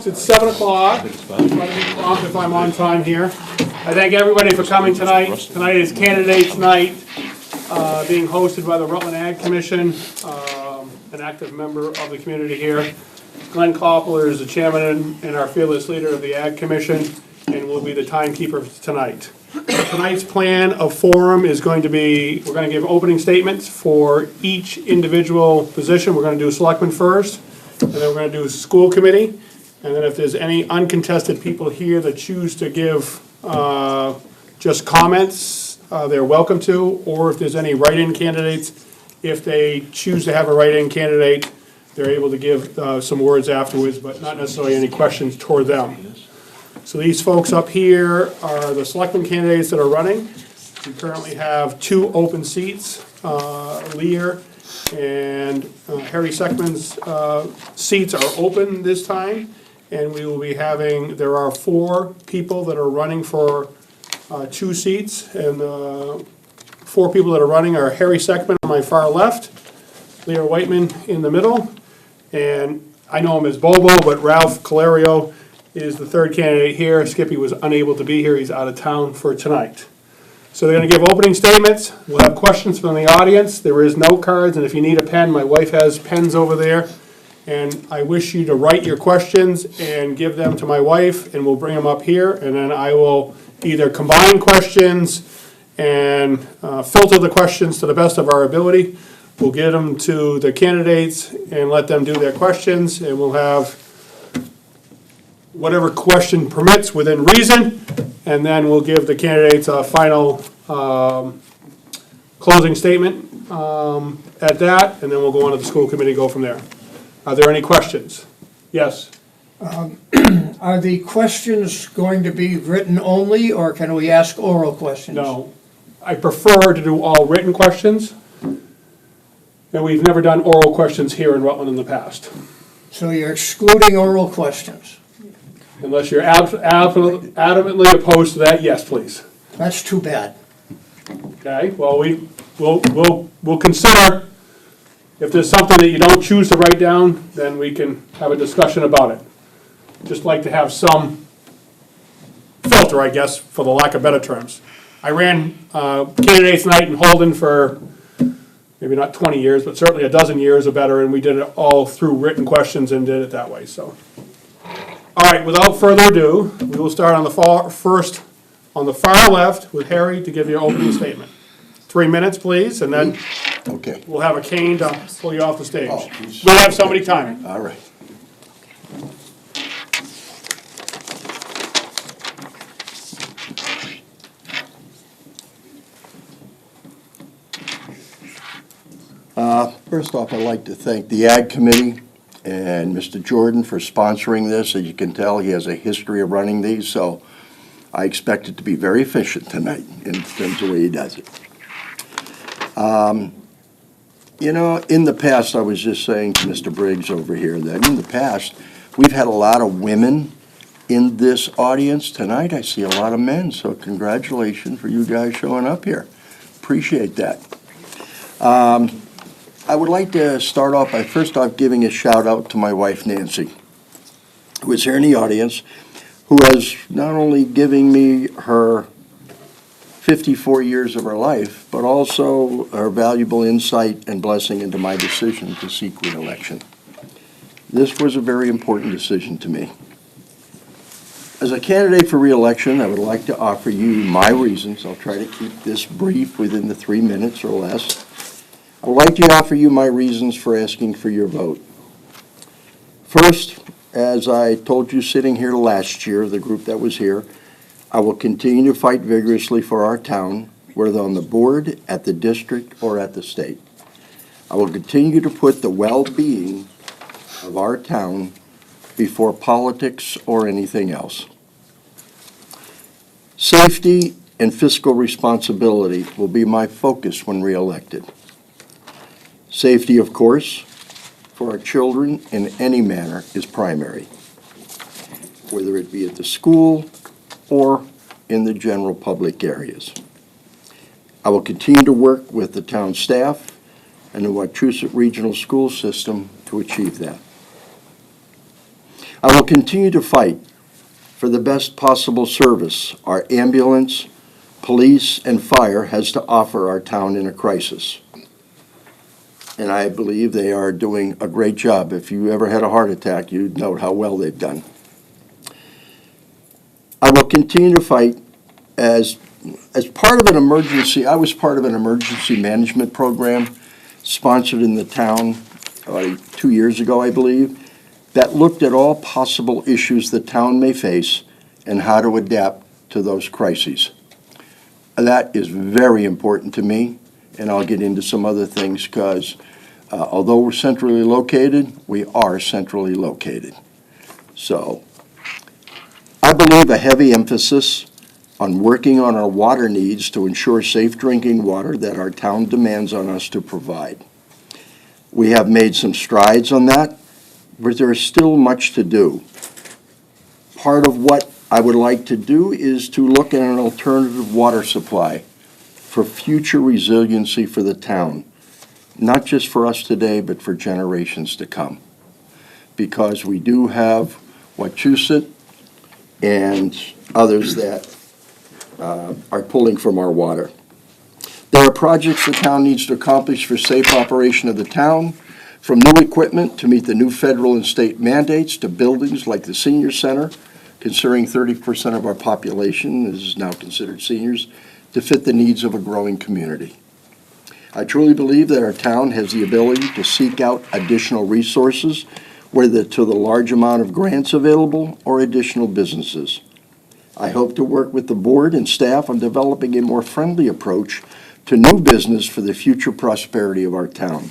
folks, it's 7 o'clock. I'm trying to be prompt if I'm on time here. I thank everybody for coming tonight. Tonight is Candidates Night, being hosted by the Rutland Ag Commission, an active member of the community here. Glenn Koppler is the chairman and our fearless leader of the Ag Commission, and will be the timekeeper tonight. Tonight's plan of forum is going to be, we're going to give opening statements for each individual position. We're going to do selectmen first, and then we're going to do school committee. And then if there's any uncontested people here that choose to give just comments, they're welcome to. Or if there's any write-in candidates, if they choose to have a write-in candidate, they're able to give some words afterwards, but not necessarily any questions toward them. So these folks up here are the selectmen candidates that are running. We currently have 2 open seats. Lear and Harry Seckman's seats are open this time. And we will be having, there are 4 people that are running for 2 seats. And 4 people that are running are Harry Seckman on my far left, Lear Whiteman in the middle, and I know him as Bobo, but Ralph Calario is the 3rd candidate here. Skippy was unable to be here. He's out of town for tonight. So they're going to give opening statements. We'll have questions from the audience. There is note cards, and if you need a pen, my wife has pens over there. And I wish you to write your questions and give them to my wife, and we'll bring them up here. And then I will either combine questions and filter the questions to the best of our ability. We'll get them to the candidates and let them do their questions, and we'll have whatever question permits within reason, and then we'll give the candidates a final closing statement at that, and then we'll go on to the school committee, go from there. Are there any questions? Yes? Are the questions going to be written only, or can we ask oral questions? No. I prefer to do all written questions, and we've never done oral questions here in Rutland in the past. So you're excluding oral questions? Unless you're adamantly opposed to that, yes, please. That's too bad. Okay, well, we'll consider, if there's something that you don't choose to write down, then we can have a discussion about it. Just like to have some filter, I guess, for the lack of better terms. I ran Candidates Night in Holden for maybe not 20 years, but certainly a dozen years or better, and we did it all through written questions and did it that way, so. All right, without further ado, we will start on the first, on the far left with Harry to give your opening statement. 3 minutes, please, and then Okay. we'll have a cane to pull you off the stage. Oh, We'll have somebody timing. All right. First off, I'd like to thank the Ag Committee and Mr. Jordan for sponsoring this. As you can tell, he has a history of running these, so I expect it to be very efficient tonight in terms of the way he does it. You know, in the past, I was just saying to Mr. Briggs over here that in the past, we've had a lot of women in this audience. Tonight, I see a lot of men, so congratulations for you guys showing up here. Appreciate that. I would like to start off by first off giving a shout out to my wife Nancy, who is here in the audience, who has not only given me her 54 years of her life, but also her valuable insight and blessing into my decision to seek re-election. This was a very important decision to me. As a candidate for re-election, I would like to offer you my reasons. I'll try to keep this brief within the 3 minutes or less. I would like to offer you my reasons for asking for your vote. First, as I told you sitting here last year, the group that was here, I will continue to fight vigorously for our town, whether on the board, at the district, or at the state. I will continue to put the well-being of our town before politics or anything else. Safety and fiscal responsibility will be my focus when re-elected. Safety, of course, for our children in any manner is primary, whether it be at the school or in the general public areas. I will continue to work with the town staff and the Wachusett Regional School System to achieve that. I will continue to fight for the best possible service our ambulance, police, and fire has to offer our town in a crisis. And I believe they are doing a great job. If you ever had a heart attack, you'd note how well they've done. I will continue to fight as part of an emergency. I was part of an emergency management program sponsored in the town about 2 years ago, I believe, that looked at all possible issues the town may face and how to adapt to those crises. That is very important to me, and I'll get into some other things because although we're centrally located, we are centrally located. So I believe a heavy emphasis on working on our water needs to ensure safe drinking water that our town demands on us to provide. We have made some strides on that, but there is still much to do. Part of what I would like to do is to look at an alternative water supply for future resiliency for the town, not just for us today, but for generations to come. Because we do have Wachusett and others that are pulling from our water. There are projects the town needs to accomplish for safe operation of the town, from new equipment to meet the new federal and state mandates to buildings like the senior center, considering 30% of our population is now considered seniors, to fit the needs of a growing community. I truly believe that our town has the ability to seek out additional resources, whether to the large amount of grants available or additional businesses. I hope to work with the board and staff on developing a more friendly approach to new business for the future prosperity of our town.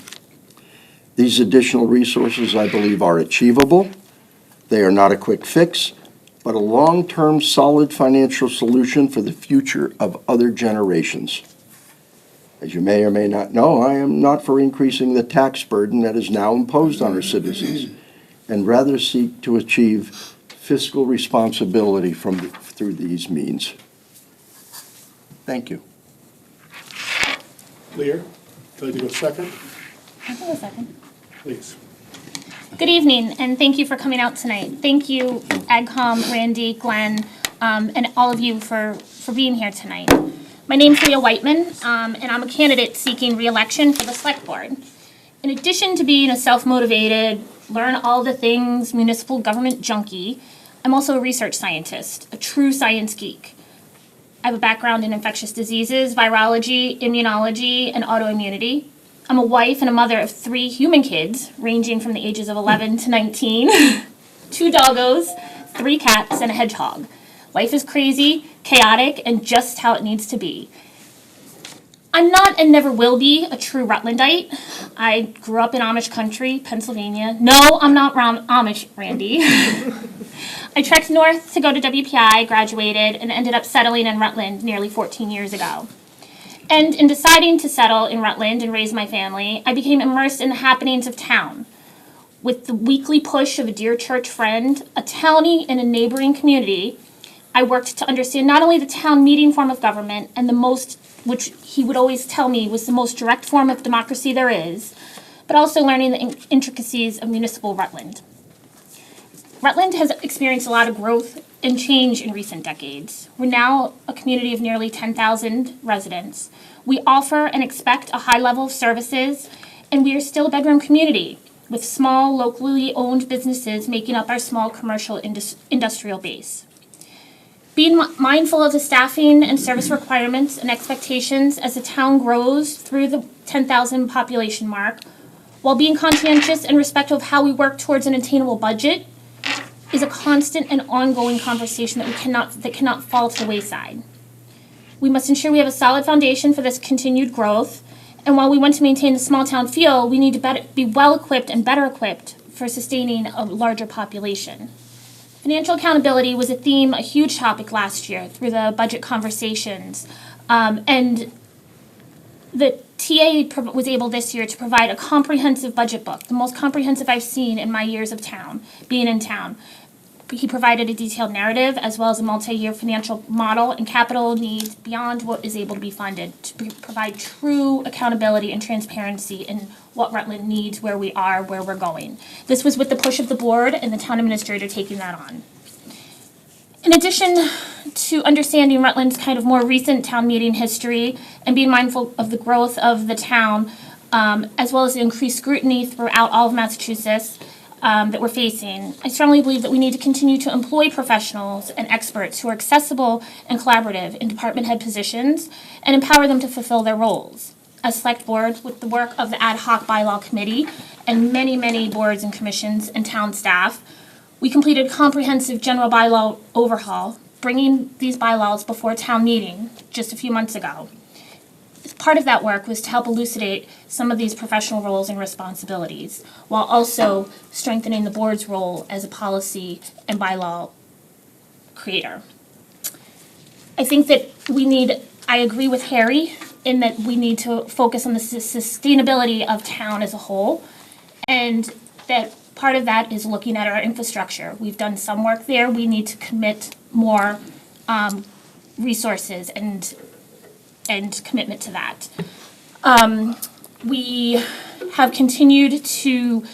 These additional resources, I believe, are achievable. They are not a quick fix, but a long-term solid financial solution for the future of other generations. As you may or may not know, I am not for increasing the tax burden that is now imposed on our citizens, and rather seek to achieve fiscal responsibility through these means. Thank you. Lear, would you like to go second? I can go second. Please. Good evening, and thank you for coming out tonight. Thank you, AgCom, Randy, Glenn, and all of you for being here tonight. My name's Leah Whiteman, and I'm a candidate seeking re-election for the Select Board. In addition to being a self-motivated, learn all the things municipal government junkie, I'm also a research scientist, a true science geek. I have a background in infectious diseases, virology, immunology, and autoimmunity. I'm a wife and a mother of 3 human kids, ranging from the ages of 11 to 19, 2 doggos, 3 cats, and a hedgehog. Life is crazy, chaotic, and just how it needs to be. I'm not and never will be a true Rutlandite. I grew up in Amish country, Pennsylvania. No, I'm not Amish, Randy. I trekked north to go to WPI, graduated, and ended up settling in Rutland nearly 14 years ago. And in deciding to settle in Rutland and raise my family, I became immersed in the happenings of town. With the weekly push of a dear church friend, a townie in a neighboring community, I worked to understand not only the town meeting form of government and which he would always tell me was the most direct form of democracy there is, but also learning the intricacies of municipal Rutland. Rutland has experienced a lot of growth and change in recent decades. We're now a community of nearly 10,000 residents. We offer and expect a high level of services, and we are still a bedroom community with small, locally owned businesses making up our small commercial industrial base. Being mindful of the staffing and service requirements and expectations as the town grows through the 10,000 population mark, while being conscientious and respectful of how we work towards an attainable budget, is a constant and ongoing conversation that cannot fall to the wayside. We must ensure we have a solid foundation for this continued growth, and while we want to maintain the small town feel, we need to be well equipped and better equipped for sustaining a larger population. Financial accountability was a huge topic last year through the budget conversations, and the TA was able this year to provide a comprehensive budget book, the most comprehensive I've seen in my years of being in town. He provided a detailed narrative as well as a multi-year financial model and capital needs beyond what is able to be funded to provide true accountability and transparency in what Rutland needs, where we are, where we're going. This was with the push of the board and the town administrator taking that on. In addition to understanding Rutland's kind of more recent town meeting history and being mindful of the growth of the town, as well as the increased scrutiny throughout all of Massachusetts that we're facing, I strongly believe that we need to continue to employ professionals and experts who are accessible and collaborative in department head positions and empower them to fulfill their roles. As select board, with the work of the ad hoc bylaw committee and many, many boards and commissions and town staff, we completed a comprehensive general bylaw overhaul, bringing these bylaws before town meeting just a few months ago. Part of that work was to help elucidate some of these professional roles and responsibilities, while also strengthening the board's role as a policy and bylaw creator. I think that I agree with Harry in that we need to focus on the sustainability of town as a whole, and that part of that is looking at our infrastructure. We've done some work there. We need to commit more resources and commitment to that. We have continued to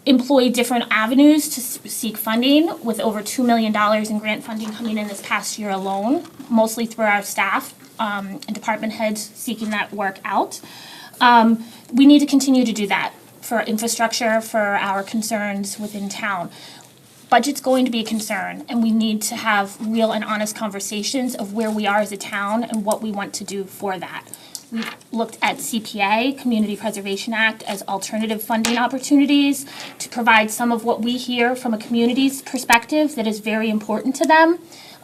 employ different avenues to seek funding, with over $2 million in grant funding coming in this past year alone, mostly through our staff and department heads seeking that work out. We need to continue to do that for infrastructure, for our concerns within town. Budget's going to be a concern, and we need to have real and honest conversations of where we are as a town and what we want to do for that. We've looked at CPA, Community Preservation Act, as alternative funding opportunities to provide some of what we hear from a community's perspective that is very important to them,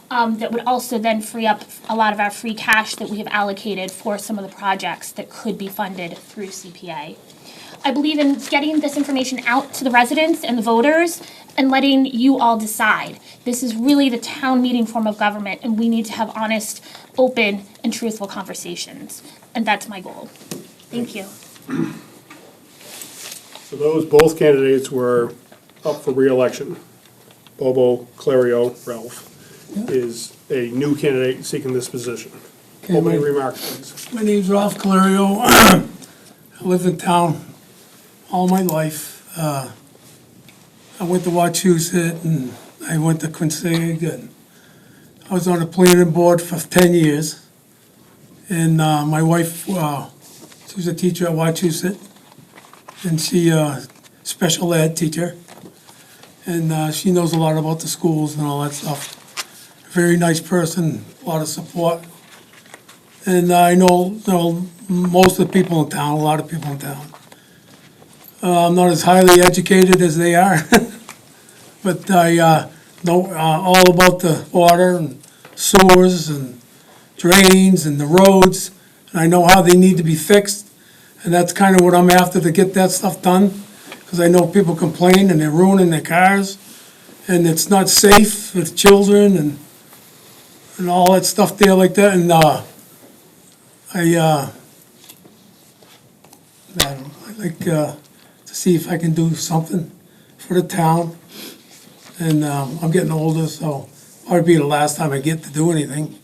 that would also then free up a lot of our free cash that we have allocated for some of the projects that could be funded through CPA. I believe in getting this information out to the residents and the voters and letting you all decide. This is really the town meeting form of government, and we need to have honest, open, and truthful conversations. And that's my goal. Thank you. So both candidates were up for re-election. Bobo Clario, Ralph, is a new candidate seeking this position. Okay, Opening remarks, please. My name's Ralph Calario. I lived in town all my life. I went to Wachusett and I went to Quincy, and I was on the planning board for 10 years. And my wife, she was a teacher at Wachusett, and she special ed teacher. And she knows a lot about the schools and all that stuff. Very nice person, a lot of support. And I know most of the people in town, a lot of people in town. I'm not as highly educated as they are, but I know all about the water and sewers and drains and the roads, and I know how they need to be fixed, and that's kind of what I'm after, to get that stuff done, because I know people complain and they're ruining their cars, and it's not safe with children and all that stuff there like that, and I like to see if I can do something for the town, and I'm getting older, so probably be the last time I get to do anything.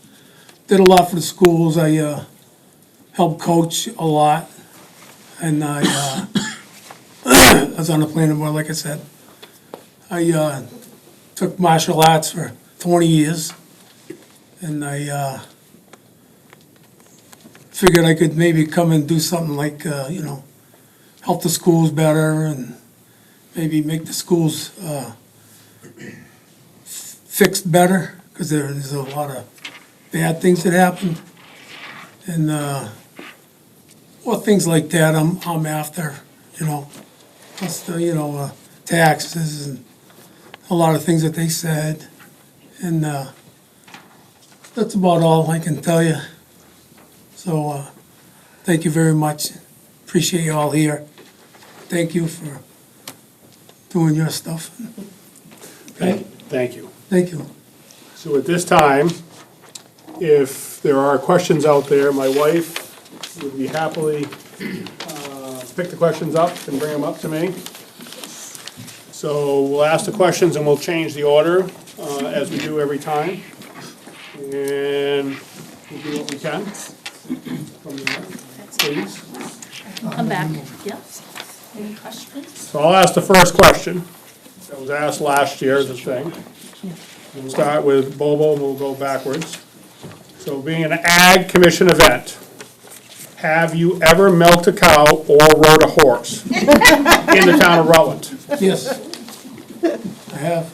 Did a lot for the schools. I helped coach a lot, and I was on the planning board, like I said. I took martial arts for 20 years, and I figured I could maybe come and do something like, help the schools better and maybe make the schools fixed better, because there's a lot of bad things that happen. And, things like that I'm after, plus the, taxes and a lot of things that they said. And that's about all I can tell you. So, thank you very much. Appreciate you all here. Thank you for doing your stuff. Thank you. Thank you. So at this time, if there are questions out there, my wife would be happily pick the questions up and bring them up to me. So we'll ask the questions and we'll change the order as we do every time. And we'll do what we can. From there, please. I'm back. Yep. Any questions? So I'll ask the first question that was asked last year as a thing. We'll start with Bobo and we'll go backwards. So being an Ag Commission event, have you ever milked a cow or rode a horse in the town of Rutland? Yes, I have.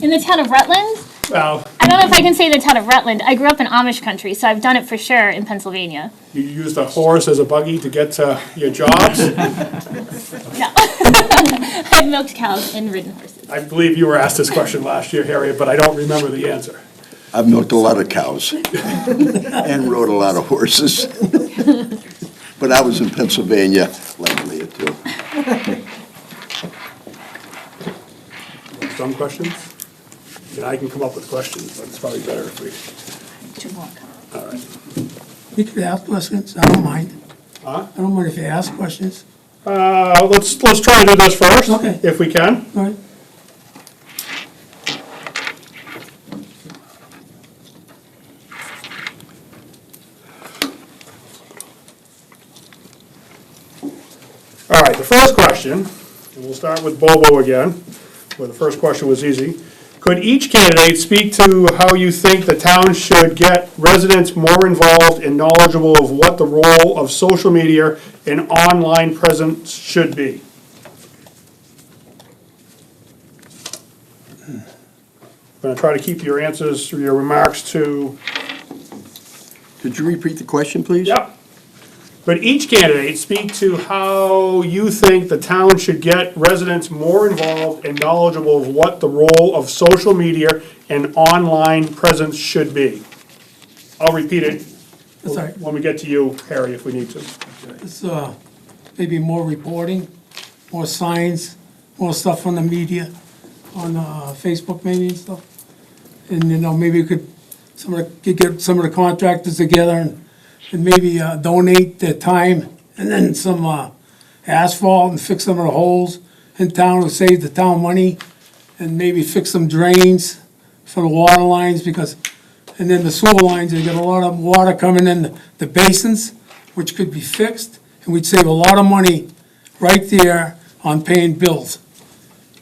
In the town of Rutland? Well, I don't know if I can say the town of Rutland. I grew up in Amish country, so I've done it for sure in Pennsylvania. you used a horse as a buggy to get to your jobs? No. I've milked cows and ridden horses. I believe you were asked this question last year, Harriet, but I don't remember the answer. I've milked a lot of cows and rode a lot of horses. But I was in Pennsylvania, like Leah too. Some questions? And I can come up with questions, but it's probably better if we, Two more. all right. You could ask questions, I don't mind. Huh? I don't mind if you ask questions. Let's try to do this first, Okay. if we can. All right. All right, the first question, and we'll start with Bobo again, where the first question was easy. Could each candidate speak to how you think the town should get residents more involved and knowledgeable of what the role of social media and online presence should be? I'm going to try to keep your answers, your remarks to. Could you repeat the question, please? Yep. Could each candidate speak to how you think the town should get residents more involved and knowledgeable of what the role of social media and online presence should be? I'll repeat it That's all right. when we get to you, Harry, if we need to. It's, maybe more reporting, more signs, more stuff on the media, on, Facebook maybe and stuff. And, maybe we could get some of the contractors together and maybe, donate their time and then some, asphalt and fix some of the holes in town to save the town money. And maybe fix some drains for the water lines and then the sewer lines, they got a lot of water coming in the basins, which could be fixed. And we'd save a lot of money right there on paying bills.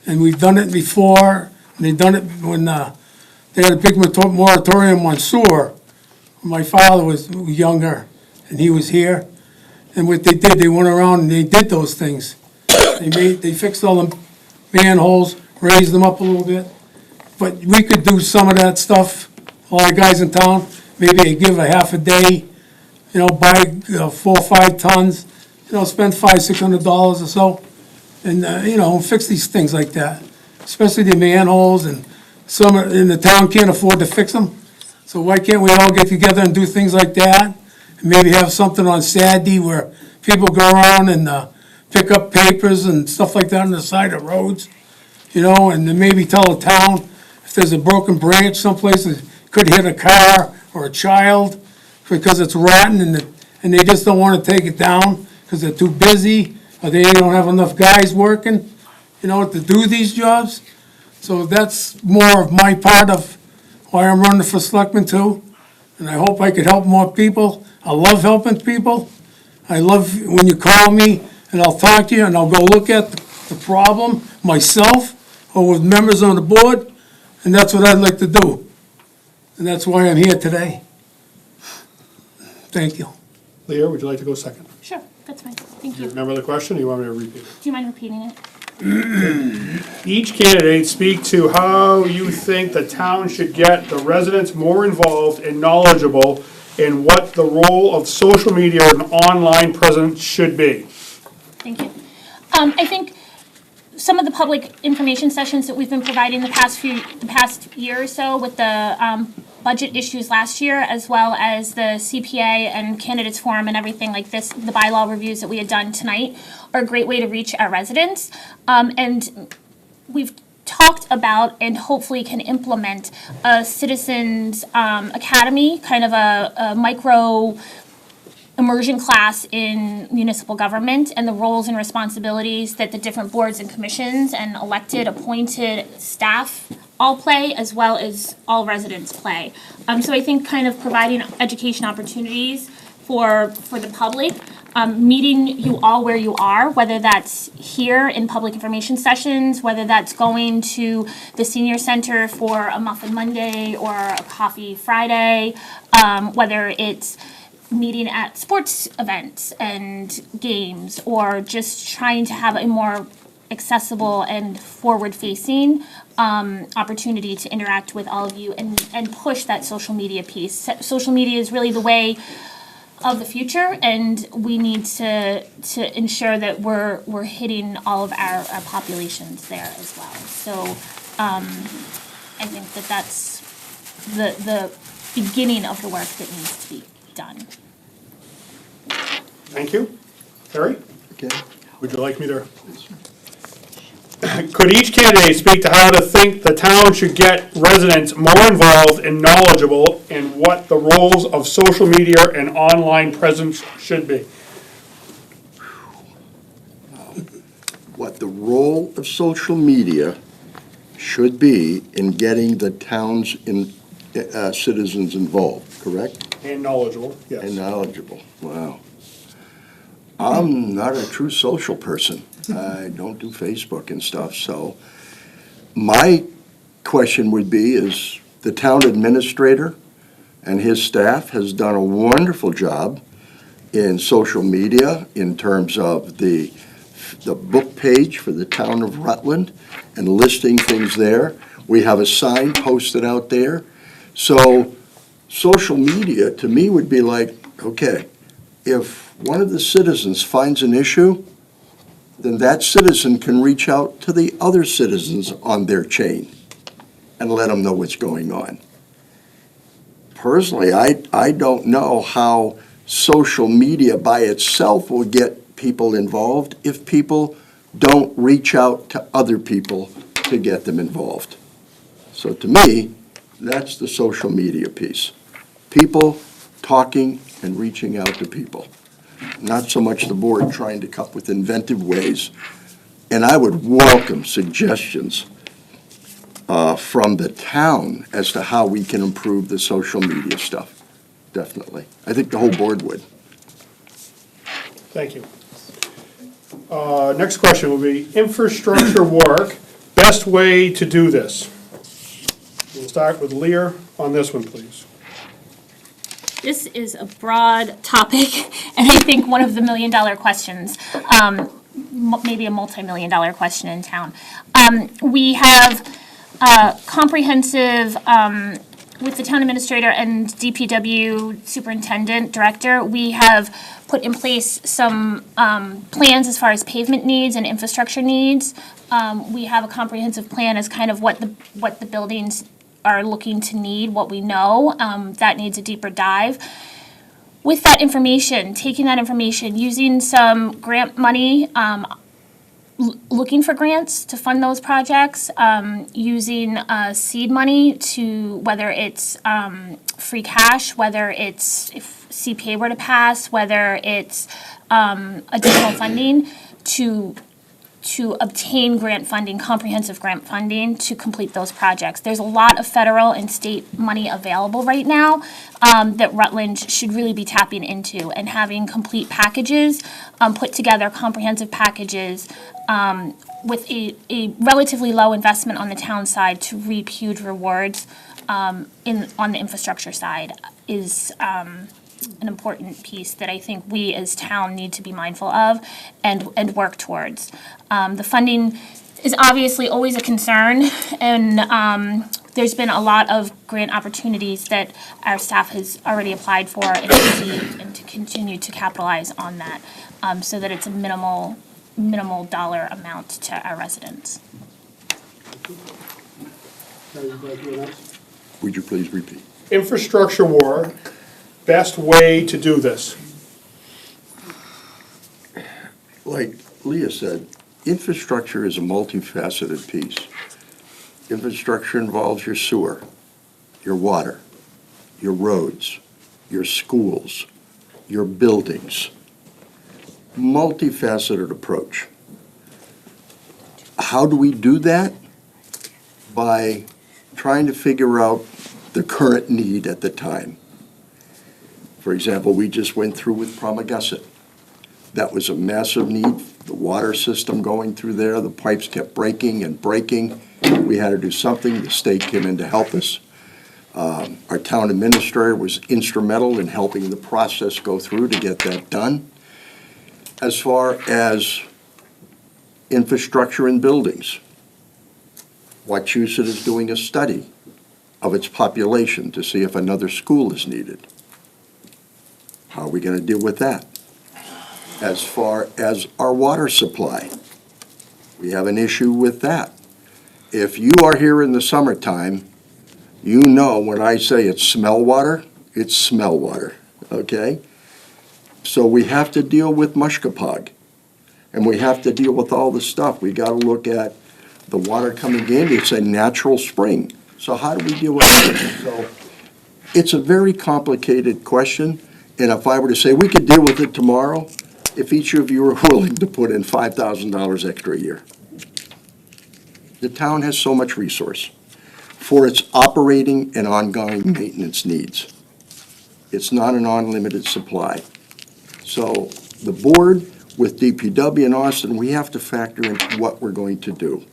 And we've done it before, and they've done it when, they had a big moratorium on sewer. My father was younger, and he was here. And what they did, they went around and they did those things. They fixed all the manholes, raised them up a little bit. But we could do some of that stuff, a lot of guys in town, maybe they give a half a day, buy 4 or 5 tons, spend $500-600 or so. And, fix these things like that, especially the manholes and some in the town can't afford to fix them. So why can't we all get together and do things like that? And maybe have something on Saturday where people go around and pick up papers and stuff like that on the side of roads, and then maybe tell the town if there's a broken branch someplace that could hit a car or a child because it's rotten and they just don't want to take it down because they're too busy or they don't have enough guys working, to do these jobs. So that's more of my part of why I'm running for selectman too. And I hope I could help more people. I love helping people. I love when you call me and I'll talk to you and I'll go look at the problem myself or with members on the board. And that's what I'd like to do. And that's why I'm here today. Thank you. Leah, would you like to go second? Sure, that's fine. Thank Do you you. remember the question, or you want me to repeat it? Do you mind repeating it? Each candidate speak to how you think the town should get the residents more involved and knowledgeable in what the role of social media and online presence should be. Thank you. I think some of the public information sessions that we've been providing the past year or so with the budget issues last year, as well as the CPA and candidates forum and everything like this, the bylaw reviews that we had done tonight, are a great way to reach our residents. And we've talked about and hopefully can implement a citizens academy, kind of a micro immersion class in municipal government and the roles and responsibilities that the different boards and commissions and elected, appointed staff all play, as well as all residents play. So I think kind of providing education opportunities for the public, meeting you all where you are, whether that's here in public information sessions, whether that's going to the senior center for a Muffin Monday or a Coffee Friday, whether it's meeting at sports events and games, or just trying to have a more accessible and forward-facing opportunity to interact with all of you and push that social media piece. Social media is really the way of the future, and we need to ensure that we're hitting all of our populations there as well. So I think that's the beginning of the work that needs to be done. Thank you. Terry, Okay. would you like me to? Could each candidate speak to how to think the town should get residents more involved and knowledgeable in what the roles of social media and online presence should be? What the role of social media should be in getting the town's citizens involved, correct? And knowledgeable, yes. And knowledgeable, wow. I'm not a true social person. I don't do Facebook and stuff, so my question would be is the town administrator and his staff has done a wonderful job in social media in terms of the book page for the town of Rutland and listing things there. We have a sign posted out there. So social media to me would be like, okay, if one of the citizens finds an issue, then that citizen can reach out to the other citizens on their chain and let them know what's going on. Personally, I don't know how social media by itself will get people involved if people don't reach out to other people to get them involved. So to me, that's the social media piece. People talking and reaching out to people. Not so much the board trying to come up with inventive ways. And I would welcome suggestions from the town as to how we can improve the social media stuff, definitely. I think the whole board would. Thank you. Next question will be infrastructure work, best way to do this. We'll start with Lear on this one, please. This is a broad topic, and I think one of the million-dollar questions, maybe a multi-million-dollar question in town. We have comprehensive, with the town administrator and DPW superintendent director, we have put in place some plans as far as pavement needs and infrastructure needs. We have a comprehensive plan as kind of what the buildings are looking to need, what we know, that needs a deeper dive. With that information, taking that information, using some grant money, looking for grants to fund those projects, using seed money to, whether it's free cash, whether it's if CPA were to pass, whether it's additional funding to obtain grant funding, comprehensive grant funding to complete those projects. There's a lot of federal and state money available right now that Rutland should really be tapping into and having complete packages, put together comprehensive packages with a relatively low investment on the town side to reap huge rewards on the infrastructure side is an important piece that I think we as town need to be mindful of and work towards. The funding is obviously always a concern, and there's been a lot of grant opportunities that our staff has already applied for and received, and to continue to capitalize on that so that it's a minimal dollar amount to our residents. Would you please repeat? Infrastructure war, best way to do this. Like Leah said, infrastructure is a multifaceted piece. Infrastructure involves your sewer, your water, your roads, your schools, your buildings. Multifaceted approach. How do we do that? By trying to figure out the current need at the time. For example, we just went through with Promagussit. That was a massive need. The water system going through there, the pipes kept breaking and breaking. We had to do something. The state came in to help us. Our town administrator was instrumental in helping the process go through to get that done. As far as infrastructure and buildings, Wachusett is doing a study of its population to see if another school is needed. How are we going to deal with that? As far as our water supply, we have an issue with that. If you are here in the summertime, you know when I say it's smell water, it's smell water, okay? So we have to deal with Mushkapog, and we have to deal with all the stuff. We got to look at the water coming in. It's a natural spring. So how do we deal with that? So it's a very complicated question, and if I were to say we could deal with it tomorrow, if each of you are willing to put in $5,000 extra a year. The town has so much resource for its operating and ongoing maintenance needs. It's not an unlimited supply. So the board with DPW and Austin, we have to factor in what we're going to do.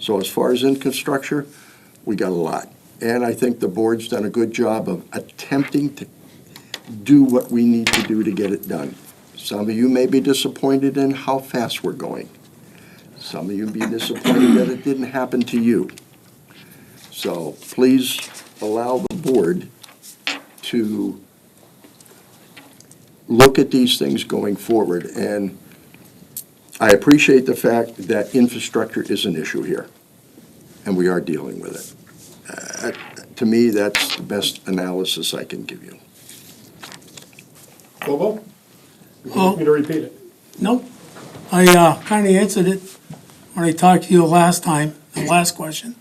So as far as infrastructure, we got a lot. And I think the board's done a good job of attempting to do what we need to do to get it done. Some of you may be disappointed in how fast we're going. Some of you be disappointed that it didn't happen to you. So please allow the board to look at these things going forward. And I appreciate the fact that infrastructure is an issue here, and we are dealing with it. To me, that's the best analysis I can give you. Bobo? You want me to repeat it? Nope. I kind of answered it when I talked to you last time, the last question.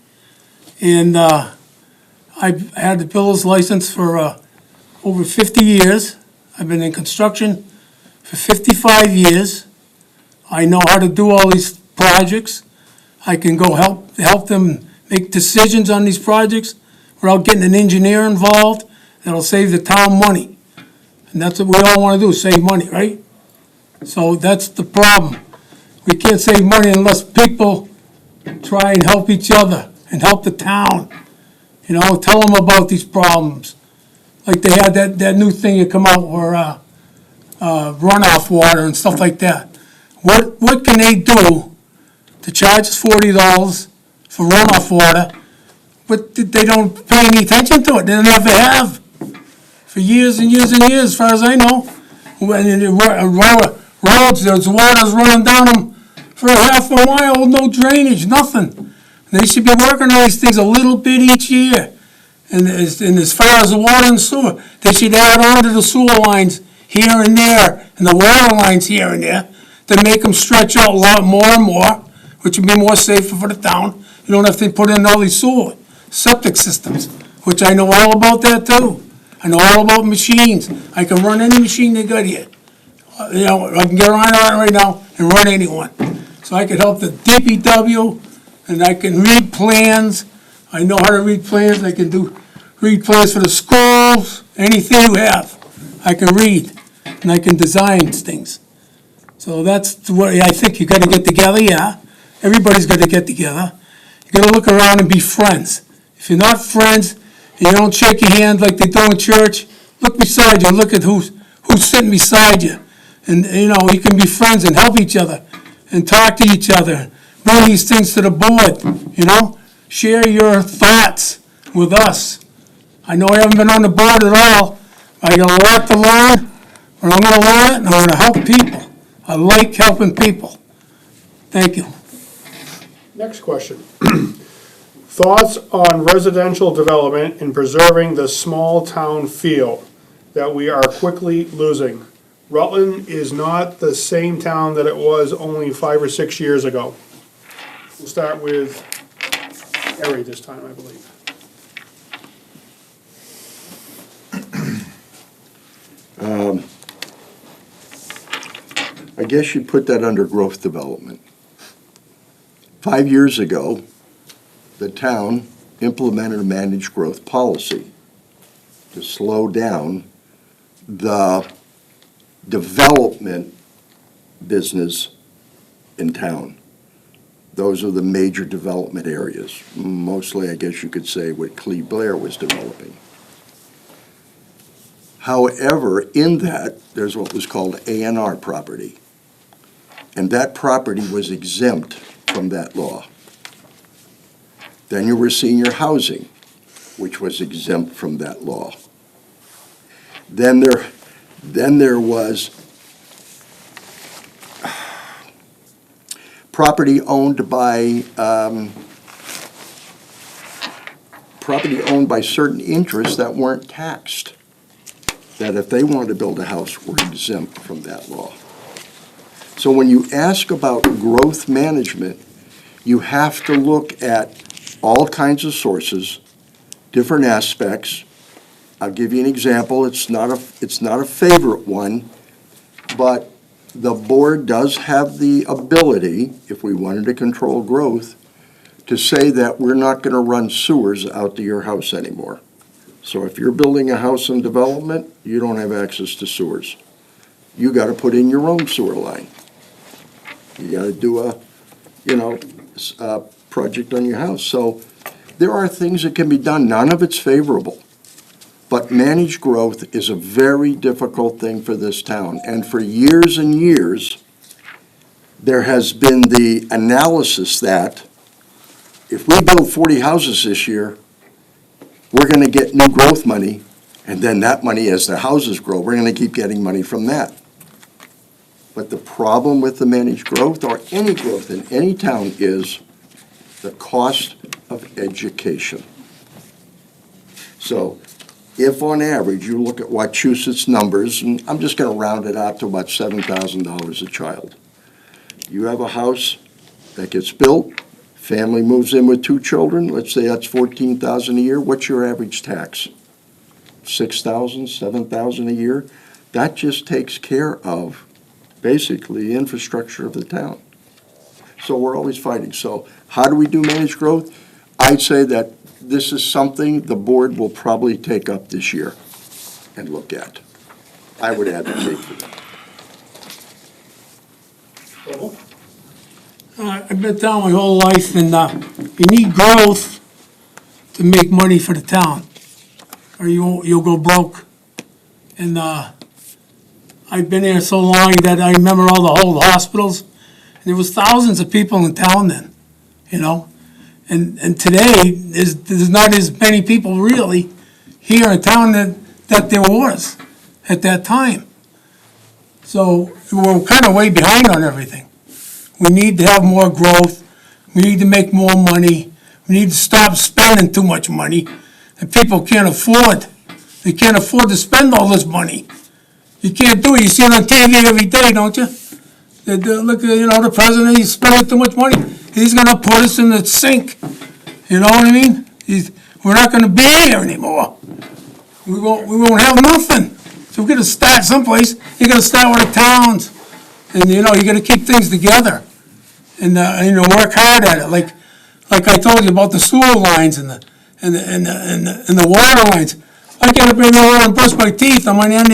And I've had the builder's license for over 50 years. I've been in construction for 55 years. I know how to do all these projects. I can go help them make decisions on these projects without getting an engineer involved. That'll save the town money. And that's what we all want to do, save money, right? So that's the problem. We can't save money unless people try and help each other and help the town. You know, tell them about these problems. Like they had that new thing that come out where runoff water and stuff like that. What can they do to charge us $40 for runoff water, but they don't pay any attention to it? They never have for years and years and years, as far as I know. When in the roads, there's water's running down them for half a mile with no drainage, nothing. They should be working on these things a little bit each year. And as far as the water and sewer, they should add on to the sewer lines here and there, and the water lines here and there, to make them stretch out a lot more and more, which would be more safer for the town. You don't have to put in all these sewer septic systems, which I know all about that too. I know all about machines. I can run any machine they got here. You know, I can get on it right now and run anyone. So I can help the DPW, and I can read plans. I know how to read plans. I can read plans for the schools, anything you have. I can read, and I can design things. So that's what I think you got to get together, yeah. Everybody's got to get together. You got to look around and be friends. If you're not friends, and you don't shake your hand like they do in church, look beside you, look at who's sitting beside you. And, you know, you can be friends and help each other and talk to each other. Bring these things to the board, you know. Share your thoughts with us. I know I haven't been on the board at all. I got a lot to learn, but I'm going to learn it, and I'm going to help people. I like helping people. Thank you. Next question. Thoughts on residential development and preserving the small town feel that we are quickly losing. Rutland is not the same town that it was only 5 or 6 years ago. We'll start with Harry this time, I believe. I guess you'd put that under growth development. 5 years ago, the town implemented a managed growth policy to slow down the development business in town. Those are the major development areas. Mostly, I guess you could say, what Cleve Blair was developing. However, in that, there's what was called A&R property. And that property was exempt from that law. Then you were senior housing, which was exempt from that law. Then there was property owned by certain interests that weren't taxed, that if they wanted to build a house were exempt from that law. So when you ask about growth management, you have to look at all kinds of sources, different aspects. I'll give you an example. It's not a favorite one, but the board does have the ability, if we wanted to control growth, to say that we're not going to run sewers out to your house anymore. So if you're building a house in development, you don't have access to sewers. You got to put in your own sewer line. You got to do a project on your house. So there are things that can be done. None of it's favorable. But managed growth is a very difficult thing for this town. And for years and years, there has been the analysis that if we build 40 houses this year, we're going to get new growth money. And then that money, as the houses grow, we're going to keep getting money from that. But the problem with the managed growth, or any growth in any town, is the cost of education. So if on average you look at Wachusett's numbers, and I'm just going to round it out to about $7,000 a child. You have a house that gets built, family moves in with 2 children, let's say that's $14,000 a year. What's your average tax? $6,000, $7,000 a year? That just takes care of basically the infrastructure of the town. So we're always fighting. So how do we do managed growth? I'd say that this is something the board will probably take up this year and look at. I would advocate for that. I've been down my whole life, and you need growth to make money for the town, or you'll go broke. And I've been here so long that I remember all the old hospitals. And there was thousands of people in town then, you know. And today, there's not as many people really here in town that there was at that time. So we're kind of way behind on everything. We need to have more growth. We need to make more money. We need to stop spending too much money that people can't afford. They can't afford to spend all this money. You can't do it. You see it on TV every day, don't you? Look, the president, he's spending too much money. He's going to put us in the sink. You know what I mean? We're not going to be here anymore. We won't have nothing. So we're going to start someplace. You're going to start with the towns. And, you got to keep things together. And, work hard at it. Like I told you about the sewer lines and the water lines. I get up in there and brush my teeth. I'm on the end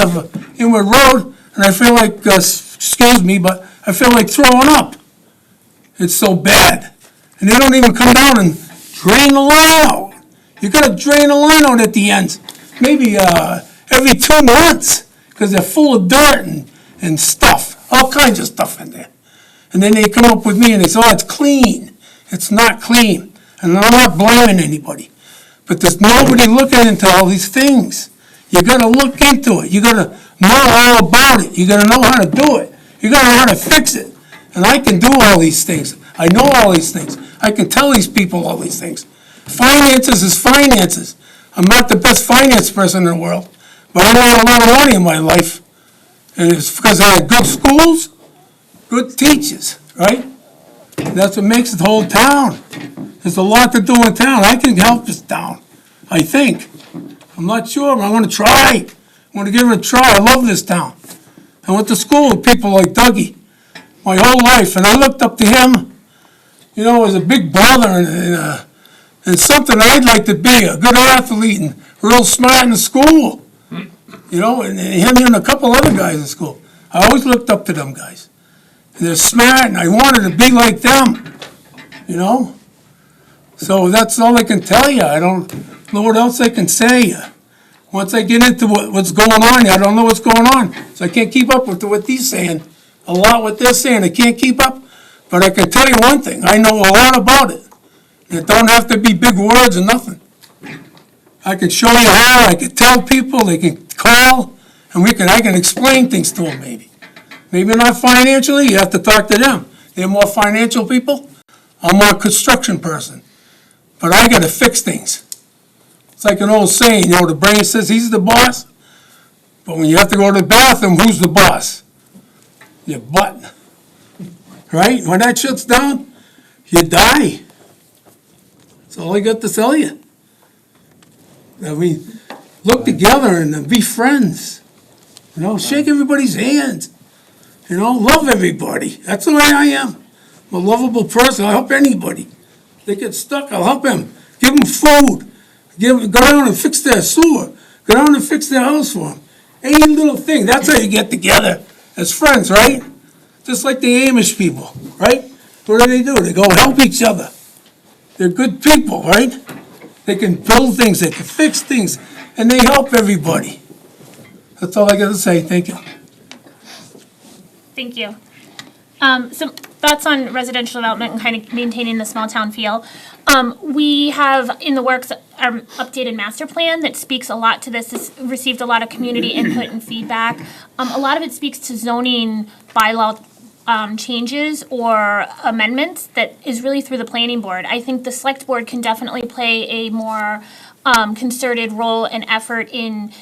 of Inwood Road, and I feel like, excuse me, but I feel like throwing up. It's so bad. And they don't even come down and drain the line out. You got to drain the line out at the ends, maybe every 2 months, because they're full of dirt and stuff, all kinds of stuff in there. And then they come up with me and they say, oh, it's clean. It's not clean. And I'm not blaming anybody. But there's nobody looking into all these things. You got to look into it. You got to know all about it. You got to know how to do it. You got to know how to fix it. And I can do all these things. I know all these things. I can tell these people all these things. Finances is finances. I'm not the best finance person in the world, but I made a lot of money in my life. And it's because I had good schools, good teachers, right? That's what makes the whole town. There's a lot to do in town. I can help this town, I think. I'm not sure, but I'm going to try. I'm going to give it a try. I love this town. I went to school with people like Dougie my whole life, and I looked up to him, you know, as a big brother and something I'd like to be, a good athlete and real smart in school. You know, and him and a couple other guys in school. I always looked up to them guys. And they're smart, and I wanted to be like them, you know? So that's all I can tell you. I don't know what else I can say. Once I get into what's going on, I don't know what's going on. So I can't keep up with what he's saying. A lot what they're saying, I can't keep up. But I can tell you one thing, I know a lot about it. It don't have to be big words or nothing. I can show you how, I can tell people, they can call, and I can explain things to them maybe. Maybe not financially, you have to talk to them. They're more financial people. I'm more a construction person. But I gotta fix things. It's like an old saying, you know, the brain says he's the boss, but when you have to go to the bathroom, who's the boss? Your butt. Right? When that shuts down, you die. That's all I got to tell you. I mean, look together and be friends. You know, shake everybody's hands. You know, love everybody. That's the way I am. I'm a lovable person. I'll help anybody. They get stuck, I'll help them. Give them food. Go down and fix their sewer. Go down and fix their house for them. Any little thing. That's how you get together as friends, right? Just like the Amish people, right? What do? They go help each other. They're good people, right? They can build things, they can fix things, and they help everybody. That's all I got to say. Thank you. Thank you. Some thoughts on residential development and kind of maintaining the small town feel. We have in the works our updated master plan that speaks a lot to this. It's received a lot of community input and feedback. A lot of it speaks to zoning bylaw changes or amendments that is really through the planning board. I think the select board can definitely play a more concerted role and effort in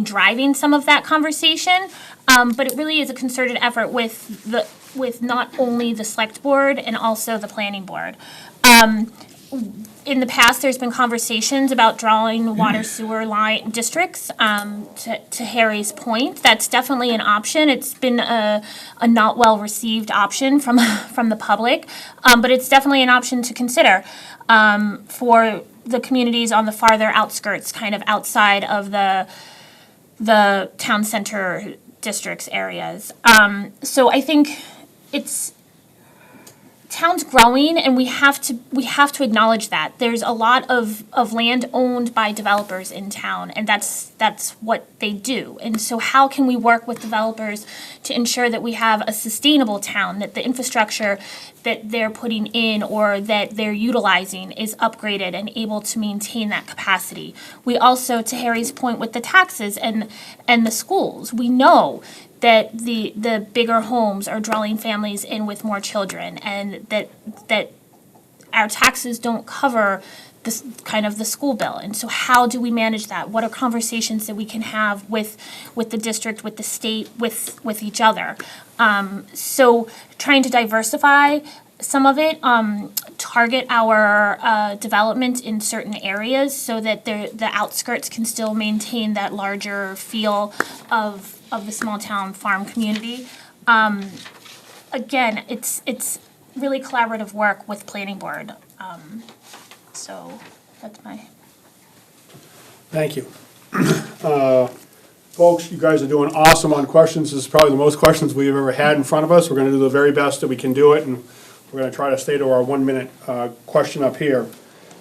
driving some of that conversation. But it really is a concerted effort with not only the select board and also the planning board. In the past, there's been conversations about drawing water sewer line districts. To Harry's point, that's definitely an option. It's been a not well received option from the public, but it's definitely an option to consider for the communities on the farther outskirts, kind of outside of the town center districts areas. So I think town's growing, and we have to acknowledge that there's a lot of land owned by developers in town, and that's what they do. And so how can we work with developers to ensure that we have a sustainable town, that the infrastructure that they're putting in or that they're utilizing is upgraded and able to maintain that capacity? We also, to Harry's point with the taxes and the schools, we know that the bigger homes are drawing families in with more children, and that our taxes don't cover this kind of the school bill. And so how do we manage that? What are conversations that we can have with the district, with the state, with each other? So trying to diversify some of it, target our development in certain areas so that the outskirts can still maintain that larger feel of the small town farm community. Again, it's really collaborative work with planning board. So that's my. Thank you. Folks, you guys are doing awesome on questions. This is probably the most questions we've ever had in front of us. We're gonna do the very best that we can do it, and we're gonna try to stay to our 1 minute question up here.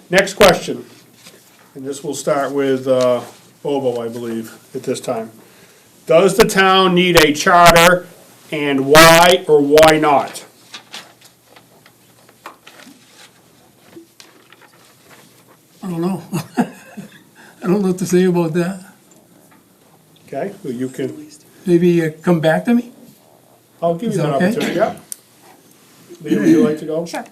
Next question, and this will start with Bobo, I believe, at this time. Does the town need a charter, and why or why not? I don't know. I don't know what to say about that. Okay, well, you can, Maybe come back to me? I'll give you Is that that okay? opportunity, yeah. Lee, would you like to go? Sure.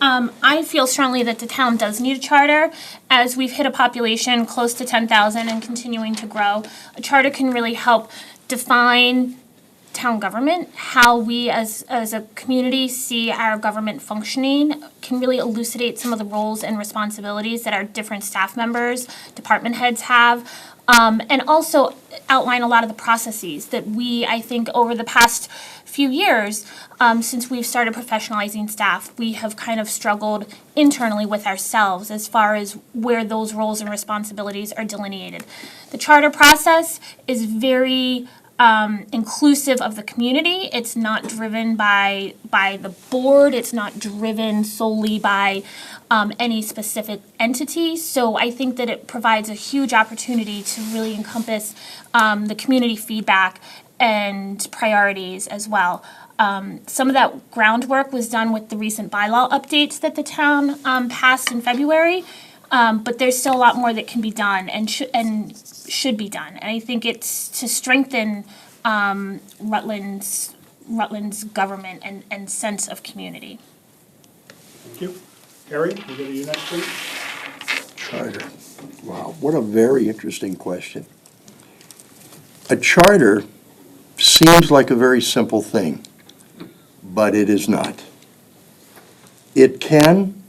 I feel strongly that the town does need a charter, as we've hit a population close to 10,000 and continuing to grow. A charter can really help define town government, how we as a community see our government functioning, can really elucidate some of the roles and responsibilities that our different staff members, department heads have. and also outline a lot of the processes that we, I think, over the past few years, since we've started professionalizing staff, we have kind of struggled internally with ourselves as far as where those roles and responsibilities are delineated. The charter process is very inclusive of the community. It's not driven by the board. It's not driven solely by any specific entity. So I think that it provides a huge opportunity to really encompass the community feedback and priorities as well. Some of that groundwork was done with the recent bylaw updates that the town passed in February, but there's still a lot more that can be done and should be done. And I think it's to strengthen Rutland's government and sense of community. Thank you. Harry, we'll go to you next, please. Charter. Wow, what a very interesting question. A charter seems like a very simple thing, but it is not. It can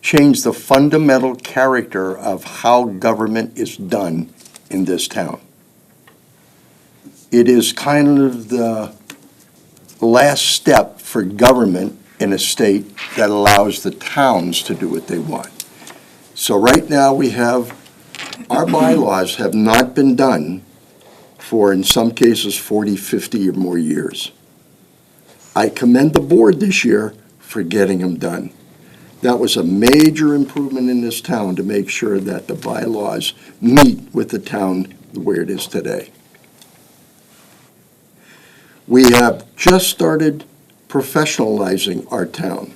change the fundamental character of how government is done in this town. It is kind of the last step for government in a state that allows the towns to do what they want. So right now we have, our bylaws have not been done for, in some cases, 40, 50 or more years. I commend the board this year for getting them done. That was a major improvement in this town to make sure that the bylaws meet with the town where it is today. We have just started professionalizing our town.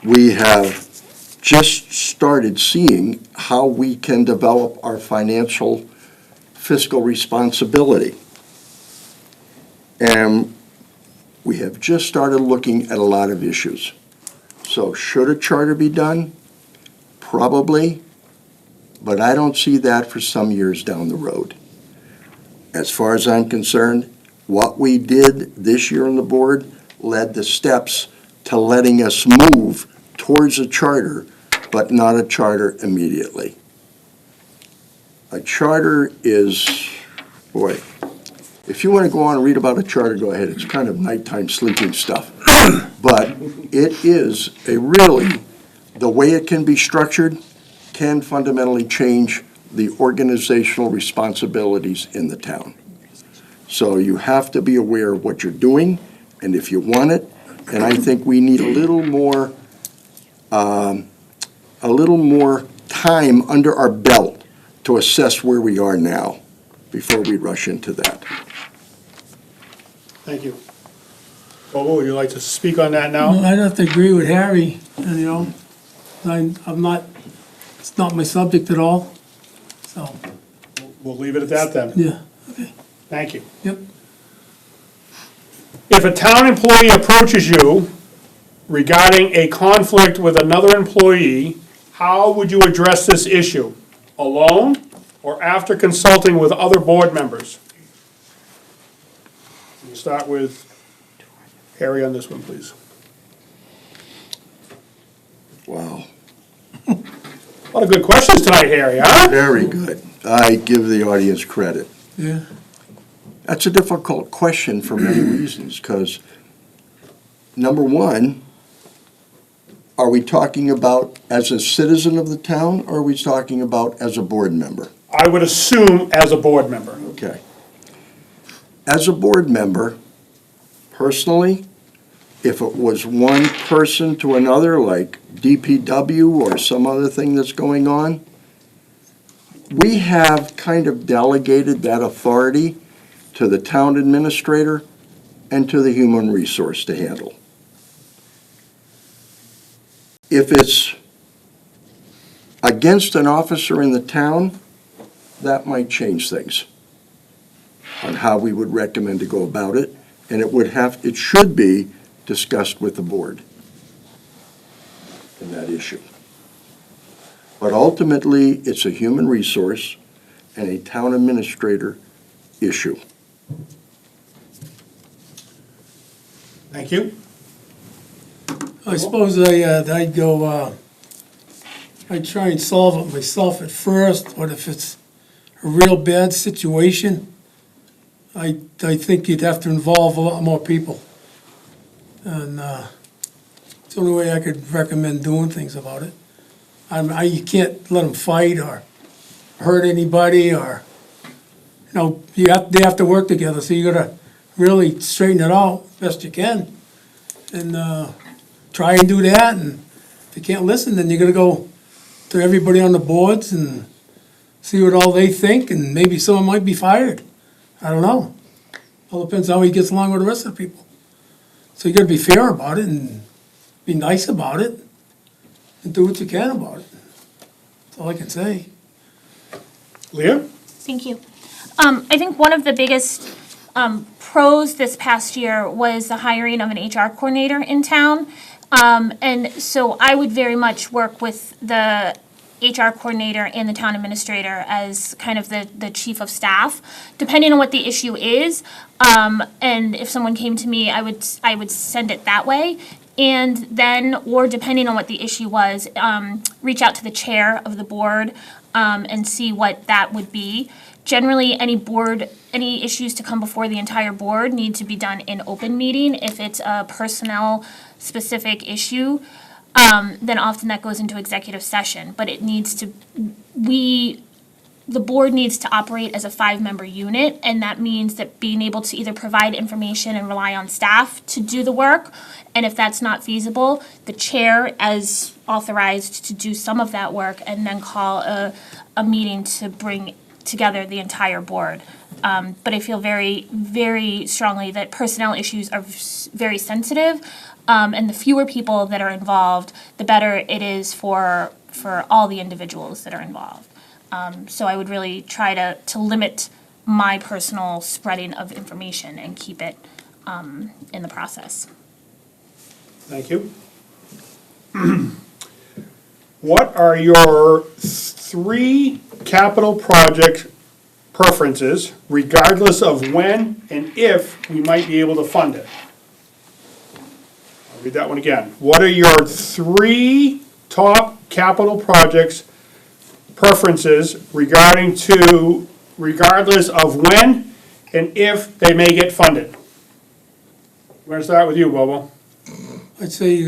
We have just started seeing how we can develop our financial fiscal responsibility. And we have just started looking at a lot of issues. So should a charter be done? Probably, but I don't see that for some years down the road. As far as I'm concerned, what we did this year on the board led the steps to letting us move towards a charter, but not a charter immediately. A charter is, boy, if you want to go on and read about a charter, go ahead. It's kind of nighttime sleeping stuff. But it is the way it can be structured can fundamentally change the organizational responsibilities in the town. So you have to be aware of what you're doing, and if you want it, and I think we need a little more time under our belt to assess where we are now before we rush into that. Thank you. Bobo, would you like to speak on that now? I'd have to agree with Harry, and, I'm not, it's not my subject at all, so, We'll leave it at that then. yeah, okay, Thank you. yep. If a town employee approaches you regarding a conflict with another employee, how would you address this issue? Alone or after consulting with other board members? We'll start with Harry on this one, please. Wow. A lot of good questions tonight, Harry, huh? Very good. I give the audience credit. Yeah, That's a difficult question for many reasons, because, number one, are we talking about as a citizen of the town, or are we talking about as a board member? I would assume as a board member. Okay. As a board member, personally, if it was one person to another, like DPW or some other thing that's going on, we have kind of delegated that authority to the town administrator and to the human resource to handle. If it's against an officer in the town, that might change things on how we would recommend to go about it, and it should be discussed with the board in that issue. But ultimately, it's a human resource and a town administrator issue. Thank you. I suppose I'd go, I'd try and solve it myself at first, but if it's a real bad situation, I think you'd have to involve a lot more people. And it's the only way I could recommend doing things about it. You can't let them fight or hurt anybody, or, they have to work together, so you gotta really straighten it out best you can. And try and do that, and if you can't listen, then you gotta go to everybody on the boards and see what all they think, and maybe someone might be fired. I don't know. All depends how he gets along with the rest of the people. So you gotta be fair about it and be nice about it and do what you can about it. That's all I can say. Leah? Thank you. I think one of the biggest pros this past year was the hiring of an HR coordinator in town. And so I would very much work with the HR coordinator and the town administrator as kind of the chief of staff, depending on what the issue is. And if someone came to me, I would send it that way. And then, or depending on what the issue was, reach out to the chair of the board and see what that would be. Generally, any issues to come before the entire board need to be done in open meeting. If it's a personnel-specific issue, then often that goes into executive session. But it needs to, the board needs to operate as a 5-member unit, and that means that being able to either provide information and rely on staff to do the work, and if that's not feasible, the chair is authorized to do some of that work and then call a meeting to bring together the entire board. But I feel very, very strongly that personnel issues are very sensitive, and the fewer people that are involved, the better it is for all the individuals that are involved. So I would really try to limit my personal spreading of information and keep it in the process. Thank you. What are your 3 capital project preferences, regardless of when and if we might be able to fund it? I'll read that one again. What are your 3 top capital projects preferences regardless of when and if they may get funded? We're going to start with you, Bobo. I'd say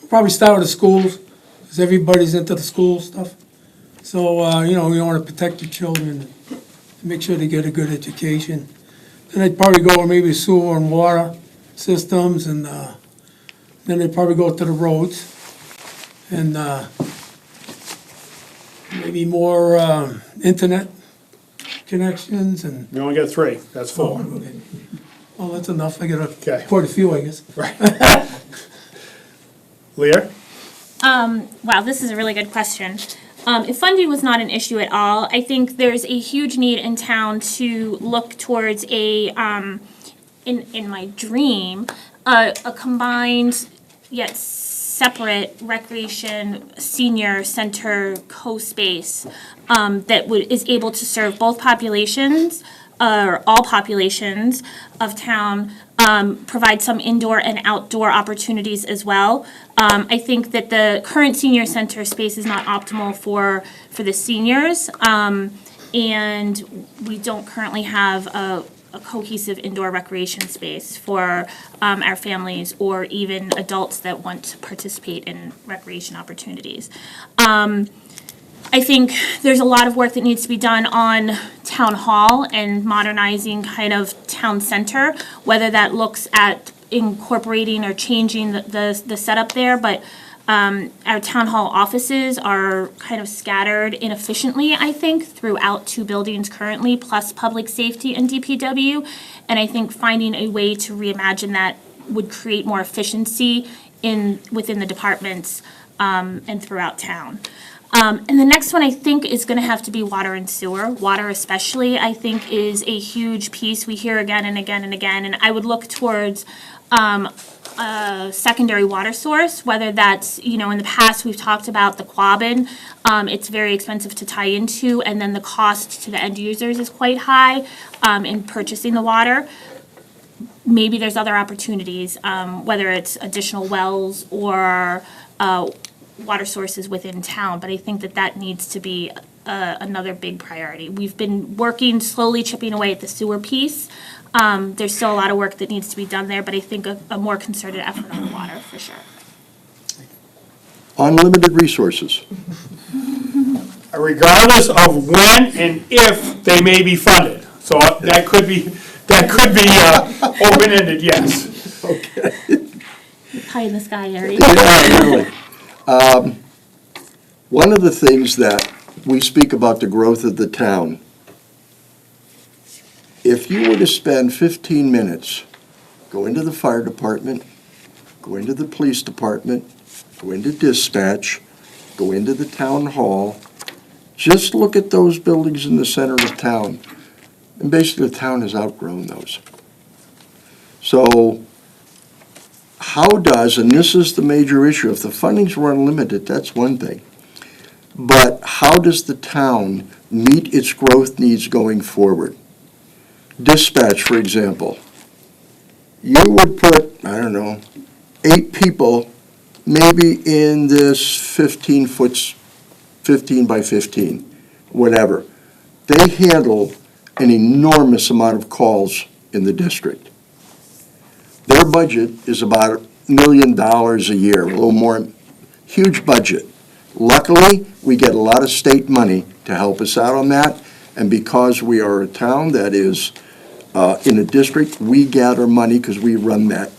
probably start with the schools, because everybody's into the school stuff. So, you want to protect your children and make sure they get a good education. Then I'd probably go with maybe sewer and water systems, and then they'd probably go to the roads. And maybe more internet connections and. You only get 3, that's 4. Okay. Well, that's enough. I got Okay. quite a few, I guess. Leah? Wow, this is a really good question. If funding was not an issue at all, I think there's a huge need in town to look towards in my dream, a combined yet separate recreation senior center co-space that is able to serve both populations, or all populations of town, provide some indoor and outdoor opportunities as well. I think that the current senior center space is not optimal for the seniors, and we don't currently have a cohesive indoor recreation space for our families or even adults that want to participate in recreation opportunities. I think there's a lot of work that needs to be done on town hall and modernizing kind of town center, whether that looks at incorporating or changing the setup there, but our town hall offices are kind of scattered inefficiently, I think, throughout 2 buildings currently, plus public safety and DPW, and I think finding a way to reimagine that would create more efficiency within the departments and throughout town. And the next one I think is going to have to be water and sewer. Water especially, I think, is a huge piece we hear again and again and again. And I would look towards a secondary water source, whether that's, in the past we've talked about the Quabbin. It's very expensive to tie into, and then the cost to the end users is quite high in purchasing the water. Maybe there's other opportunities, whether it's additional wells or water sources within town, but I think that needs to be another big priority. We've been working, slowly chipping away at the sewer piece. There's still a lot of work that needs to be done there, but I think a more concerted effort on the water, for sure. Unlimited resources. Regardless of when and if they may be funded. So that could be open-ended, yes. Pie in the sky area. Yeah, really. One of the things that we speak about the growth of the town, if you were to spend 15 minutes, go into the fire department, go into the police department, go into dispatch, go into the town hall, just look at those buildings in the center of town. And basically, the town has outgrown those. So how does, and this is the major issue, if the fundings were unlimited, that's one thing. But how does the town meet its growth needs going forward? Dispatch, for example. You would put, I don't know, 8 people maybe in this 15 by 15, whatever. They handle an enormous amount of calls in the district. Their budget is about $1 million a year, a little more, huge budget. Luckily, we get a lot of state money to help us out on that, and because we are a town that is in a district, we gather money because we run that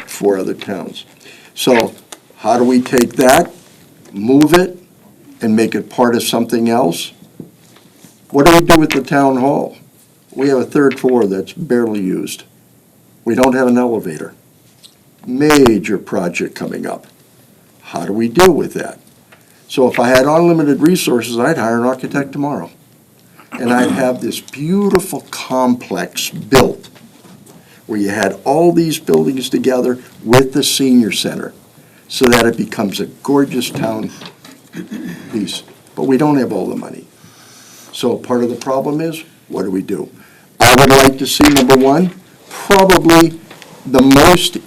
for other towns. So how do we take that, move it, and make it part of something else? What do we do with the town hall? We have a 3rd floor that's barely used. We don't have an elevator. Major project coming up. How do we deal with that? So if I had unlimited resources, I'd hire an architect tomorrow. And I'd have this beautiful complex built where you had all these buildings together with the senior center so that it becomes a gorgeous town piece. But we don't have all the money. So part of the problem is, what do? I would like to see, number one, probably the most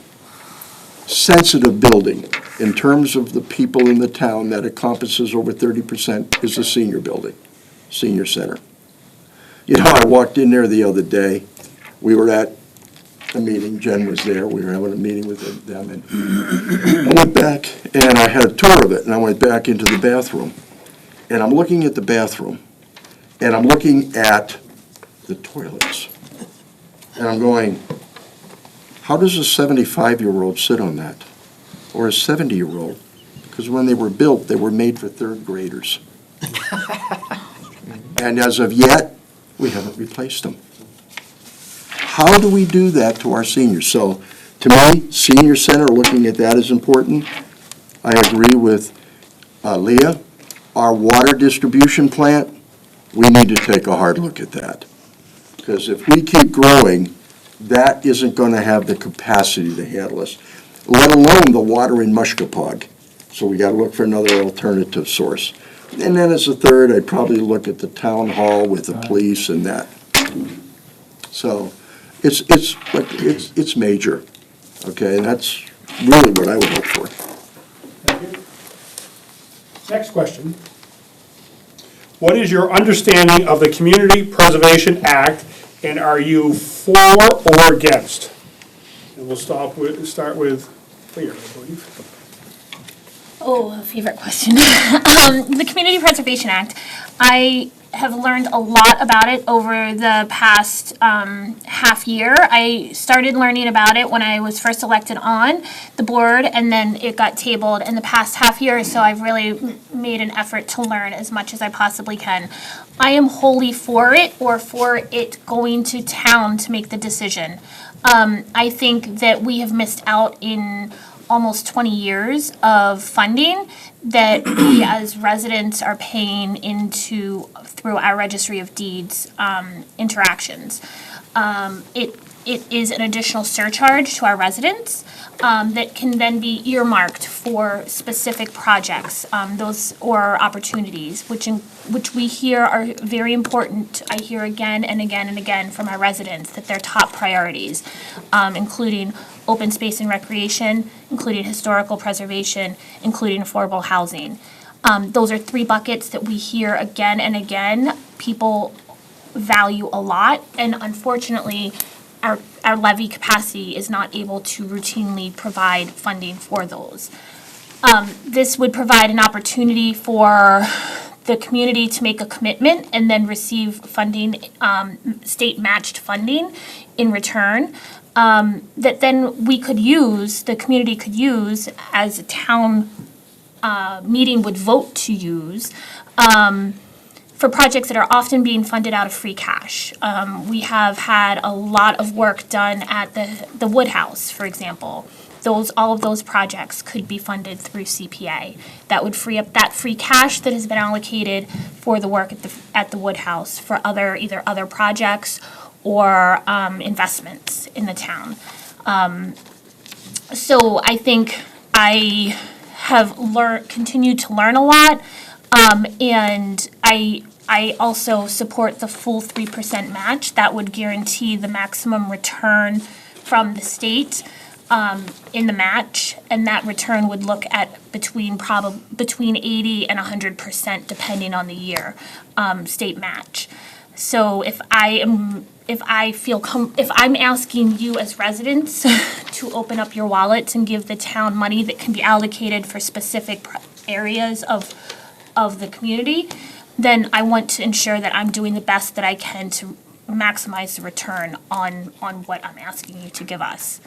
sensitive building in terms of the people in the town that encompasses over 30% is the senior building, senior center. You know, I walked in there the other day. We were at a meeting, Jen was there, we were having a meeting with them, and I went back and I had a tour of it, and I went back into the bathroom. And I'm looking at the bathroom, and I'm looking at the toilets. And I'm going, how does a 75-year-old sit on that? Or a 70-year-old? Because when they were built, they were made for 3rd graders. And as of yet, we haven't replaced them. How do we do that to our seniors? So, to me, senior center, looking at that is important. I agree with Leah. Our water distribution plant, we need to take a hard look at that. Because if we keep growing, that isn't going to have the capacity to handle us, let alone the water in Mushkapog. So we got to look for another alternative source. And then as a third, I'd probably look at the town hall with the police and that. So it's major, okay, and that's really what I would hope for. Thank you. Next question. What is your understanding of the Community Preservation Act, and are you for or against? And we'll start with Leah, I believe. Oh, a favorite question. The Community Preservation Act, I have learned a lot about it over the past half year. I started learning about it when I was first elected on the board, and then it got tabled in the past half year, so I've really made an effort to learn as much as I possibly can. I am wholly for it, or for it going to town to make the decision. I think that we have missed out in almost 20 years of funding that we as residents are paying into through our registry of deeds interactions. It is an additional surcharge to our residents that can then be earmarked for specific projects, those or opportunities, which we hear are very important. I hear again and again and again from our residents that they're top priorities, including open space and recreation, including historical preservation, including affordable housing. Those are three buckets that we hear again and again, people value a lot, and unfortunately, our levy capacity is not able to routinely provide funding for those. This would provide an opportunity for the community to make a commitment and then receive funding, state matched funding in return, that then we could use, the community could use as a town meeting would vote to use, for projects that are often being funded out of free cash. We have had a lot of work done at the Woodhouse, for example. All of those projects could be funded through CPA. That would free up that free cash that has been allocated for the work at the Woodhouse for either other projects or investments in the town. So I think I have continued to learn a lot, and I also support the full 3% match. That would guarantee the maximum return from the state in the match, and that return would look at between 80 and 100% depending on the year, state match. So if I'm asking you as residents to open up your wallets and give the town money that can be allocated for specific areas of the community, then I want to ensure that I'm doing the best that I can to maximize the return on what I'm asking you to give us.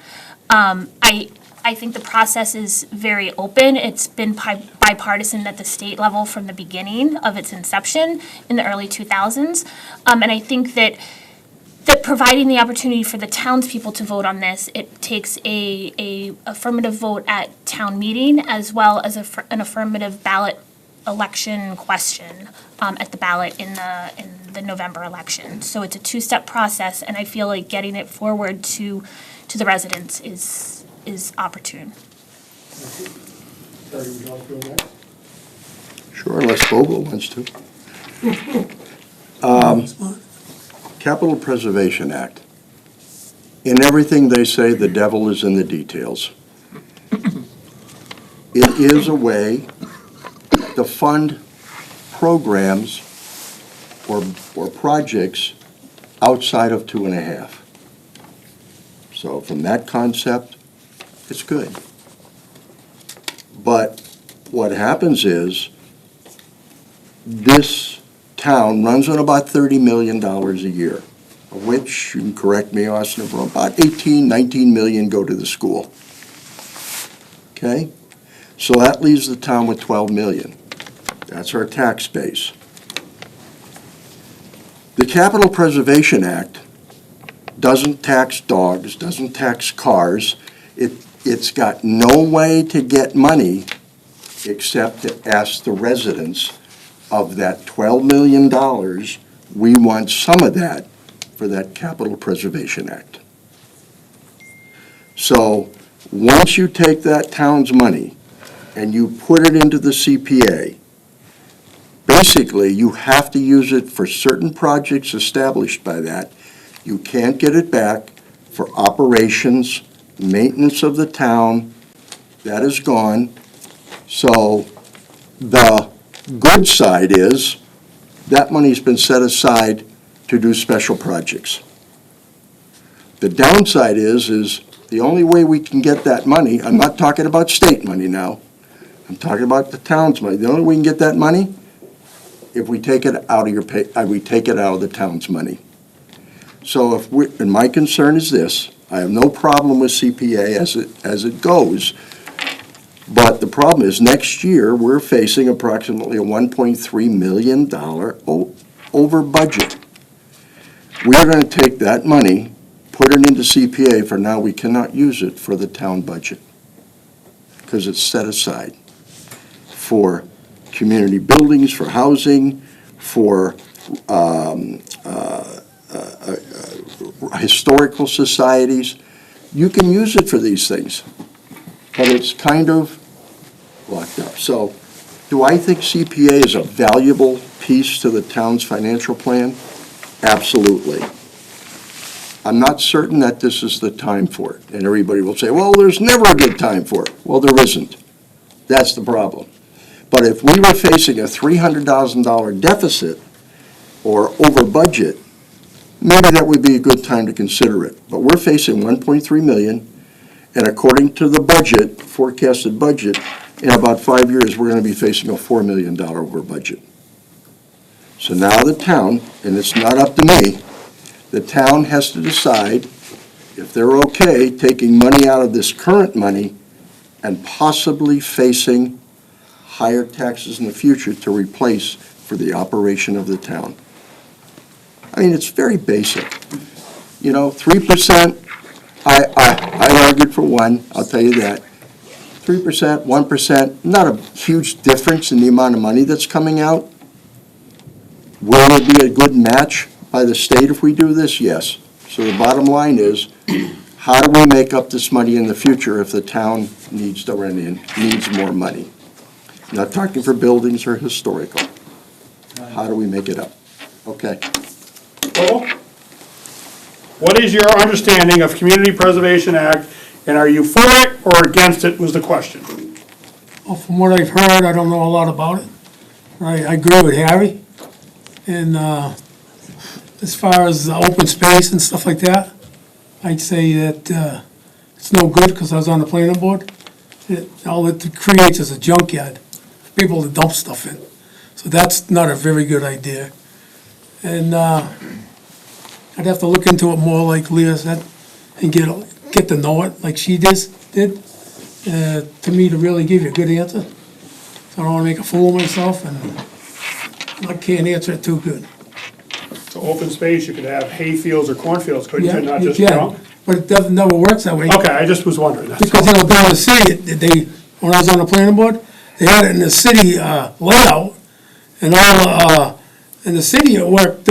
I think the process is very open. It's been bipartisan at the state level from the beginning of its inception in the early 2000s. And I think that providing the opportunity for the townspeople to vote on this, it takes a affirmative vote at town meeting as well as an affirmative ballot election question at the ballot in the November election. So it's a two-step process, and I feel like getting it forward to the residents is opportune. Terry, would you like to go next? Sure, unless Vogel wants to. Capital Preservation Act. In everything they say, the devil is in the details. It is a way to fund programs or projects outside of 2.5. So from that concept, it's good. But what happens is this town runs on about $30 million a year, of which, you can correct me, Austin, about 18, 19 million go to the school. Okay? So that leaves the town with 12 million. That's our tax base. The Capital Preservation Act doesn't tax dogs, doesn't tax cars. It's got no way to get money except to ask the residents of that $12 million, we want some of that for that Capital Preservation Act. So once you take that town's money and you put it into the CPA, basically you have to use it for certain projects established by that. You can't get it back for operations, maintenance of the town. That is gone. So the good side is that money's been set aside to do special projects. The downside is the only way we can get that money, I'm not talking about state money now, I'm talking about the town's money. The only way we can get that money, if we take it out of we take it out of the town's money. So and my concern is this, I have no problem with CPA as it goes, but the problem is next year we're facing approximately a $1.3 million over budget. We are going to take that money, put it into CPA for now, we cannot use it for the town budget because it's set aside for community buildings, for housing, for historical societies. You can use it for these things, but it's kind of locked up. So do I think CPA is a valuable piece to the town's financial plan? Absolutely. I'm not certain that this is the time for it. And everybody will say, well, there's never a good time for it. Well, there isn't. That's the problem. But if we were facing a $300,000 deficit or over budget, maybe that would be a good time to consider it. But we're facing 1.3 million, and according to the budget, forecasted budget, in about 5 years, we're going to be facing a $4 million over budget. So now the town, and it's not up to me, the town has to decide if they're okay taking money out of this current money and possibly facing higher taxes in the future to replace for the operation of the town. I mean, it's very basic. 3%, I argued for 1, I'll tell you that. 3%, 1%, not a huge difference in the amount of money that's coming out. Will it be a good match by the state if we do this? Yes. So the bottom line is, how do we make up this money in the future if the town needs to run in, needs more money? Not talking for buildings or historical. How do we make it up? Okay. Well, what is your understanding of Community Preservation Act, and are you for it or against it, was the question. Well, from what I've heard, I don't know a lot about it. I agree with Harry. And as far as open space and stuff like that, I'd say that it's no good because I was on the planning board. All it creates is a junkyard for people to dump stuff in. So that's not a very good idea. And I'd have to look into it more like Leah said and get to know it like she did, to me to really give you a good answer. So I don't want to make a fool of myself, and I can't answer it too good. So open space, you could have hay fields or cornfields, couldn't you, not you just can, junk? but it doesn't, never works that way. Okay, I just was wondering, that's Because, down in the city, when I was on the planning board, they had it in the city layout, and in the city, it worked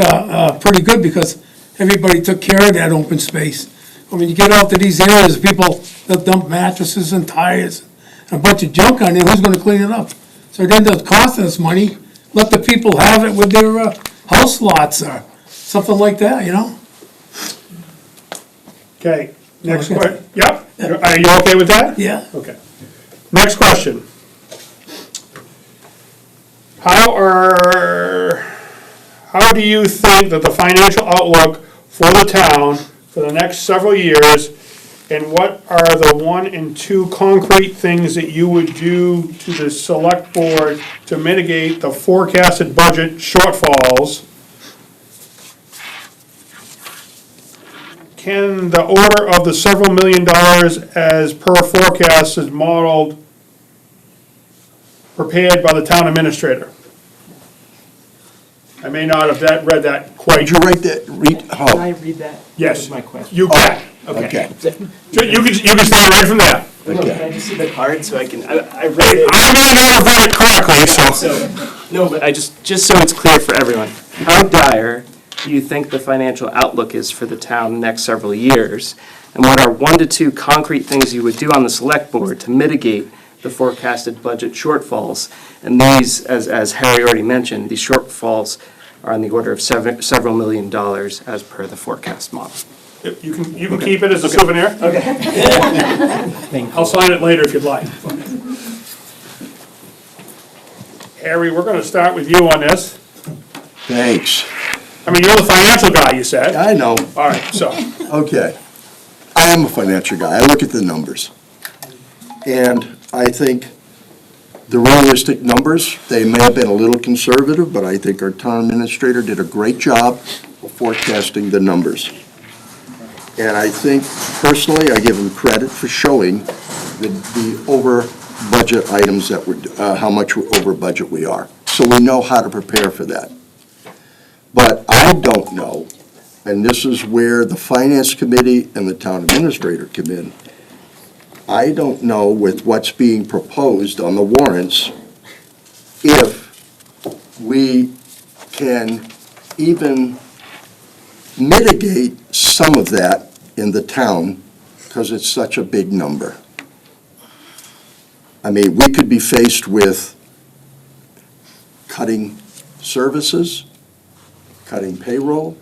pretty good because everybody took care of that open space. I mean, you get out to these areas, people, they'll dump mattresses and tires, and a bunch of junk on there, who's gonna clean it up? So it ended up costing us money, let the people have it with their house lots or something like that, Okay, next Okay. question. Yep, are you okay with that? Yeah. Okay. Next question. How do you think that the financial outlook for the town for the next several years, and what are the 1 and 2 concrete things that you would do to the select board to mitigate the forecasted budget shortfalls? Can the order of the several million dollars as per forecast is modeled, prepared by the town administrator? I may not have read that quite. Did you write that, Can I read that? Yes. That was my question. You can. Okay. You can start right from there. No, can I just see the card so I can, I read it. I may not have read it correctly, so. No, but I just so it's clear for everyone, how dire do you think the financial outlook is for the town the next several years? And what are 1 to 2 concrete things you would do on the select board to mitigate the forecasted budget shortfalls? And these, as Harry already mentioned, these shortfalls are on the order of several million dollars as per the forecast model. You can keep it as a souvenir. Okay. I'll sign it later if you'd like. Harry, we're gonna start with you on this. Thanks. I mean, you're the financial guy, you said. I know. All right, so, Okay. I am a financial guy. I look at the numbers. And I think the realistic numbers, they may have been a little conservative, but I think our town administrator did a great job of forecasting the numbers. And I think, personally, I give him credit for showing the over-budget items that how much over budget we are. So we know how to prepare for that. But I don't know, and this is where the Finance Committee and the Town Administrator come in. I don't know with what's being proposed on the warrants if we can even mitigate some of that in the town because it's such a big number. I mean, we could be faced with cutting services, cutting payroll.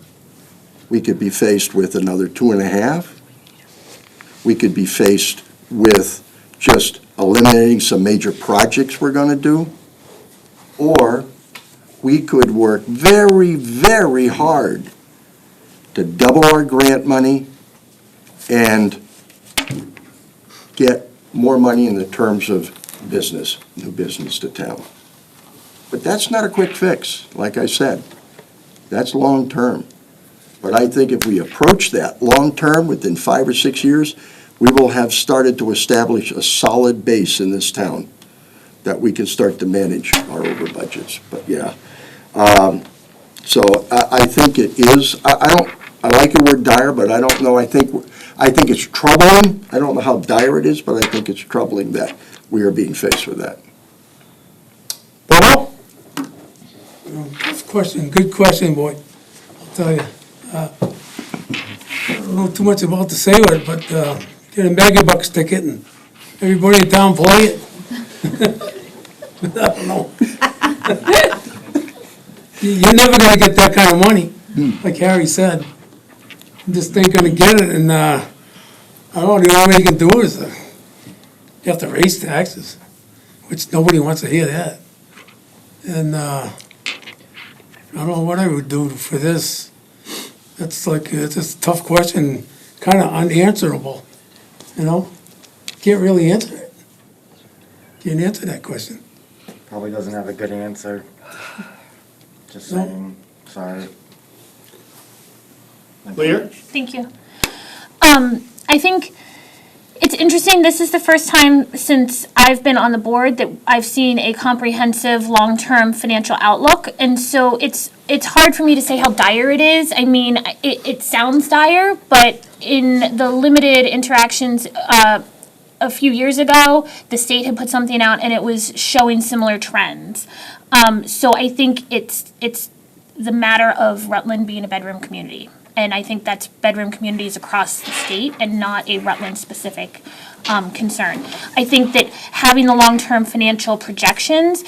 We could be faced with another 2.5. We could be faced with just eliminating some major projects we're going to do. or we could work very, very hard to double our grant money and get more money in the terms of business, new business to town. But that's not a quick fix, like I said. That's long-term. But I think if we approach that long-term, within 5 or 6 years, we will have started to establish a solid base in this town that we can start to manage our over budgets. But yeah, so I think it is, I like the word dire, but I don't know, I think it's troubling. I don't know how dire it is, but I think it's troubling that we are being faced with that. Bobo? Good question, boy. I'll tell you. I don't know too much about to say with it, but get a megabucks ticket and everybody in town play it. I don't know. You're never gonna get that kind of money, like Harry said. You just ain't gonna get it, and I don't know, the only way you can do it is you have to raise taxes, which nobody wants to hear that. And I don't know what I would do for this. It's a tough question, kind of unanswerable, you know? Can't really answer it. Can't answer that question. Probably doesn't have a good answer. Just saying, sorry. Leah? Thank you. I think it's interesting, this is the first time since I've been on the board that I've seen a comprehensive, long-term financial outlook, and so it's hard for me to say how dire it is. I mean, it sounds dire, but in the limited interactions a few years ago, the state had put something out and it was showing similar trends. So I think it's the matter of Rutland being a bedroom community. And I think that's bedroom communities across the state and not a Rutland-specific concern. I think that having the long-term financial projections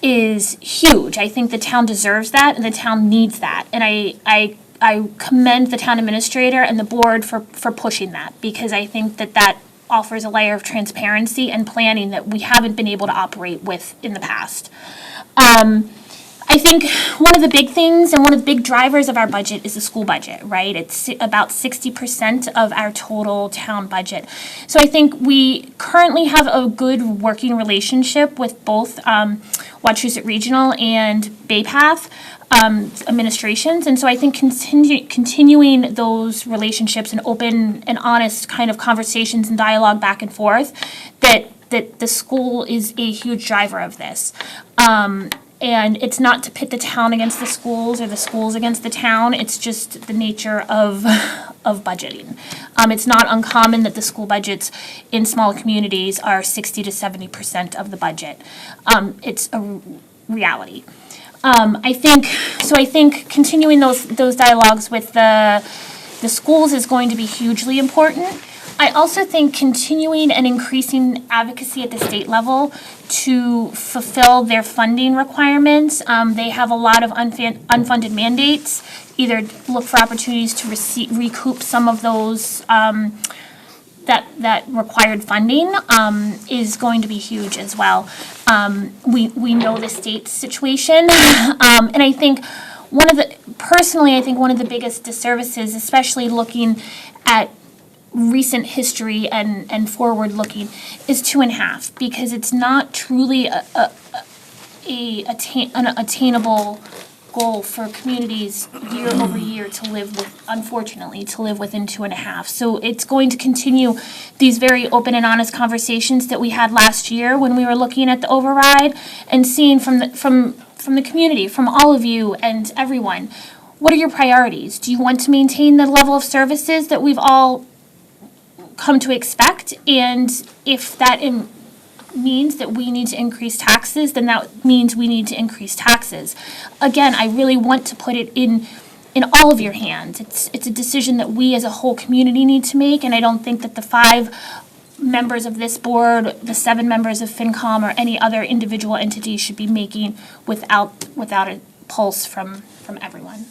is huge. I think the town deserves that and the town needs that. And I commend the town administrator and the board for pushing that, because I think that offers a layer of transparency and planning that we haven't been able to operate with in the past. I think one of the big things and one of the big drivers of our budget is the school budget, right? It's about 60% of our total town budget. So I think we currently have a good working relationship with both Wachusett Regional and Bay Path administrations. And so I think continuing those relationships and open and honest kind of conversations and dialogue back and forth, that the school is a huge driver of this. And it's not to pit the town against the schools or the schools against the town. It's just the nature of budgeting. It's not uncommon that the school budgets in small communities are 60 to 70% of the budget. It's a reality. I think continuing those dialogues with the schools is going to be hugely important. I also think continuing and increasing advocacy at the state level to fulfill their funding requirements. They have a lot of unfunded mandates, either look for opportunities to recoup some of those that required funding is going to be huge as well. We know the state's situation, and I think personally, I think one of the biggest disservices, especially looking at recent history and forward looking, is 2.5, because it's not truly an attainable goal for communities year over year to live with, unfortunately, to live within 2.5. So it's going to continue these very open and honest conversations that we had last year when we were looking at the override and seeing from the community, from all of you and everyone, what are your priorities? Do you want to maintain the level of services that we've all come to expect? And if that means that we need to increase taxes, then that means we need to increase taxes. Again, I really want to put it in all of your hands. It's a decision that we as a whole community need to make, and I don't think that the 5 members of this board, the 7 members of FinCom, or any other individual entity should be making without a pulse from everyone.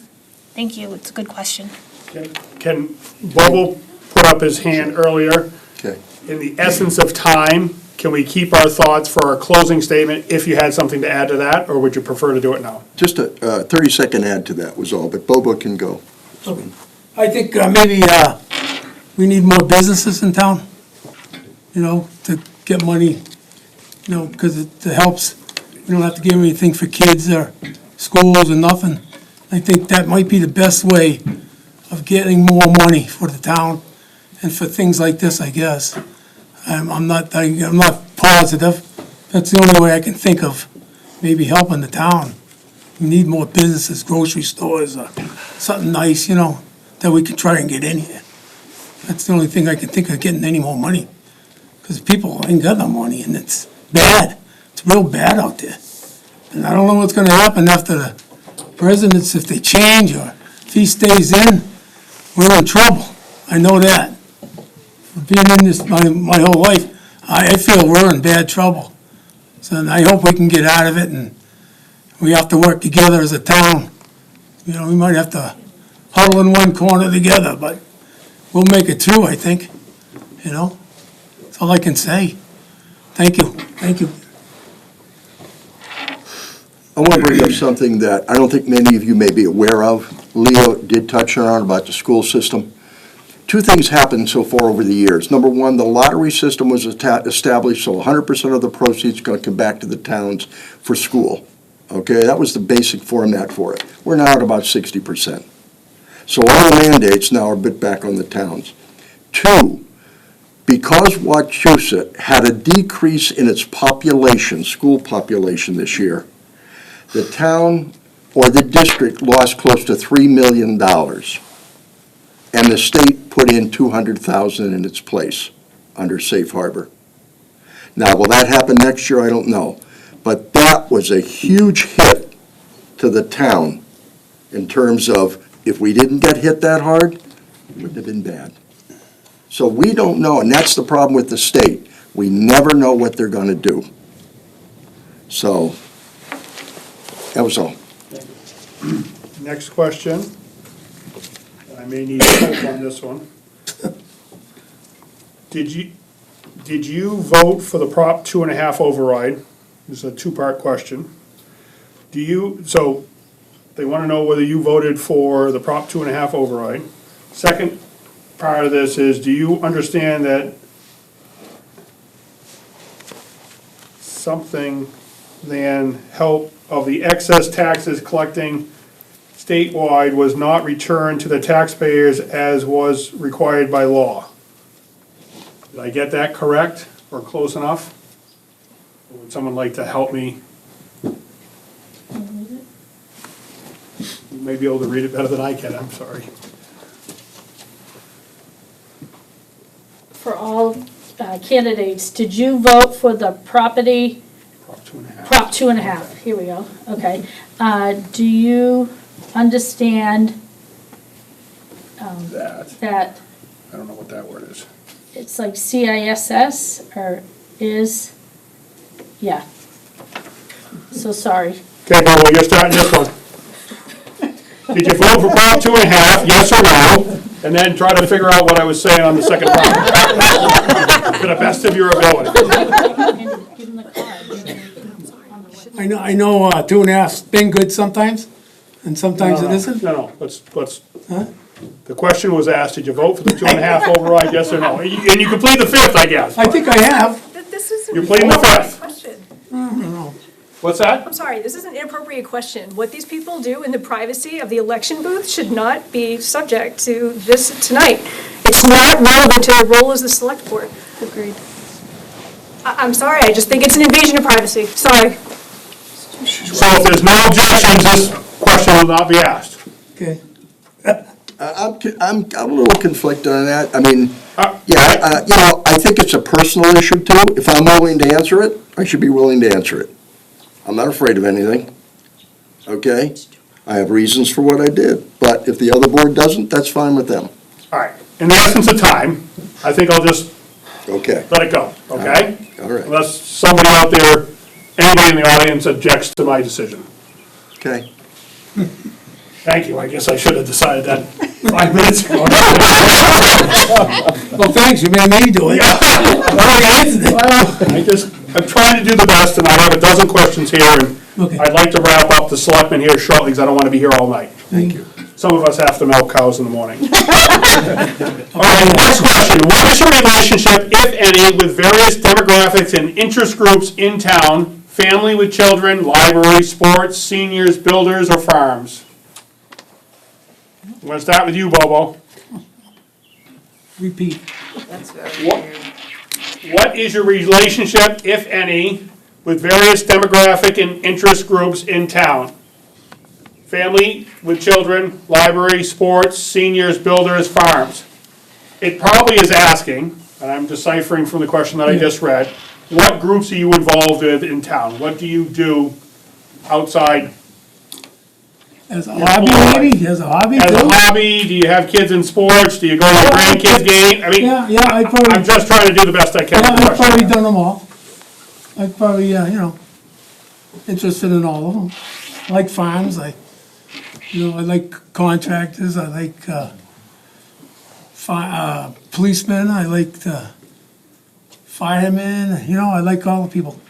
Thank you. It's a good question. Okay. Can Bobo put up his hand earlier? Okay. In the essence of time, can we keep our thoughts for our closing statement if you had something to add to that, or would you prefer to do it now? Just a 30-second add to that was all, but Bobo can go. I think maybe we need more businesses in town, to get money, because it helps. We don't have to give anything for kids or schools or nothing. I think that might be the best way of getting more money for the town and for things like this, I guess. I'm not positive. That's the only way I can think of maybe helping the town. We need more businesses, grocery stores, or something nice, that we can try and get in here. That's the only thing I can think of getting any more money. Because people ain't got no money, and it's bad. It's real bad out there. And I don't know what's gonna happen after the presidents, if they change or if he stays in, we're in trouble. I know that. Being in this my whole life, I feel we're in bad trouble. So I hope we can get out of it, and we have to work together as a town. We might have to huddle in one corner together, but we'll make it through, I think. That's all I can say. Thank you. I want to bring up something that I don't think many of you may be aware of. Leo did touch on about the school system. Two things happened so far over the years. Number one, the lottery system was established, so 100% of the proceeds are going to come back to the towns for school. Okay, that was the basic format for it. We're now at about 60%. So all the mandates now are a bit back on the towns. Two, because Wachusett had a decrease in its population, school population this year, the town or the district lost close to $3 million. And the state put in $200,000 in its place under safe harbor. Now, will that happen next year? I don't know. But that was a huge hit to the town in terms of if we didn't get hit that hard, it wouldn't have been bad. So we don't know, and that's the problem with the state. We never know what they're going to do. So that was all. Next question. I may need help on this one. Did you vote for the Prop 2.5 override? This is a two-part question. So they want to know whether you voted for the Prop 2.5 override. Second part of this is, do you understand that something than help of the excess taxes collecting statewide was not returned to the taxpayers as was required by law? Did I get that correct or close enough? Or would someone like to help me? You may be able to read it better than I can, I'm sorry. For all candidates, did you vote for the property? Prop 2.5. Prop 2.5, here we go, okay. Do you understand that I don't know what that word is. it's like CISS or is, yeah. So sorry. Okay, well, you're starting this one. Did you vote for Prop 2.5, yes or no? And then try to figure out what I was saying on the second part. To the best of your ability. Give him the card. I know 2.5's been good sometimes, and sometimes it isn't. No, let's, Huh? the question was asked, did you vote for the 2.5 override, yes or no? And you can plead the fifth, I guess. I think I have. This is You're an pleading the inappropriate fifth. question. What's that? I'm sorry, this is an inappropriate question. What these people do in the privacy of the election booth should not be subject to this tonight. It's not relevant to their role as the select board. Agreed. I'm sorry, I just think it's an invasion of privacy. Sorry. So if there's no objections, this question will not be asked. Okay. I'm a little conflicted on that. I mean, Uh, I think it's a personal issue too. If I'm willing to answer it, I should be willing to answer it. I'm not afraid of anything, okay? I have reasons for what I did, but if the other board doesn't, that's fine with them. All right, in the essence of time, I think I'll just Okay, let it go, okay? all right, Unless somebody out there, anybody in the audience objects to my decision. okay. Thank you, I guess I should have decided that 5 minutes ago. Well, thanks, you made me do it. I'm trying to do the best, and I have a dozen questions here, and Okay. I'd like to wrap up the selectmen here shortly, because I don't want to be here all night. Thank you. Some of us have to milk cows in the morning. All right, next question. What is your relationship, if any, with various demographics and interest groups in town? Family with children, library, sports, seniors, builders, or farms? I'm going to start with you, Bobo. Repeat. What is your relationship, if any, with various demographic and interest groups in town? Family with children, library, sports, seniors, builders, farms. It probably is asking, and I'm deciphering from the question that I just read, what groups are you involved with in town? What do you do outside? As a hobby, maybe, as a hobby As a too? hobby, do you have kids in sports? Do you go to your grandkids' game? I mean, Yeah, I'd I'm probably, just trying to do the best I can with the I've probably question. done them all. I'd probably, interested in all of them. I like farms, I like contractors, I like, policemen, I like the firemen, I like all the people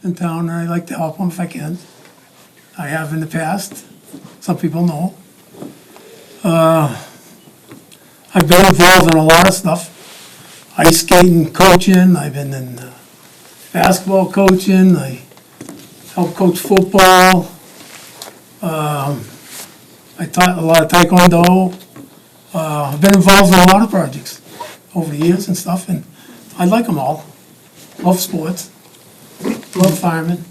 in town, and I like to help them if I can. I have in the past, some people know. I've been involved in a lot of stuff. Ice skating, coaching, I've been in basketball coaching, I helped coach football. I taught a lot of taekwondo. I've been involved in a lot of projects over the years and stuff, and I like them all. Love sports, love farming,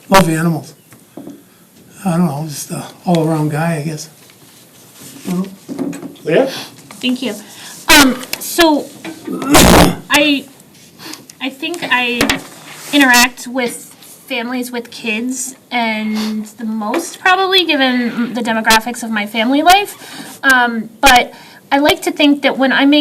love animals. I don't know, just an all-around guy, I guess. Leah? Thank you. So I think I interact with families with kids and the most probably given the demographics of my family life. But I like to think that when I'm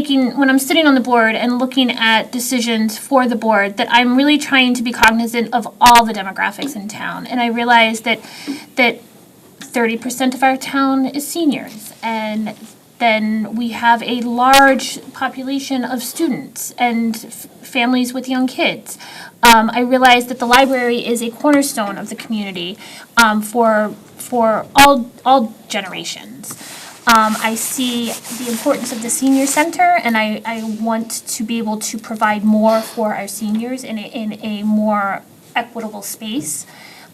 sitting on the board and looking at decisions for the board, that I'm really trying to be cognizant of all the demographics in town. And I realize that 30% of our town is seniors, and then we have a large population of students and families with young kids. I realize that the library is a cornerstone of the community for all generations. I see the importance of the senior center, and I want to be able to provide more for our seniors in a more equitable space.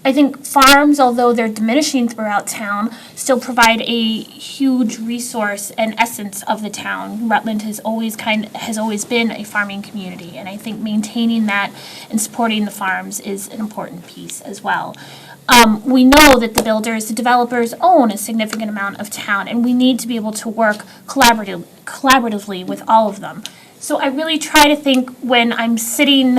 I think farms, although they're diminishing throughout town, still provide a huge resource and essence of the town. Rutland has always been a farming community, and I think maintaining that and supporting the farms is an important piece as well. We know that the developers own a significant amount of town, and we need to be able to work collaboratively with all of them. So I really try to think when I'm sitting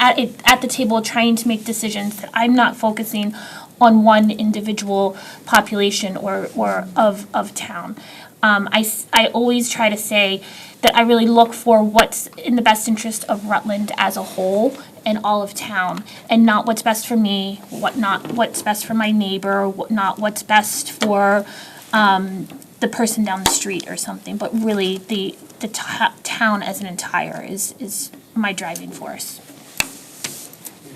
at the table trying to make decisions that I'm not focusing on one individual population or of town. I always try to say that I really look for what's in the best interest of Rutland as a whole and all of town, and not what's best for me, what's best for my neighbor, not what's best for the person down the street or something, but really the town as an entire is my driving force.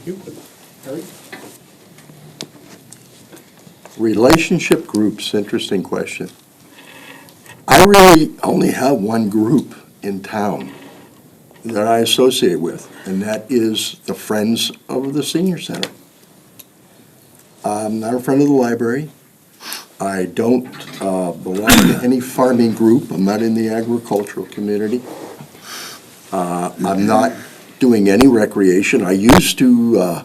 You. Harry? Relationship groups, interesting question. I really only have one group in town that I associate with, and that is the Friends of the Senior Center. I'm not a friend of the library. I don't belong to any farming group. I'm not in the agricultural community. I'm not doing any recreation. I used to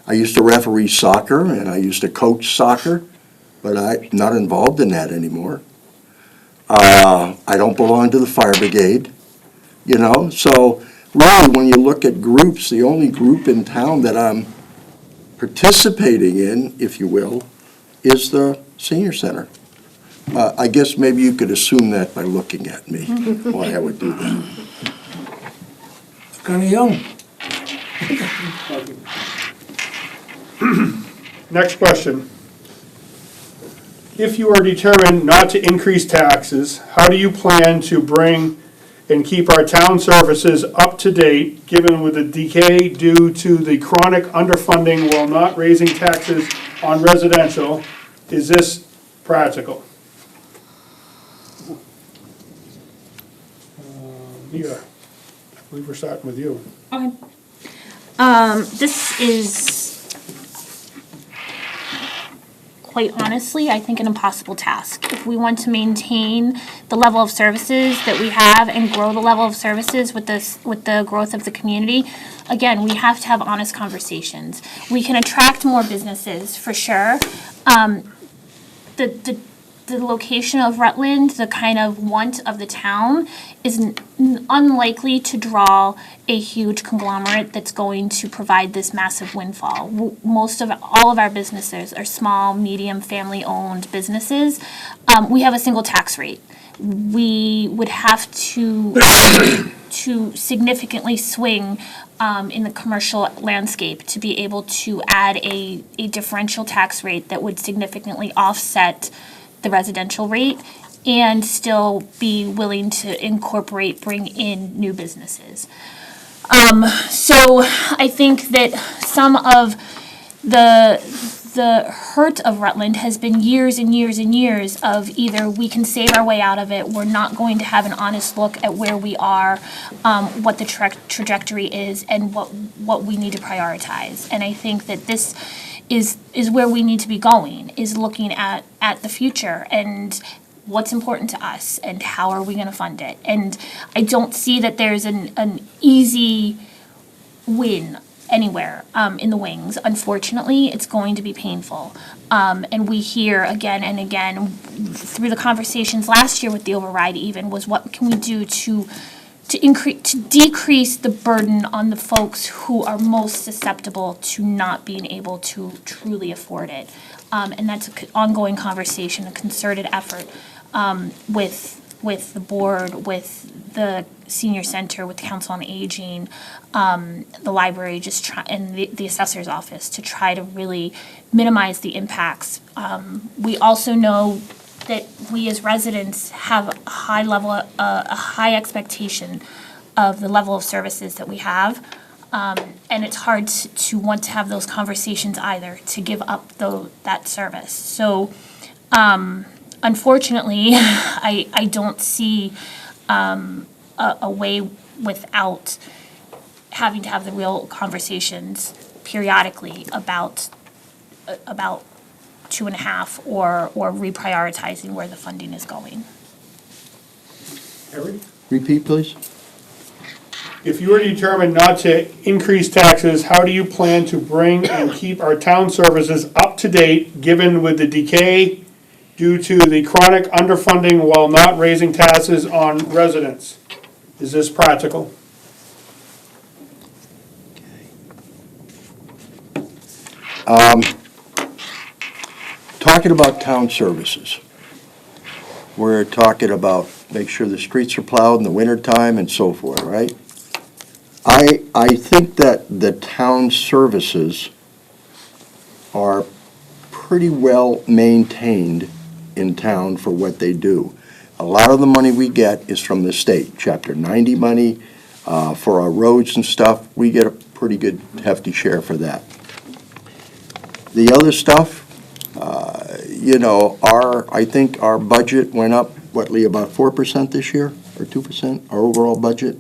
referee soccer, and I used to coach soccer, but I'm not involved in that anymore. I don't belong to the fire brigade, so really, when you look at groups, the only group in town that I'm participating in, if you will, is the senior center. I guess maybe you could assume that by looking at me, why I would do that. Kinda young. Next question. If you are determined not to increase taxes, how do you plan to bring and keep our town services up to date, given with the decay due to the chronic underfunding while not raising taxes on residential. Is this practical? Nita, I believe we're starting with you. Okay. This is, quite honestly, I think an impossible task. If we want to maintain the level of services that we have and grow the level of services with the growth of the community, again, we have to have honest conversations. We can attract more businesses, for sure. The location of Rutland, the kind of want of the town, is unlikely to draw a huge conglomerate that's going to provide this massive windfall. All of our businesses are small, medium, family-owned businesses. We have a single tax rate. We would have to significantly swing in the commercial landscape to be able to add a differential tax rate that would significantly offset the residential rate and still be willing to bring in new businesses. So I think that some of the hurt of Rutland has been years and years and years of either we can save our way out of it, we're not going to have an honest look at where we are, what the trajectory is, and what we need to prioritize. And I think that this is where we need to be going, is looking at the future and what's important to us and how are we going to fund it. And I don't see that there's an easy win anywhere in the wings. Unfortunately, it's going to be painful. And we hear again and again through the conversations last year with the override even was what can we do to decrease the burden on the folks who are most susceptible to not being able to truly afford it. And that's an ongoing conversation, a concerted effort with the board, with the senior center, with the Council on Aging, the library, and the assessor's office to try to really minimize the impacts. We also know that we as residents have a high expectation of the level of services that we have. And it's hard to want to have those conversations either, to give up that service. So unfortunately, I don't see a way without having to have the real conversations periodically about 2.5 or reprioritizing where the funding is going. Harry? Repeat, please. If you are determined not to increase taxes, how do you plan to bring and keep our town services up to date, given with the decay due to the chronic underfunding while not raising taxes on residents? Is this practical? Talking about town services, we're talking about make sure the streets are plowed in the wintertime and so forth, right? I think that the town services are pretty well maintained in town for what they do. A lot of the money we get is from the state, Chapter 90 money, for our roads and stuff. We get a pretty good hefty share for that. The other stuff, I think our budget went up, what, Lee, about 4% this year, or 2%, our overall budget?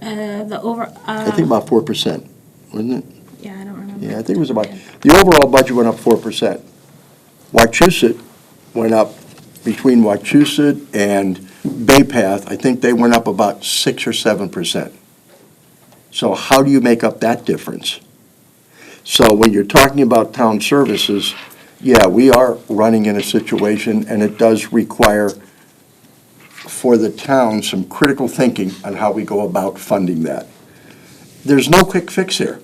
I think about 4%, wasn't it? Yeah, I don't remember. Yeah, I think it was about, the overall budget went up 4%. Wachusett went up, between Wachusett and Baypath, I think they went up about 6 or 7%. So how do you make up that difference? So when you're talking about town services, yeah, we are running in a situation, and it does require for the town some critical thinking on how we go about funding that. There's no quick fix here.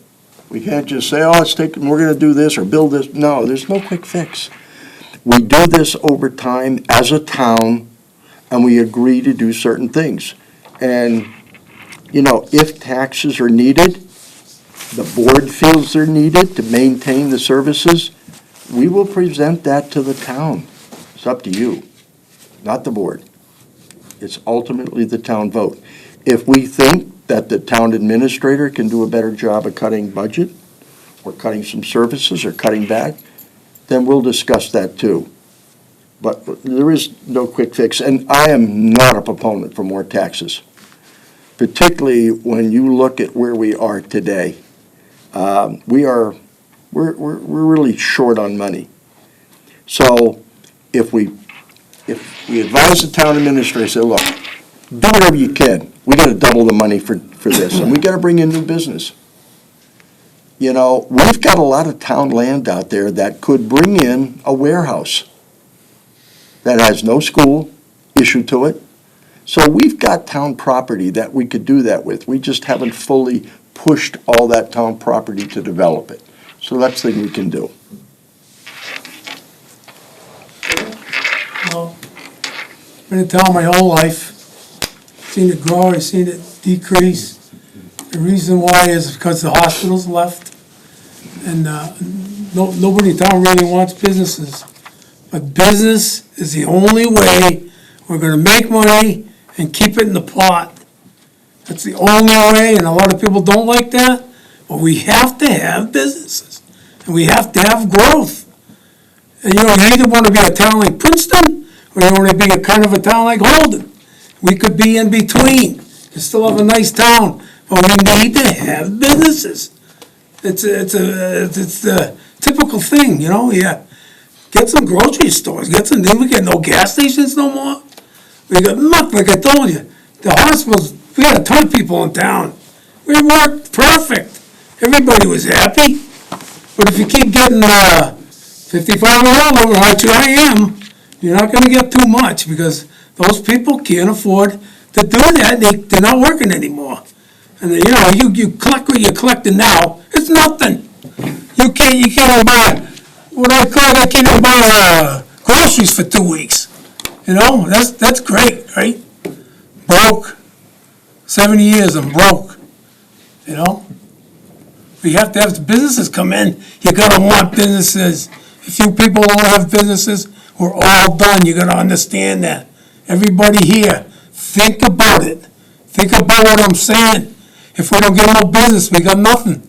We can't just say, we're going to do this or build this. No, there's no quick fix. We do this over time as a town, and we agree to do certain things. And, if taxes are needed, the board feels they're needed to maintain the services, we will present that to the town. It's up to you, not the board. It's ultimately the town vote. If we think that the town administrator can do a better job of cutting budget, or cutting some services, or cutting back, then we'll discuss that too. But there is no quick fix, and I am not a proponent for more taxes, particularly when you look at where we are today. We're really short on money. So if we advise the town administrator, say, look, do whatever you can. We got to double the money for this, and we got to bring in new business. You know, we've got a lot of town land out there that could bring in a warehouse that has no school issued to it. So we've got town property that we could do that with. We just haven't fully pushed all that town property to develop it. So that's the thing we can do. Well, been in town my whole life, seen it grow, I've seen it decrease. The reason why is because the hospitals left, and nobody in town really wants businesses. But business is the only way we're gonna make money and keep it in the pot. That's the only way, and a lot of people don't like that, but we have to have businesses, and we have to have growth. And you either want to be a town like Princeton, or you want to be a kind of a town like Holden. We could be in between, you still have a nice town, but we need to have businesses. It's the typical thing, yeah. Get some grocery stores, then we get no gas stations no more. We got nothing, like I told you. The hospitals, we had a ton of people in town. We worked perfect. Everybody was happy. But if you keep getting 55 and older, like I am, you're not gonna get too much, because those people can't afford to do that. They're not working anymore. And you collect what you're collecting now, it's nothing. You can't even buy, I can't even buy groceries for 2 weeks. That's great, right? Broke. 70 years, I'm broke. We have to have the businesses come in. You're gonna want businesses. If you people don't have businesses, we're all done. You're gonna understand that. Everybody here, think about it. Think about what I'm saying. If we don't get no business, we got nothing.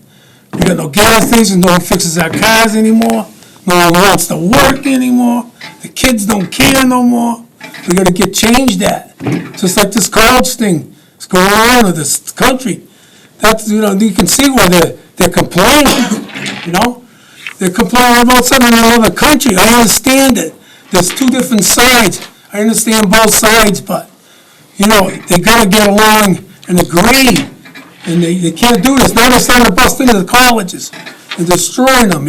We got no gas stations, no one fixes our cars anymore. No one wants to work anymore. The kids don't care no more. We gotta change that. Just like this college thing is going on in this country. That's, you can see why they're complaining, They're complaining about something in another country. I understand it. There's two different sides. I understand both sides, but, they gotta get along and agree. And they can't do this. Now they're starting to bust into the colleges and destroying them,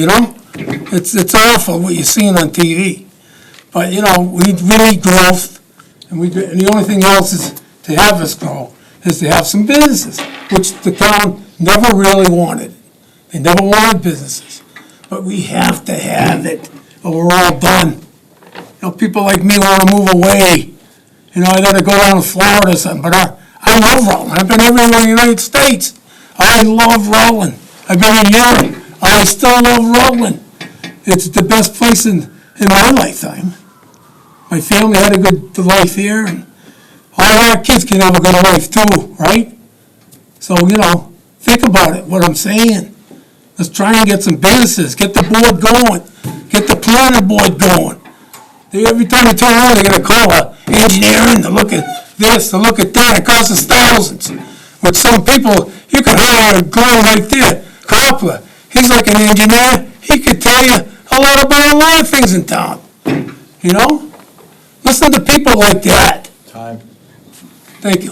It's awful what you're seeing on TV. But, we need growth, and the only thing else is to have us grow, is to have some businesses, which the town never really wanted. They never wanted businesses. But we have to have it, or we're all done. People like me want to move away. I gotta go down to Florida or something, but I love Rutland. I've been everywhere in the United States. I love Rutland. I've been in Europe. I still love Rutland. It's the best place in my lifetime. My family had a good life here, and all our kids can have a good life too, right? So, think about it, what I'm saying. Let's try and get some businesses, get the board going, get the planning board going. Every time you turn around, they're gonna call engineering to look at this, to look at that. It costs us thousands. With some people, you can hire a girl right there, Coppola. He's like an engineer. He could tell you a lot about a lot of things in town. Listen to people like that. Time. Thank you.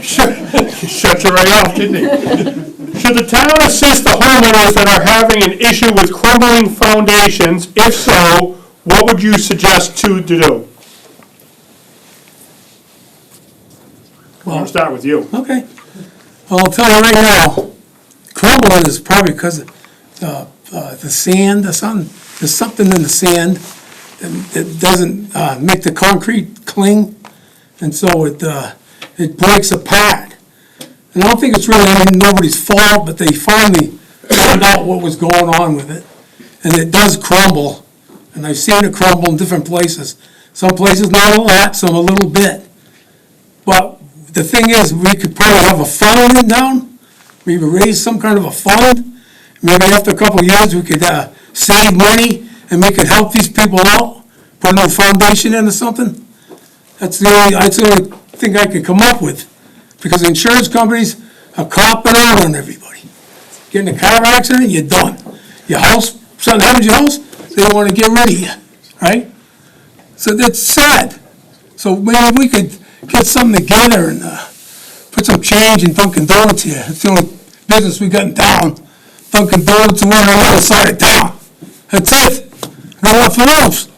Shut you right off, didn't he? Should the town assist the homeowners that are having an issue with crumbling foundations? If so, what would you suggest to do? I'll start with you. Okay. Well, I'll tell you right now, crumbling is probably because of the sand or something. There's something in the sand that doesn't make the concrete cling, and so it breaks apart. And I don't think it's really nobody's fault, but they finally found out what was going on with it. And it does crumble, and I've seen it crumble in different places. Some places not a lot, some a little bit. But the thing is, we could probably have a fund in town, maybe raise some kind of a fund. Maybe after a couple of years, we could save money and we could help these people out, put a new foundation in or something. That's the only thing I could come up with. Because insurance companies are copping out on everybody. Get in a car accident, you're done. Your house, something happens to your house, they want to get rid of you, right? So that's sad. So maybe we could get something together and put some change in Dunkin' Donuts here. It's the only business we got in town. Dunkin' Donuts and one on the other side of town. That's it. No nothing else.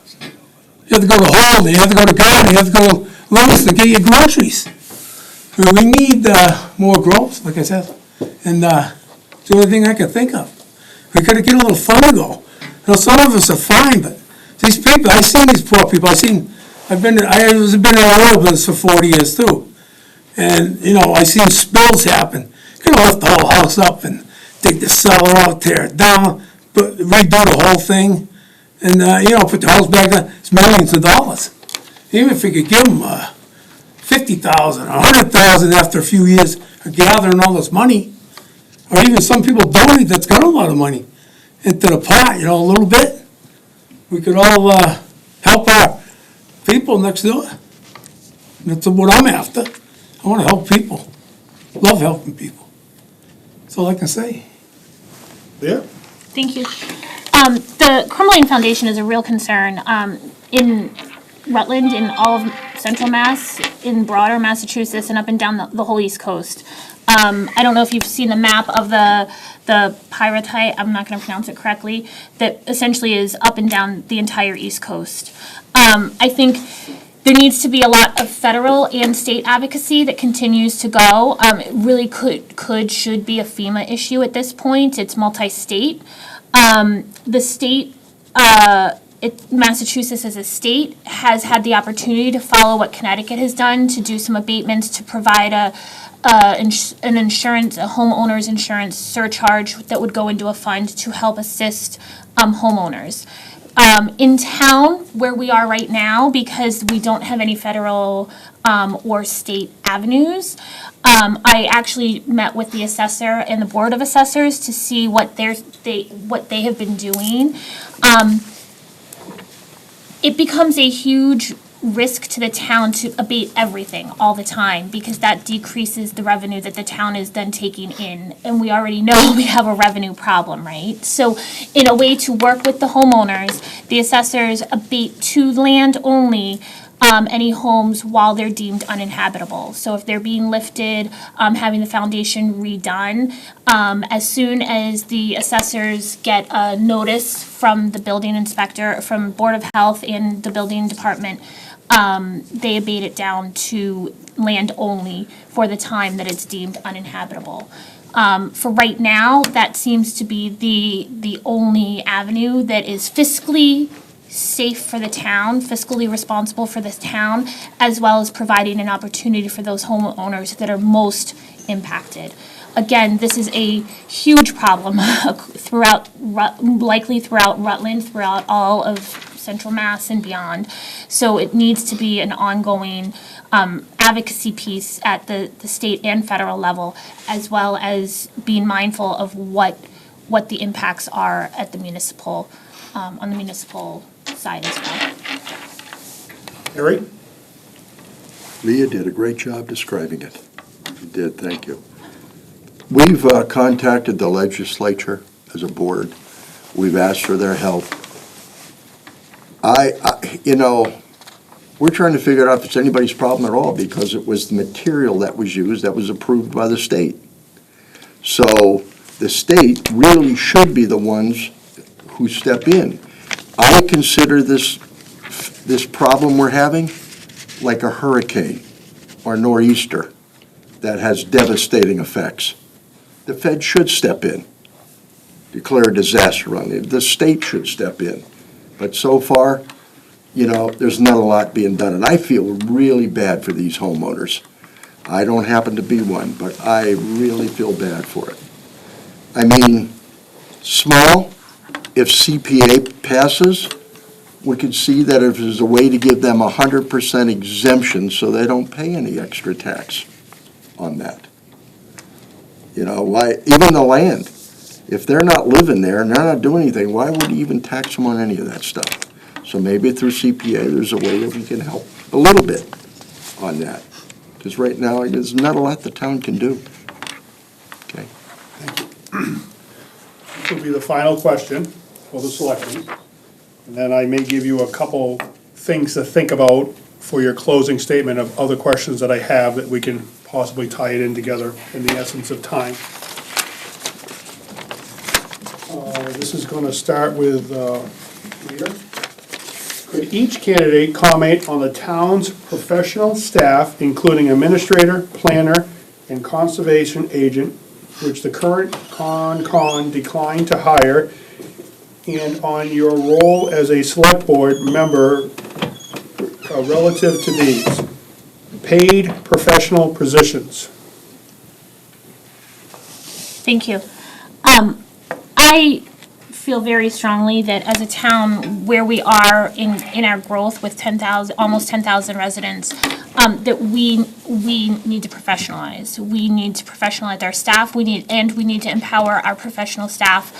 You have to go to Hall, you have to go to Garden, you have to go to Lowe's to get your groceries. We need more growth, like I said. And it's the only thing I can think of. We gotta get a little fun though. You know, some of us are fine, but these people, I've seen these poor people, I've been in the oil business for 40 years too. And, you know, I've seen spills happen. You know, lift the whole house up and dig the cellar out, tear it down, redo the whole thing. And, you know, put the house back on. It's millions of dollars. Even if we could give them $50,000, $100,000 after a few years of gathering all this money, or even some people donate that's got a lot of money into the pot, you know, a little bit. We could all help our people next door. That's what I'm after. I want to help people. Love helping people. That's all I can say. Yeah. Thank you. The Crumbling Foundation is a real concern in Rutland, in all of central Mass, in broader Massachusetts, and up and down the whole East Coast. I don't know if you've seen the map of the pyrite, I'm not going to pronounce it correctly, that essentially is up and down the entire East Coast. I think there needs to be a lot of federal and state advocacy that continues to go. It really should be a FEMA issue at this point. It's multi-state. The state, Massachusetts as a state has had the opportunity to follow what Connecticut has done, to do some abatements, to provide an insurance, a homeowner's insurance surcharge that would go into a fund to help assist homeowners. In town, where we are right now, because we don't have any federal or state avenues, I actually met with the assessor and the board of assessors to see what they have been doing. It becomes a huge risk to the town to abate everything all the time, because that decreases the revenue that the town is then taking in. And we already know we have a revenue problem, right? So in a way to work with the homeowners, the assessors abate to land only any homes while they're deemed uninhabitable. So if they're being lifted, having the foundation redone, as soon as the assessors get a notice from the building inspector, from Board of Health and the building department, they abate it down to land only for the time that it's deemed uninhabitable. For right now, that seems to be the only avenue that is fiscally safe for the town, fiscally responsible for this town, as well as providing an opportunity for those homeowners that are most impacted. Again, this is a huge problem likely throughout Rutland, throughout all of central Mass and beyond. So it needs to be an ongoing advocacy piece at the state and federal level, as well as being mindful of what the impacts are at the municipal, on the municipal side as well. Harry? Leah did a great job describing it. You did, thank you. We've contacted the legislature as a board. We've asked for their help. We're trying to figure out if it's anybody's problem at all, because it was the material that was used that was approved by the state. So the state really should be the ones who step in. I consider this problem we're having like a hurricane or nor'easter that has devastating effects. The Fed should step in, declare a disaster on it. The state should step in. But so far, there's not a lot being done. And I feel really bad for these homeowners. I don't happen to be one, but I really feel bad for it. I mean, small, if CPA passes, we could see that if there's a way to give them 100% exemption so they don't pay any extra tax on that. You know, why, even the land, if they're not living there and they're not doing anything, why would you even tax them on any of that stuff? So maybe through CPA, there's a way that we can help a little bit on that. Because right now, there's not a lot the town can do. Okay. This will be the final question for the selectmen. And then I may give you a couple things to think about for your closing statement of other questions that I have that we can possibly tie it in together in the essence of time. This is going to start with Peter. Could each candidate comment on the town's professional staff, including administrator, planner, and conservation agent, which the current Concon declined to hire, and on your role as a select board member relative to these paid professional positions? Thank you. I feel very strongly that as a town where we are in our growth with 10,000, almost 10,000 residents, that we need to professionalize. We need to professionalize our staff. We need to empower our professional staff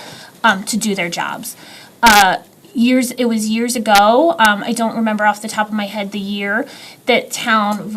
to do their jobs. It was years ago, I don't remember off the top of my head the year, that town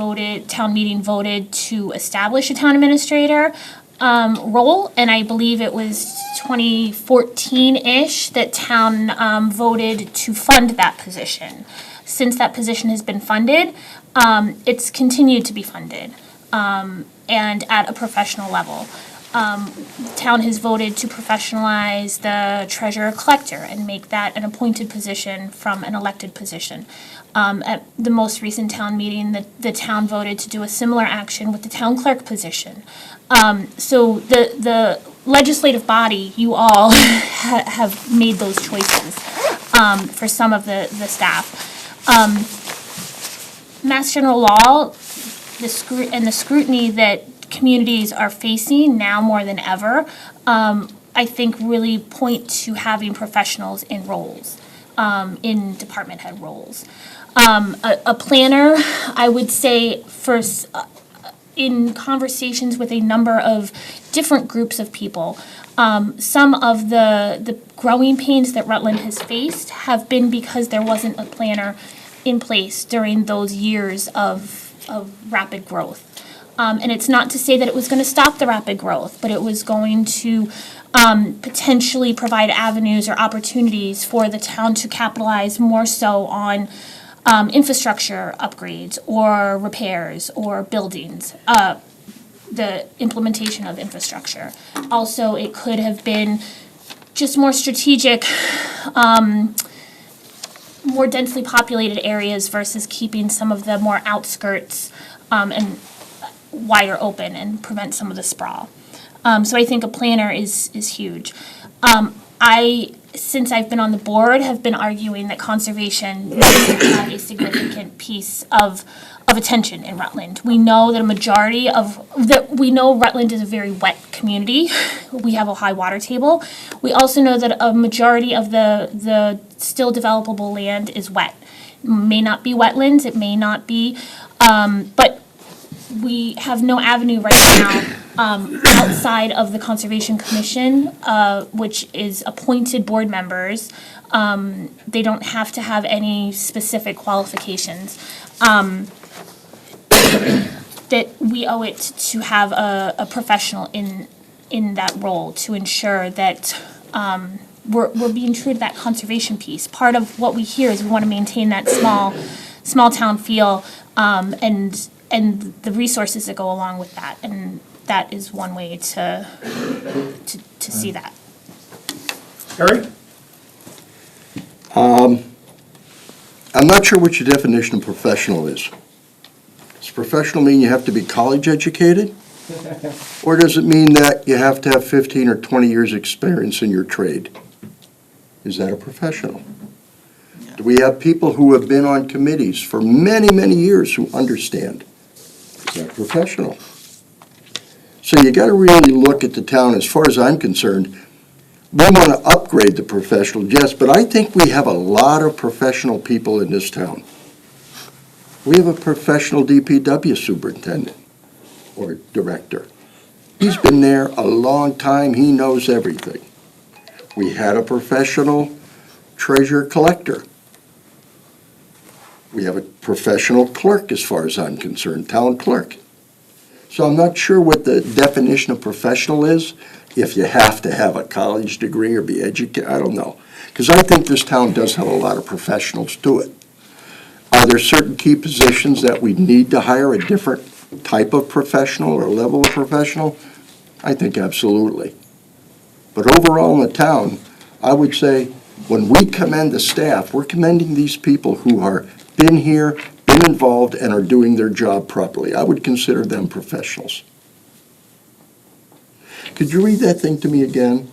meeting voted to establish a town administrator role, and I believe it was 2014-ish that town voted to fund that position. Since that position has been funded, it's continued to be funded, and at a professional level. Town has voted to professionalize the treasurer-collector and make that an appointed position from an elected position. At the most recent town meeting, the town voted to do a similar action with the town clerk position. So the legislative body, you all have made those choices for some of the staff. Mass General Law, the scrutiny that communities are facing now more than ever, I think really point to having professionals in roles, in department head roles. A planner, I would say, first, in conversations with a number of different groups of people, some of the growing pains that Rutland has faced have been because there wasn't a planner in place during those years of rapid growth. And it's not to say that it was going to stop the rapid growth, but it was going to potentially provide avenues or opportunities for the town to capitalize more so on infrastructure upgrades or repairs or buildings, the implementation of infrastructure. Also, it could have been just more strategic, more densely populated areas versus keeping some of the more outskirts and wider open and prevent some of the sprawl. So I think a planner is huge. Since I've been on the board, have been arguing that conservation needs to have a significant piece of attention in Rutland. We know that we know Rutland is a very wet community. We have a high water table. We also know that a majority of the still developable land is wet. It may not be wetlands, it may not be, but we have no avenue right now outside of the Conservation Commission, which is appointed board members. They don't have to have any specific qualifications. That we owe it to have a professional in that role to ensure that we're being true to that conservation piece. Part of what we hear is we want to maintain that small town feel, and the resources that go along with that, and that is one way to see that. Harry? I'm not sure what your definition of professional is. Does professional mean you have to be college educated? Or does it mean that you have to have 15 or 20 years' experience in your trade? Is that a professional? Do we have people who have been on committees for many, many years who understand? Is that professional? So you got to really look at the town, as far as I'm concerned, we want to upgrade the professional, yes, but I think we have a lot of professional people in this town. We have a professional DPW superintendent or director. He's been there a long time, he knows everything. We had a professional treasurer collector. We have a professional clerk, as far as I'm concerned, town clerk. So I'm not sure what the definition of professional is, if you have to have a college degree or be educated, I don't know. Because I think this town does have a lot of professionals to it. Are there certain key positions that we need to hire a different type of professional or level of professional? I think absolutely. But overall in the town, I would say when we commend the staff, we're commending these people who are been here, been involved, and are doing their job properly. I would consider them professionals. Could you read that thing to me again?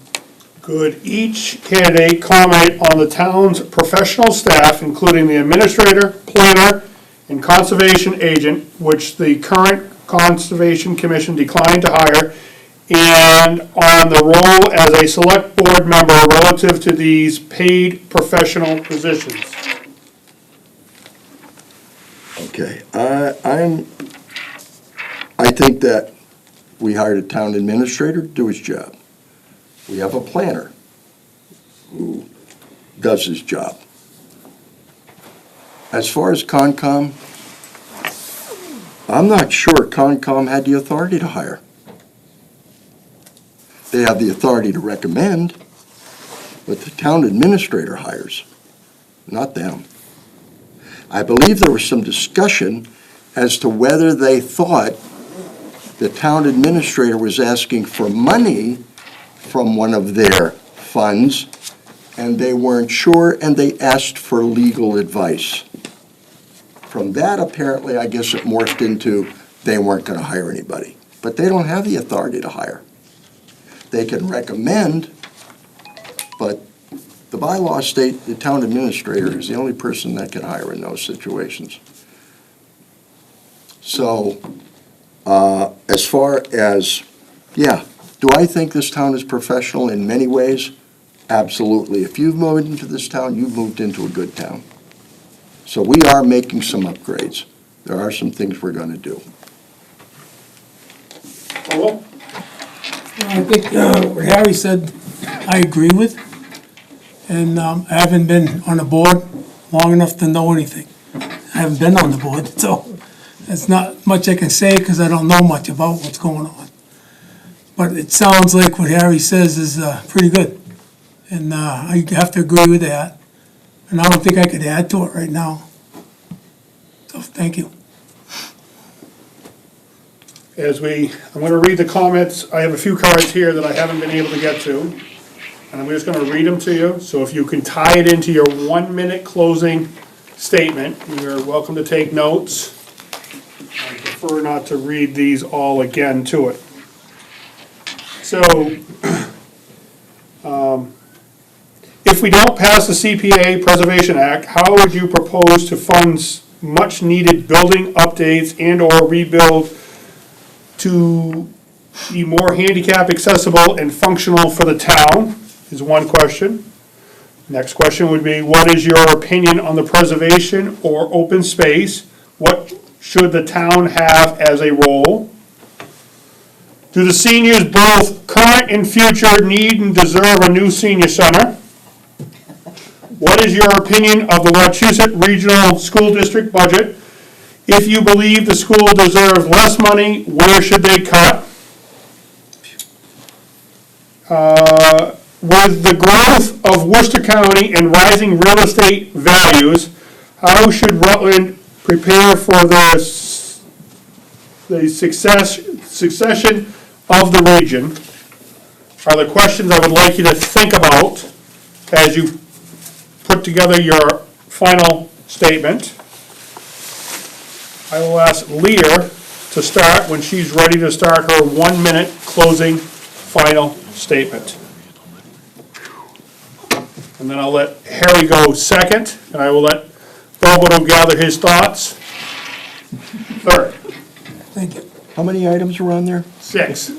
Could each candidate comment on the town's professional staff, including the administrator, planner, and conservation agent, which the current Conservation Commission declined to hire, and on the role as a select board member relative to these paid professional positions? Okay, I think that we hired a town administrator to do his job. We have a planner who does his job. As far as Concom, I'm not sure Concom had the authority to hire. They have the authority to recommend, but the town administrator hires, not them. I believe there was some discussion as to whether they thought the town administrator was asking for money from one of their funds, and they weren't sure, and they asked for legal advice. From that, apparently, I guess it morphed into they weren't going to hire anybody. But they don't have the authority to hire. They can recommend, but the bylaws state the town administrator is the only person that can hire in those situations. So, as far as, yeah, do I think this town is professional in many ways? Absolutely. If you've moved into this town, you've moved into a good town. So we are making some upgrades. There are some things we're going to do. Paul? I think what Harry said, I agree with. And I haven't been on the board long enough to know anything. I haven't been on the board, so there's not much I can say because I don't know much about what's going on. But it sounds like what Harry says is pretty good. And I have to agree with that. And I don't think I could add to it right now. So, thank you. I'm going to read the comments. I have a few cards here that I haven't been able to get to, and I'm just going to read them to you. So if you can tie it into your 1-minute closing statement, you're welcome to take notes. I prefer not to read these all again to it. So, if we don't pass the CPA Preservation Act, how would you propose to fund much-needed building updates and/or rebuild to be more handicap accessible and functional for the town, is one question. Next question would be, what is your opinion on the preservation or open space? What should the town have as a role? Do the seniors, both current and future, need and deserve a new senior center? What is your opinion of the Wachusett Regional School District budget? If you believe the school deserves less money, where should they cut? With the growth of Worcester County and rising real estate values, how should Rutland prepare for the succession of the region? Are the questions I would like you to think about as you put together your final statement. I will ask Leah to start when she's ready to start her 1-minute closing final statement. And then I'll let Harry go second, and I will let Bobo gather his thoughts third. Thank you. How many items were on there? 6.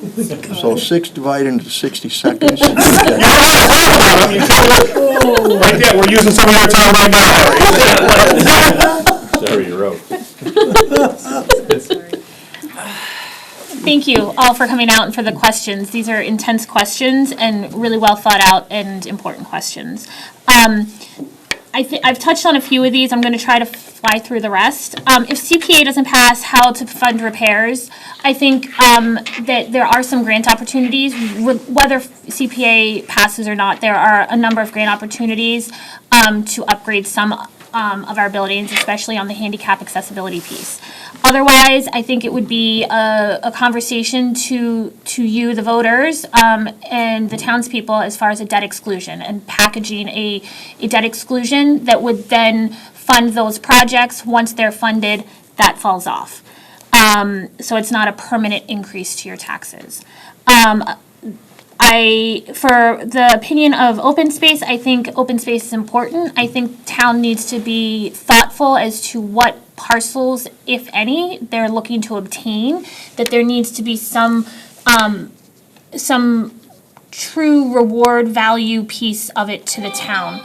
So 6 divided into 60 seconds. Okay. Right there, we're using some of your time right now. Sorry, you're out. Thank you all for coming out and for the questions. These are intense questions and really well thought out and important questions. I've touched on a few of these. I'm going to try to fly through the rest. If CPA doesn't pass, how to fund repairs? I think that there are some grant opportunities. Whether CPA passes or not, there are a number of grant opportunities to upgrade some of our buildings, especially on the handicap accessibility piece. Otherwise, I think it would be a conversation to you, the voters, and the townspeople as far as a debt exclusion and packaging a debt exclusion that would then fund those projects. Once they're funded, that falls off. So it's not a permanent increase to your taxes. For the opinion of open space, I think open space is important. I think town needs to be thoughtful as to what parcels, if any, they're looking to obtain, that there needs to be some true reward value piece of it to the town.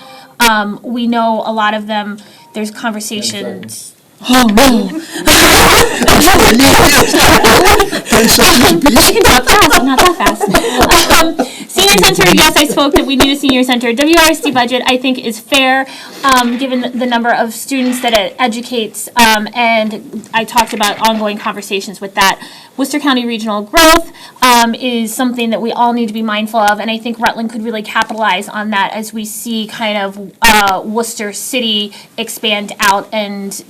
We know a lot of them, there's conversations. Oh, no. I can talk fast, I'm not that fast. Senior center, yes, I spoke that we need a senior center. WRSD budget, I think, is fair, given the number of students that it educates, and I talked about ongoing conversations with that. Worcester County regional growth is something that we all need to be mindful of, and I think Rutland could really capitalize on that as we see kind of Worcester City expand out and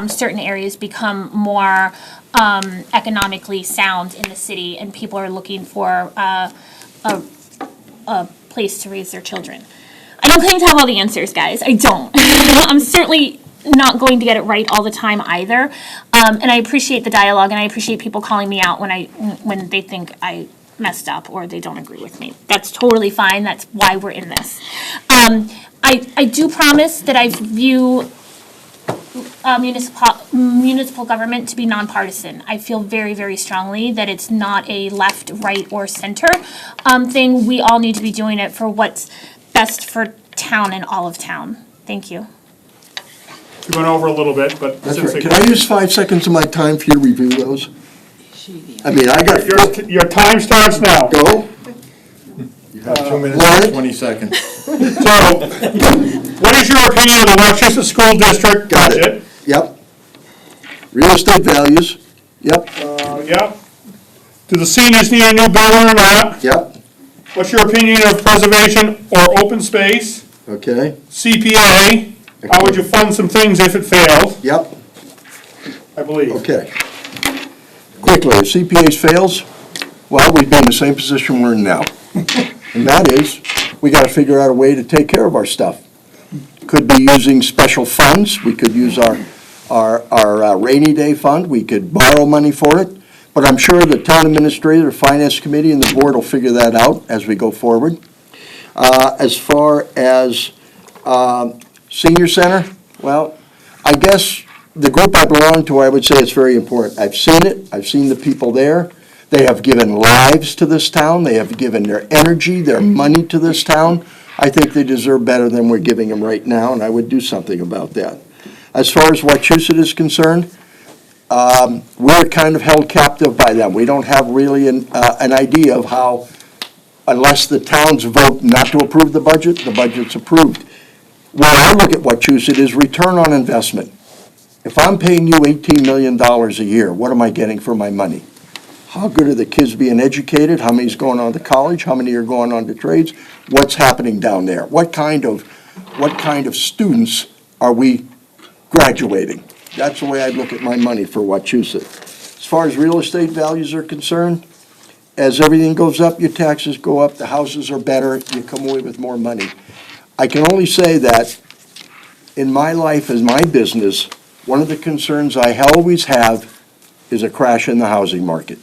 certain areas become more economically sound in the city, and people are looking for a place to raise their children. I don't claim to have all the answers, guys. I don't. I'm certainly not going to get it right all the time either. And I appreciate the dialogue, and I appreciate people calling me out when they think I messed up or they don't agree with me. That's totally fine. That's why we're in this. I do promise that I view municipal government to be nonpartisan. I feel very, very strongly that it's not a left, right, or center thing. We all need to be doing it for what's best for town and all of town. Thank you. We went over a little bit, but That's since right. Can I use 5 seconds of my time for you to review those? I mean, I got. your time starts now. Go. You have 2 minutes Warren? and 20 seconds. So, what is your opinion of the Westchester School District Got budget? it. Yep. Real estate values. Yep. Yep. Do the seniors need a new building or not? Yep. What's your opinion of preservation or open space? Okay. CPA, how would you fund some things if it failed, Yep. I believe? Okay. Quickly, if CPAs fails, well, we'd be in the same position we're in now. And that is, we gotta figure out a way to take care of our stuff. Could be using special funds, we could use our rainy day fund, we could borrow money for it, but I'm sure the town administrator, the finance committee, and the board will figure that out as we go forward. As far as senior center, well, I guess the group I belong to, I would say it's very important. I've seen it, I've seen the people there. They have given lives to this town, they have given their energy, their money to this town. I think they deserve better than we're giving them right now, and I would do something about that. As far as Wachusett is concerned, we're kind of held captive by them. We don't have really an idea of how, unless the towns vote not to approve the budget's approved. When I look at Wachusett is return on investment. If I'm paying you $18 million a year, what am I getting for my money? How good are the kids being educated? How many's going on to college? How many are going on to trades? What's happening down there? What kind of students are we graduating? That's the way I look at my money for Wachusett. As far as real estate values are concerned, as everything goes up, your taxes go up, the houses are better, you come away with more money. I can only say that in my life as my business, one of the concerns I always have is a crash in the housing market.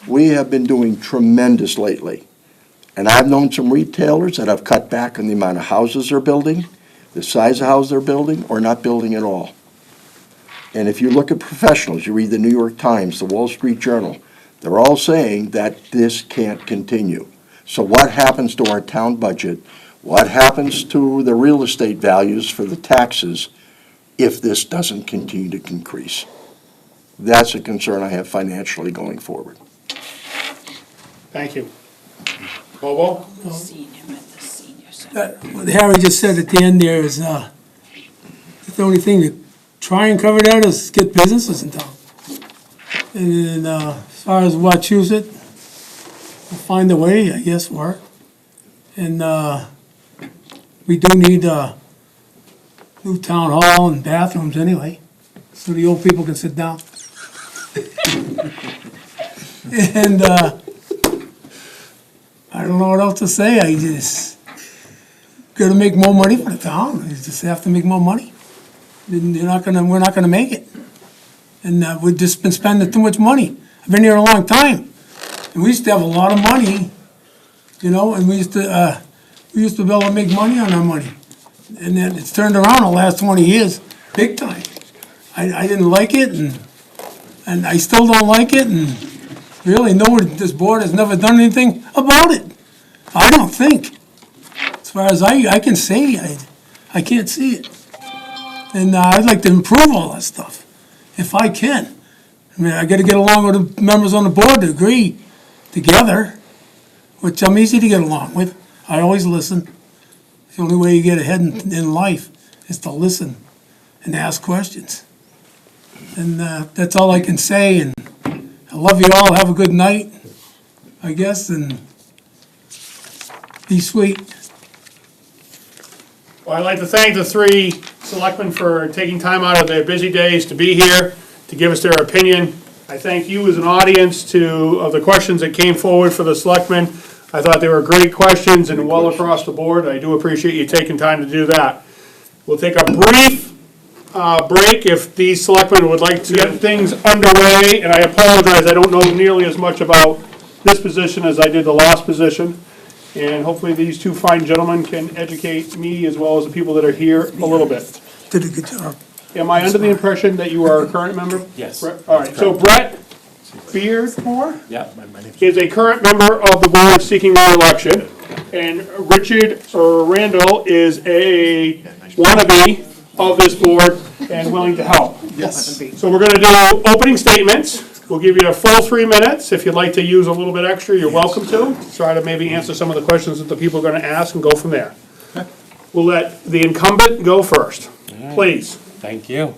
We have been doing tremendous lately. And I've known some retailers that have cut back on the amount of houses they're building, the size of house they're building, or not building at all. And if you look at professionals, you read the New York Times, the Wall Street Journal, they're all saying that this can't continue. So what happens to our town budget? What happens to the real estate values for the taxes if this doesn't continue to increase? That's a concern I have financially going forward. Thank you. Bobo? What Harry just said at the end there is, the only thing to try and cover that is get businesses in town. And then, as far as Wachusett, we'll find a way, I guess, work. And, we do need a new town hall and bathrooms anyway, so the old people can sit down. And, I don't know what else to say, I just gotta make more money for the town, you just have to make more money. Then we're not gonna make it. And, we've just been spending too much money. I've been here a long time, and we used to have a lot of money, you know, and we used to be able to make money on our money. And then it's turned around the last 20 years, big time. I didn't like it, and I still don't like it, and really, this board has never done anything about it. I don't think. As far as I can say, I can't see it. And I'd like to improve all that stuff, if I can. I mean, I gotta get along with the members on the board to agree together, which I'm easy to get along with. I always listen. The only way you get ahead in life is to listen and ask questions. And that's all I can say, and I love you all, have a good night, I guess, and be sweet. Well, I'd like to thank the three selectmen for taking time out of their busy days to be here, to give us their opinion. I thank you as an audience of the questions that came forward for the selectmen. I thought they were great questions and well across the board. I do appreciate you taking time to do that. We'll take a brief break if these selectmen would like to get things underway, and I apologize, I don't know nearly as much about this position as I did the last position. And hopefully these two fine gentlemen can educate me as well as the people that are here a little bit. Did a good job. Am I under the impression that you are a current member? Yes. Brett? All right, so Brett Beardmore Yeah. is a current member of the board seeking re-election, and Richard Randall is a wannabe of this board and willing to help. Yes. So we're gonna do opening statements. We'll give you a full 3 minutes. If you'd like to use a little bit extra, you're welcome to. Try to maybe answer some of the questions that the people are gonna ask and go from there. We'll let the incumbent go first, please. Thank you.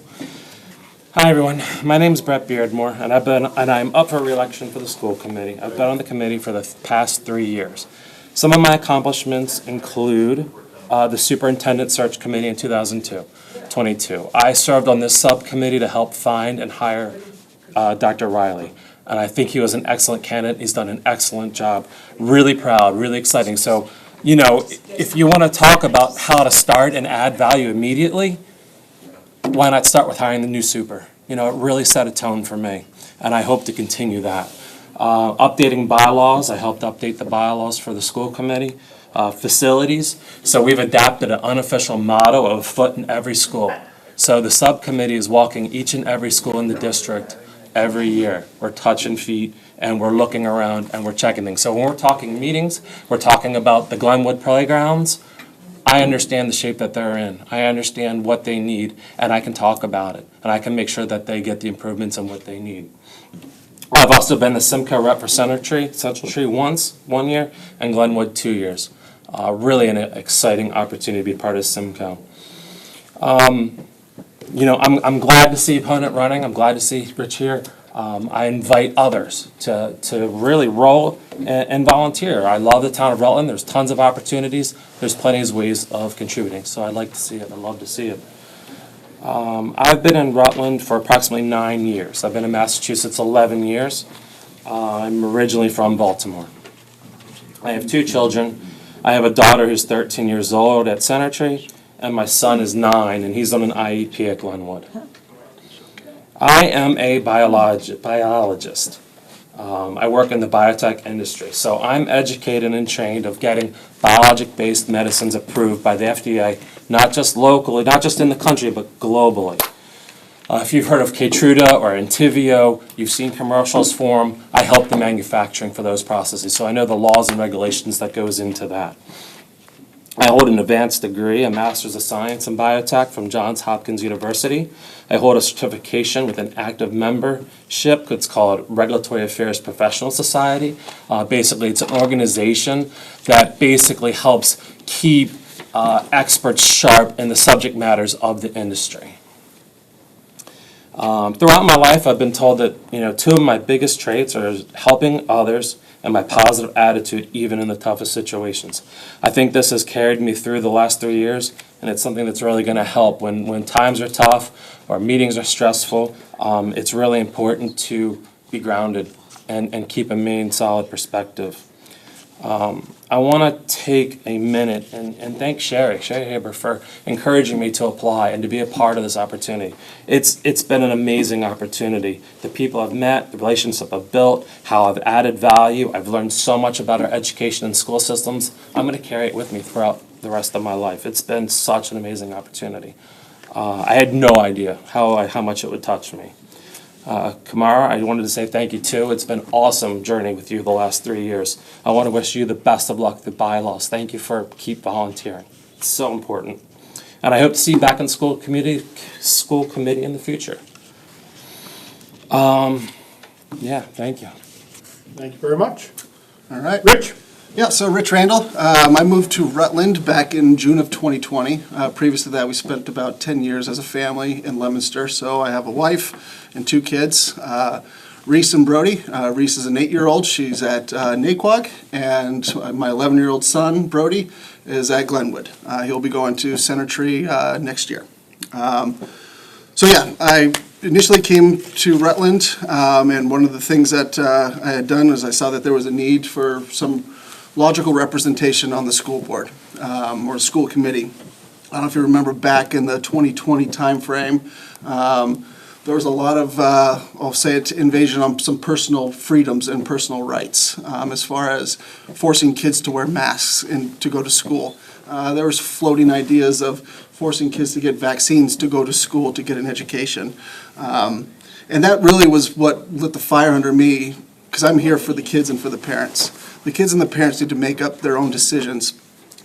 Hi, everyone. My name's Brett Beardmore, and I'm up for re-election for the school committee. I've been on the committee for the past 3 years. Some of my accomplishments include the superintendent search committee in 2022. I served on this subcommittee to help find and hire Dr. Riley, and I think he was an excellent candidate. He's done an excellent job. Really proud, really exciting. So, you know, if you want to talk about how to start and add value immediately, why not start with hiring the new super? You know, it really set a tone for me, and I hope to continue that. Updating bylaws, I helped update the bylaws for the school committee. Facilities, so we've adapted an unofficial motto of a foot in every school. So the subcommittee is walking each and every school in the district every year. We're touching feet, and we're looking around, and we're checking things. So when we're talking meetings, we're talking about the Glenwood playgrounds. I understand the shape that they're in. I understand what they need, and I can talk about it, and I can make sure that they get the improvements in what they need. I've also been the Simcoe rep for Central Tree 1 year, and Glenwood 2 years. Really an exciting opportunity to be part of Simcoe. You know, I'm glad to see opponent running. I'm glad to see Rich here. I invite others to really roll and volunteer. I love the town of Rutland. There's tons of opportunities. There's plenty of ways of contributing, so I'd like to see it. I'd love to see it. I've been in Rutland for approximately 9 years. I've been in Massachusetts 11 years. I'm originally from Baltimore. I have 2 children. I have a daughter who's 13 years old at Center Tree, and my son is 9, and he's on an IEP at Glenwood. I am a biologist. I work in the biotech industry, so I'm educated and trained of getting biologic-based medicines approved by the FDA, not just locally, not just in the country, but globally. If you've heard of Keytruda or Entivio, you've seen commercials for them. I help the manufacturing for those processes, so I know the laws and regulations that goes into that. I hold an advanced degree, a Master's of Science in Biotech from Johns Hopkins University. I hold a certification with an active membership. It's called Regulatory Affairs Professional Society. Basically, it's an organization that basically helps keep experts sharp in the subject matters of the industry. Throughout my life, I've been told that, two of my biggest traits are helping others and my positive attitude even in the toughest situations. I think this has carried me through the last 3 years, and it's something that's really going to help when times are tough or meetings are stressful. It's really important to be grounded and keep a main solid perspective. I want to take a minute and thank Sherry Haber for encouraging me to apply and to be a part of this opportunity. It's been an amazing opportunity. The people I've met, the relationships I've built, how I've added value. I've learned so much about our education and school systems. I'm going to carry it with me throughout the rest of my life. It's been such an amazing opportunity. I had no idea how much it would touch me. Kamara, I wanted to say thank you too. It's been an awesome journey with you the last 3 years. I want to wish you the best of luck with the bylaws. Thank you for keep volunteering. It's so important. And I hope to see you back in school committee in the future. Yeah, thank you. Thank you very much. All right. Rich? Yeah, so Rich Randall. I moved to Rutland back in June of 2020. Previous to that, we spent about 10 years as a family in Leominster. So I have a wife and 2 kids, Reese and Brody. Reese is an 8-year-old. She's at Naquag. And my 11-year-old son, Brody, is at Glenwood. He'll be going to Center Tree next year. So yeah, I initially came to Rutland, and one of the things that I had done is I saw that there was a need for some logical representation on the school board or school committee. I don't know if you remember back in the 2020 timeframe, there was a lot of, I'll say it, invasion on some personal freedoms and personal rights as far as forcing kids to wear masks and to go to school. There was floating ideas of forcing kids to get vaccines to go to school to get an education. And that really was what lit the fire under me, because I'm here for the kids and for the parents. The kids and the parents need to make up their own decisions.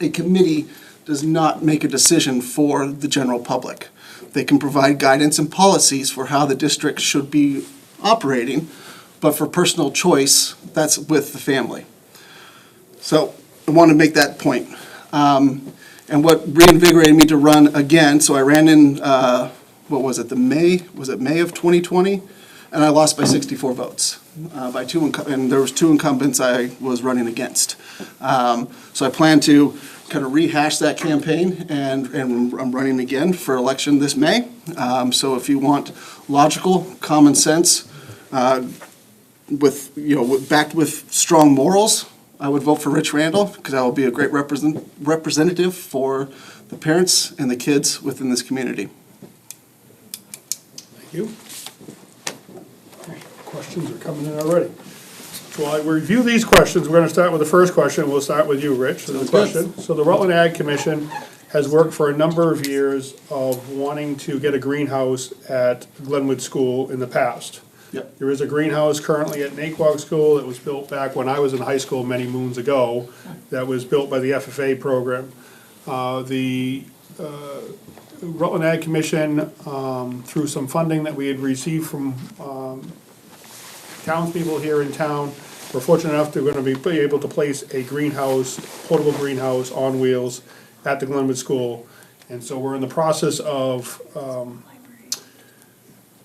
A committee does not make a decision for the general public. They can provide guidance and policies for how the district should be operating, but for personal choice, that's with the family. So I want to make that point. And what reinvigorated me to run again, so I ran in, what was it, May of 2020? And I lost by 64 votes. And there was 2 incumbents I was running against. So I plan to kind of rehash that campaign, and I'm running again for election this May. So if you want logical, common sense, backed with strong morals, I would vote for Rich Randall, because I will be a great representative for the parents and the kids within this community. Thank you. Questions are coming in already. So while I review these questions, we're going to start with the first question. We'll start with you, Rich. So the Rutland Ag Commission has worked for a number of years of wanting to get a greenhouse at Glenwood School in the past. Yep. There is a greenhouse currently at Naquag School that was built back when I was in high school many moons ago, that was built by the FFA program. The Rutland Ag Commission, through some funding that we had received from townspeople here in town, we're fortunate enough to going to be able to place a greenhouse, portable greenhouse on wheels at the Glenwood School. And so we're in the process of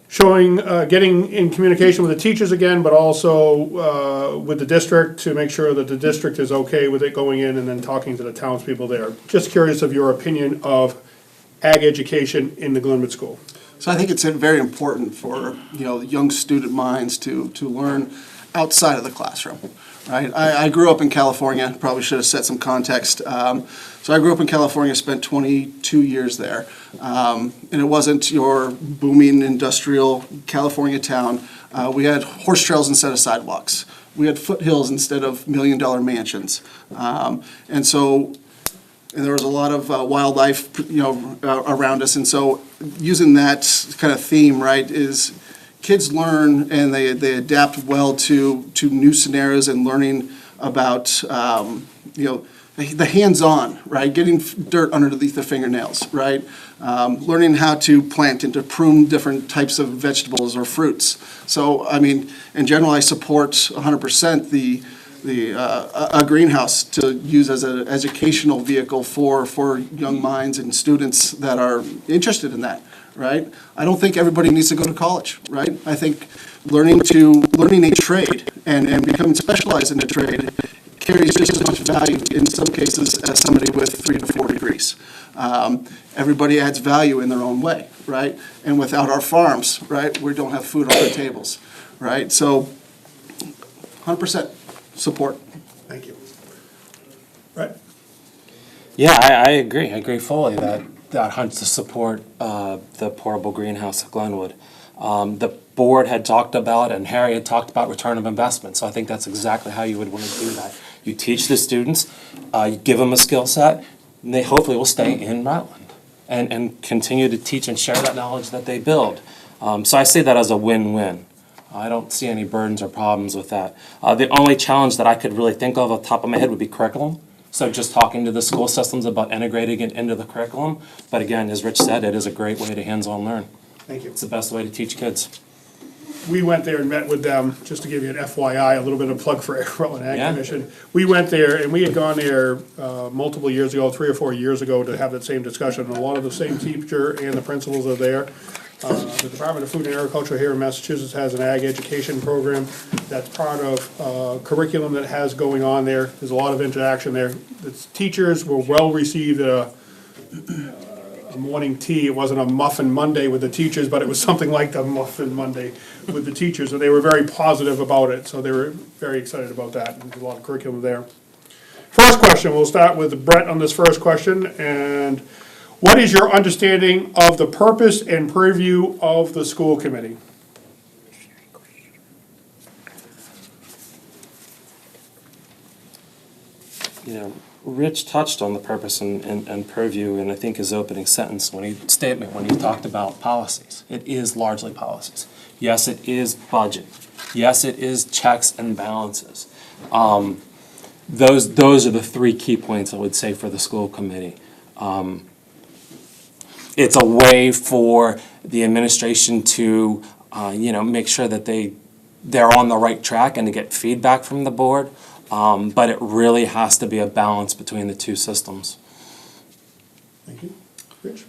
getting in communication with the teachers again, but also with the district to make sure that the district is okay with it going in, and then talking to the townspeople there. Just curious of your opinion of ag education in the Glenwood School. So I think it's very important for young student minds to learn outside of the classroom, right? I grew up in California. Probably should have set some context. So I grew up in California, spent 22 years there, and it wasn't your booming industrial California town. We had horse trails instead of sidewalks. We had foothills instead of million-dollar mansions, and so and there was a lot of wildlife, around us. And so using that kind of theme, right, is kids learn and they adapt well to new scenarios and learning about, the hands-on, right? Getting dirt underneath their fingernails, right? Learning how to plant and to prune different types of vegetables or fruits. So, I mean, in general, I support 100% a greenhouse to use as an educational vehicle for young minds and students that are interested in that, right? I don't think everybody needs to go to college, right? I think learning a trade and becoming specialized in a trade carries just as much value in some cases as somebody with 3 to 4 degrees. Everybody adds value in their own way, right? And without our farms, right, we don't have food on our tables, right? So 100% support. Thank you. Right. Yeah, I agree. I agree fully that hunts to support the portable greenhouse at Glenwood. The board had talked about, and Harry had talked about return of investment, so I think that's exactly how you would want to do that. You teach the students, you give them a skill set, and they hopefully will stay in Rutland and continue to teach and share that knowledge that they build. So I see that as a win-win. I don't see any burdens or problems with that. The only challenge that I could really think of off the top of my head would be curriculum. So just talking to the school systems about integrating it into the curriculum. But again, as Rich said, it is a great way to hands-on learn. Thank you. It's the best way to teach kids. We went there and met with them, just to give you an FYI, a little bit of a plug for Rutland Ag Yeah. Commission. We went there, and we had gone there multiple years ago, 3 or 4 years ago, to have that same discussion. A lot of the same teacher and the principals are there. The Department of Food and Agriculture here in Massachusetts has an ag education program that's part of curriculum that has going on there. There's a lot of interaction there. The teachers were well received at a morning tea. It wasn't a Muffin Monday with the teachers, but it was something like the Muffin Monday with the teachers, and they were very positive about it, so they were very excited about that. And there's a lot of curriculum there. First question, we'll start with Brett on this first question, and what is your understanding of the purpose and purview of the school committee? You know, Rich touched on the purpose and purview in, I think, his opening sentence when he talked about policies. It is largely policies. Yes, it is budget. Yes, it is checks and balances. Those are the 3 key points I would say for the school committee. It's a way for the administration to, make sure that they're on the right track and to get feedback from the board. But it really has to be a balance between the 2 systems. Thank you. Rich?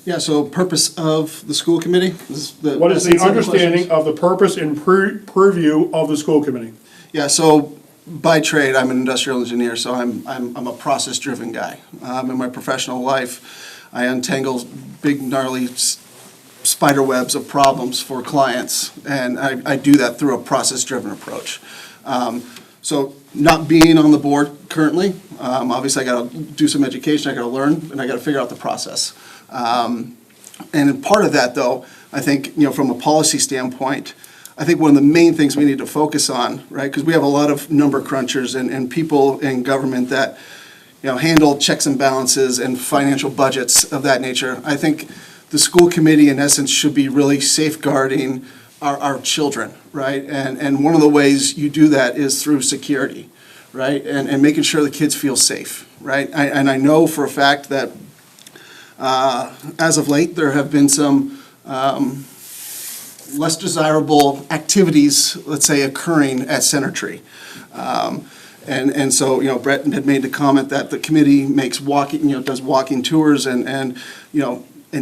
Yeah, so purpose of the school committee? What is the understanding of the purpose and purview of the school committee? Yeah, so by trade, I'm an industrial engineer, so I'm a process-driven guy. In my professional life, I untangle big, gnarly spider webs of problems for clients, and I do that through a process-driven approach. So not being on the board currently, obviously I got to do some education, I got to learn, and I got to figure out the process. And part of that, though, I think, from a policy standpoint, I think one of the main things we need to focus on, right, because we have a lot of number crunchers and people in government that, handle checks and balances and financial budgets of that nature. I think the school committee, in essence, should be really safeguarding our children, right? And one of the ways you do that is through security, right? And making sure the kids feel safe, right? And I know for a fact that as of late, there have been some less desirable activities, let's say, occurring at Center Tree. And so, Brett had made the comment that the committee makes does walking tours and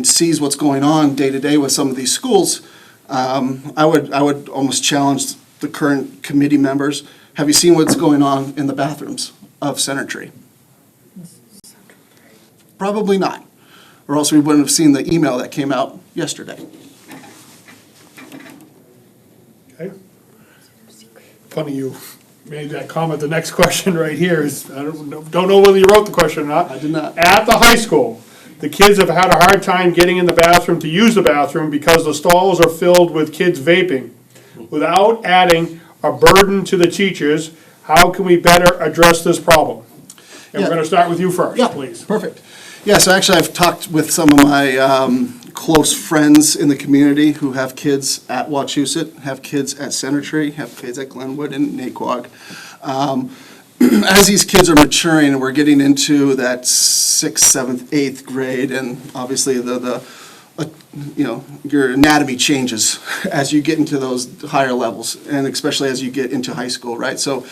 sees what's going on day to day with some of these schools. I would almost challenge the current committee members. Have you seen what's going on in the bathrooms of Center Tree? Probably not, or else we wouldn't have seen the email that came out yesterday. Okay. Funny you made that comment. The next question right here is, I don't know whether you wrote the question or not. I did not. At the high school, the kids have had a hard time getting in the bathroom to use the bathroom because the stalls are filled with kids vaping. Without adding a burden to the teachers, how can we better address this problem? And we're Yeah. gonna start with you first, Yeah, please. perfect. Yeah, so actually, I've talked with some of my close friends in the community who have kids at Wachusett, have kids at Center Tree, have kids at Glenwood and Naquag. As these kids are maturing and we're getting into that 6th, 7th, 8th grade, and obviously your anatomy changes as you get into those higher levels, and especially as you get into high school, right? So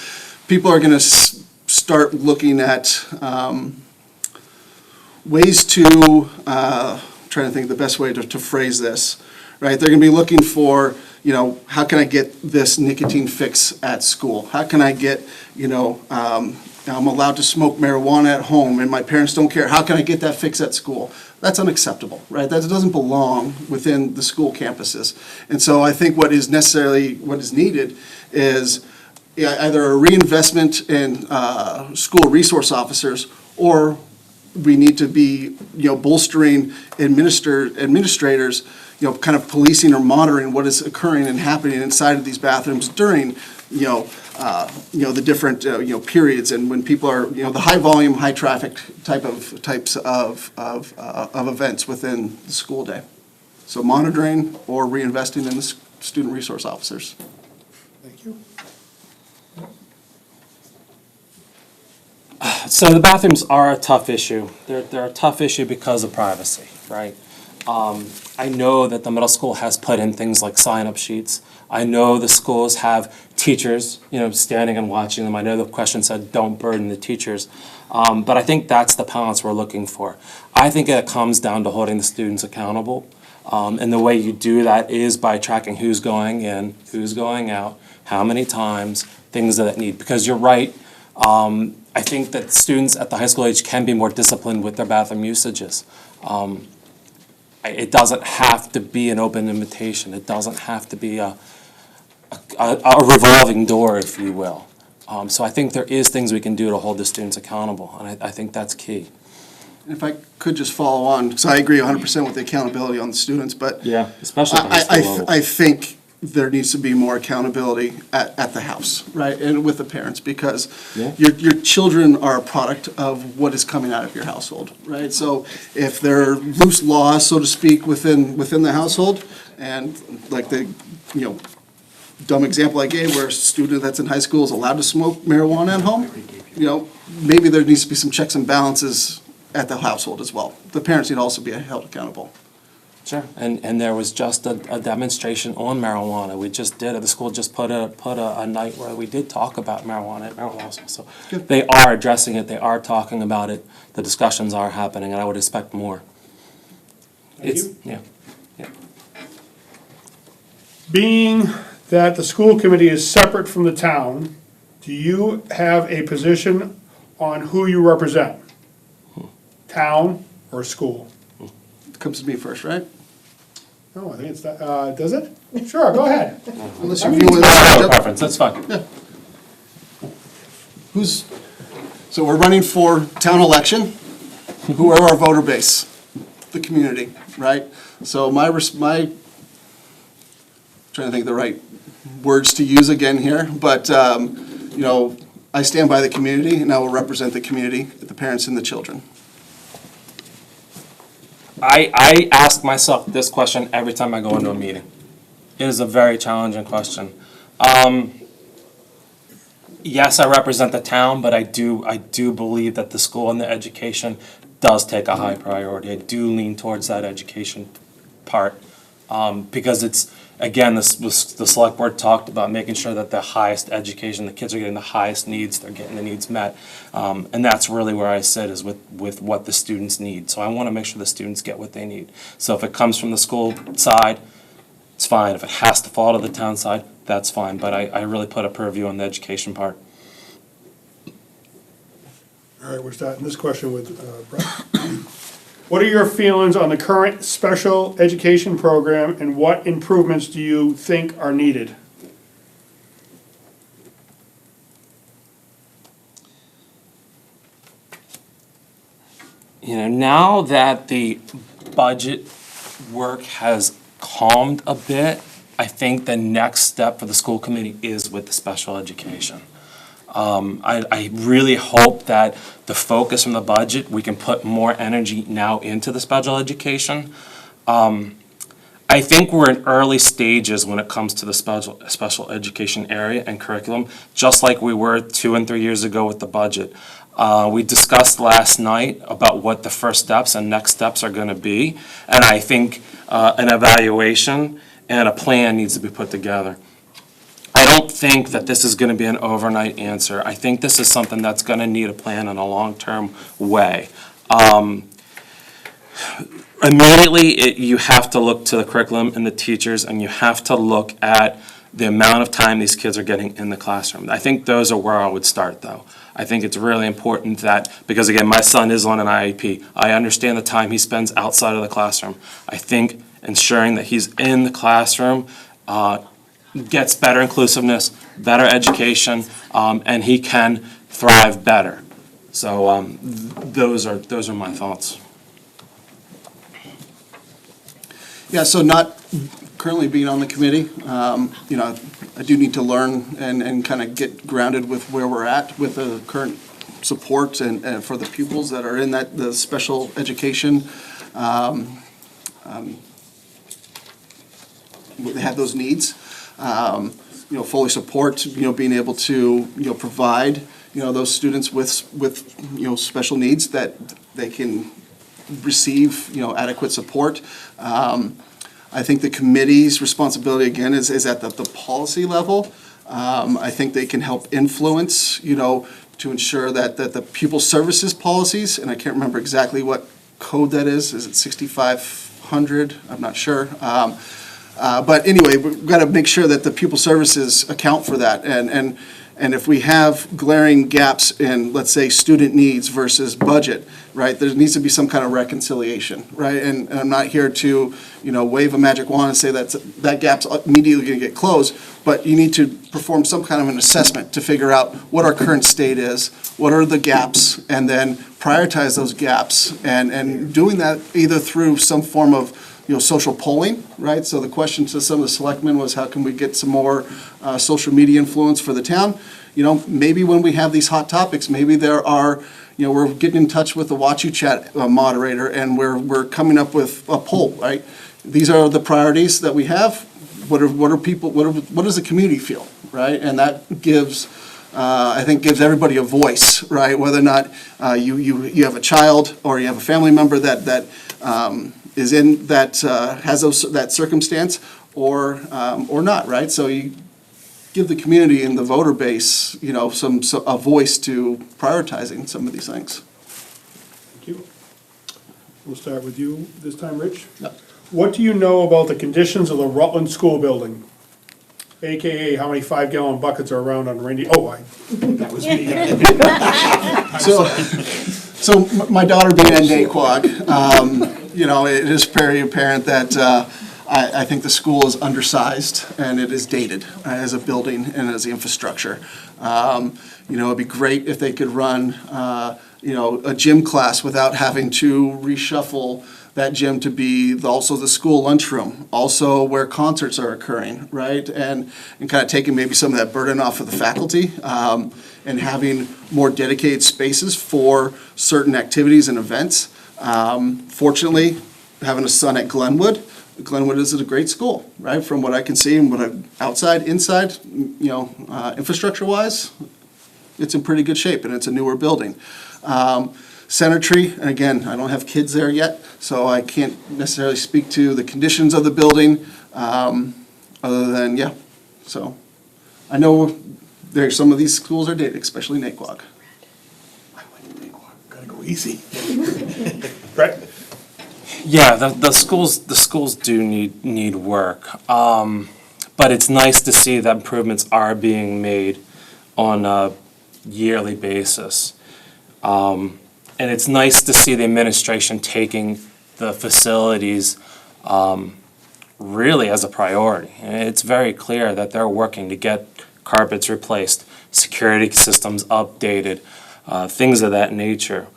people are going to start looking at ways to, trying to think of the best way to phrase this, right? They're going to be looking for, how can I get this nicotine fix at school? How can I get, I'm allowed to smoke marijuana at home and my parents don't care. How can I get that fix at school? That's unacceptable, right? That doesn't belong within the school campuses. And so I think what is needed is either a reinvestment in school resource officers, or we need to be, bolstering administrators, kind of policing or monitoring what is occurring and happening inside of these bathrooms during, the different, periods, and when people are, the high volume, high traffic types of events within the school day. So monitoring or reinvesting in the student resource officers. Thank you. So the bathrooms are a tough issue. They're a tough issue because of privacy, right? I know that the middle school has put in things like sign-up sheets. I know the schools have teachers, standing and watching them. I know the question said, don't burden the teachers. But I think that's the balance we're looking for. I think it comes down to holding the students accountable. And the way you do that is by tracking who's going in, who's going out, how many times, things of that need. Because you're right, I think that students at the high school age can be more disciplined with their bathroom usages. It doesn't have to be an open invitation. It doesn't have to be a revolving door, if you will. So I think there is things we can do to hold the students accountable, and I think that's key. If I could just follow on, because I agree 100% with the accountability on the students, but Yeah, especially at the high school level. I think there needs to be more accountability at the house, right, and with the parents, because Yeah. your children are a product of what is coming out of your household, right? So if there are loose laws, so to speak, within the household, and like the, dumb example I gave, where a student that's in high school is allowed to smoke marijuana at home, maybe there needs to be some checks and balances at the household as well. The parents need to also be held accountable. Sure, and there was just a demonstration on marijuana. We just did it. The school just put a night where we did talk about marijuana at marijuana school. So Good. they are addressing it. They are talking about it. The discussions are happening, and I would expect more. Thank you. Yeah, yeah. Being that the school committee is separate from the town, do you have a position on who you represent? Town or school? It comes to me first, right? No, I think it's, does it? Sure, go ahead. Unless I you mean, feel I have a it. preference. That's fine. So we're running for town election. Who are our voter base? The community, right? So trying to think of the right words to use again here, but, I stand by the community, and I will represent the community, the parents and the children. I ask myself this question every time I go into a meeting. It is a very challenging question. Yes, I represent the town, but I do believe that the school and the education does take a high priority. I do lean towards that education part, because it's, again, the select board talked about making sure that the highest education, the kids are getting the highest needs, they're getting the needs met. And that's really where I sit, is with what the students need. So I want to make sure the students get what they need. So if it comes from the school side, it's fine. If it has to fall to the town side, that's fine. But I really put a purview on the education part. All right, we're starting this question with Brett. What are your feelings on the current special education program, and what improvements do you think are needed? Now that the budget work has calmed a bit, I think the next step for the school committee is with the special education. I really hope that the focus from the budget, we can put more energy now into the special education. I think we're in early stages when it comes to the special education area and curriculum, just like we were 2 and 3 years ago with the budget. We discussed last night about what the first steps and next steps are going to be, and I think an evaluation and a plan needs to be put together. I don't think that this is going to be an overnight answer. I think this is something that's going to need a plan in a long-term way. Immediately, you have to look to the curriculum and the teachers, and you have to look at the amount of time these kids are getting in the classroom. I think those are where I would start, though. I think it's really important that, because again, my son is on an IEP. I understand the time he spends outside of the classroom. I think ensuring that he's in the classroom gets better inclusiveness, better education, and he can thrive better. So those are my thoughts. Yeah, so not currently being on the committee, I do need to learn and kind of get grounded with where we're at with the current support and for the pupils that are in the special education. They have those needs. Fully support, being able to, provide, those students with special needs that they can receive, adequate support. I think the committee's responsibility, again, is at the policy level. I think they can help influence, to ensure that the pupil services policies, and I can't remember exactly what code that is it 6500? I'm not sure. But anyway, we've got to make sure that the pupil services account for that. And if we have glaring gaps in, let's say, student needs versus budget, right, there needs to be some kind of reconciliation, right? And I'm not here to, wave a magic wand and say that gap's immediately going to get closed, but you need to perform some kind of an assessment to figure out what our current state is, what are the gaps, and then prioritize those gaps. And doing that either through some form of social polling, right? So the question to some of the selectmen was, how can we get some more social media influence for the town? Maybe when we have these hot topics, maybe there are, we're getting in touch with the Watch You Chat moderator, and we're coming up with a poll, right? These are the priorities that we have. What does the community feel, right? And that gives, I think, gives everybody a voice, right? Whether or not you have a child or you have a family member that is in that has that circumstance or not, right? So you give the community and the voter base, a voice to prioritizing some of these things. Thank you. We'll start with you this time, Rich. Yep. What do you know about the conditions of the Rutland School Building? AKA, how many 5-gallon buckets are around on Randy? Oh, that was me. So my daughter being at Naquag, it is very apparent that I think the school is undersized and it is dated as a building and as the infrastructure. It'd be great if they could run, a gym class without having to reshuffle that gym to be also the school lunchroom, also where concerts are occurring, right? And kind of taking maybe some of that burden off of the faculty and having more dedicated spaces for certain activities and events. Fortunately, having a son at Glenwood is a great school, right? From what I can see and what outside, inside, infrastructure-wise, it's in pretty good shape and it's a newer building. Center Tree, and again, I don't have kids there yet, so I can't necessarily speak to the conditions of the building, other than, so I know some of these schools are dated, especially Naquag. I like Naquag, gotta go easy. Brett? Yeah, the schools do need work, but it's nice to see that improvements are being made on a yearly basis. And it's nice to see the administration taking the facilities really as a priority. It's very clear that they're working to get carpets replaced, security systems updated, things of that nature.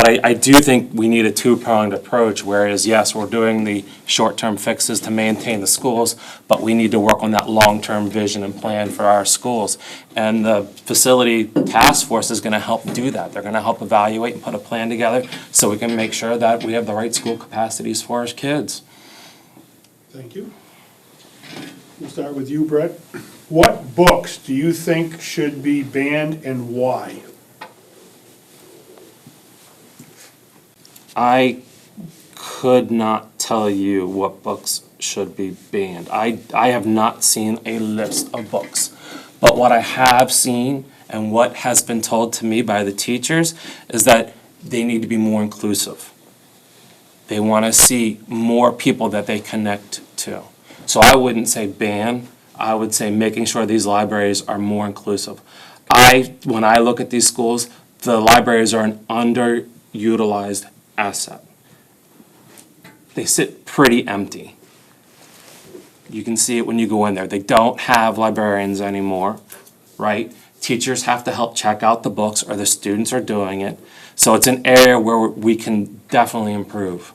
But I do think we need a two-pronged approach, whereas, yes, we're doing the short-term fixes to maintain the schools, but we need to work on that long-term vision and plan for our schools. And the facility task force is going to help do that. They're going to help evaluate and put a plan together so we can make sure that we have the right school capacities for our kids. Thank you. We'll start with you, Brett. What books do you think should be banned and why? I could not tell you what books should be banned. I have not seen a list of books. But what I have seen and what has been told to me by the teachers is that they need to be more inclusive. They want to see more people that they connect to. So I wouldn't say ban, I would say making sure these libraries are more inclusive. When I look at these schools, the libraries are an underutilized asset. They sit pretty empty. You can see it when you go in there. They don't have librarians anymore, right? Teachers have to help check out the books or the students are doing it. So it's an area where we can definitely improve.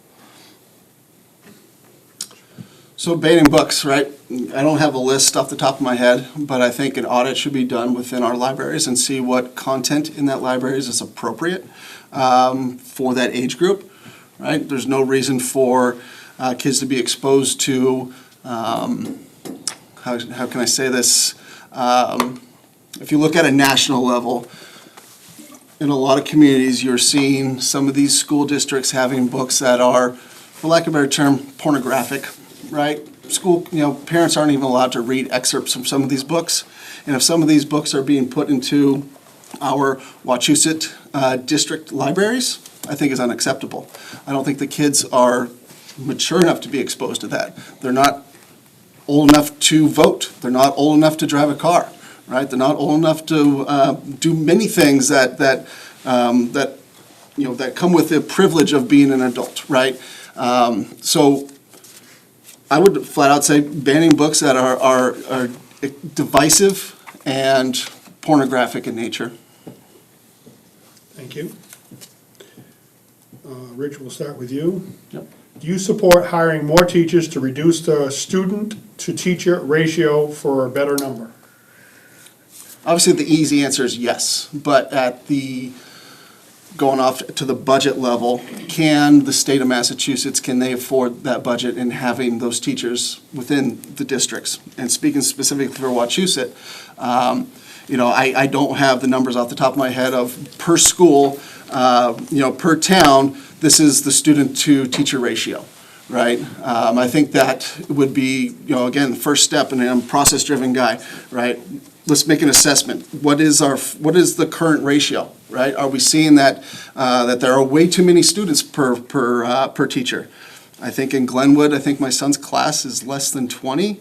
So banning books, right? I don't have a list off the top of my head, but I think an audit should be done within our libraries and see what content in that libraries is appropriate for that age group, right? There's no reason for kids to be exposed to, how can I say this? If you look at a national level, in a lot of communities, you're seeing some of these school districts having books that are, for lack of a better term, pornographic, right? School, parents aren't even allowed to read excerpts from some of these books. And if some of these books are being put into our Wachusett district libraries, I think is unacceptable. I don't think the kids are mature enough to be exposed to that. They're not old enough to vote. They're not old enough to drive a car, right? They're not old enough to do many things that come with the privilege of being an adult, right? So I would flat out say banning books that are divisive and pornographic in nature. Thank you. Rich, we'll start with you. Yep. Do you support hiring more teachers to reduce the student-to-teacher ratio for a better number? Obviously, the easy answer is yes, but going off to the budget level, can the state of Massachusetts, can they afford that budget and having those teachers within the districts? And speaking specifically for Wachusett, I don't have the numbers off the top of my head of per school, per town, this is the student-to-teacher ratio, right? I think that would be, again, the first step, and I'm a process-driven guy, right? Let's make an assessment. What is the current ratio, right? Are we seeing that there are way too many students per teacher? I think in Glenwood, my son's class is less than 20,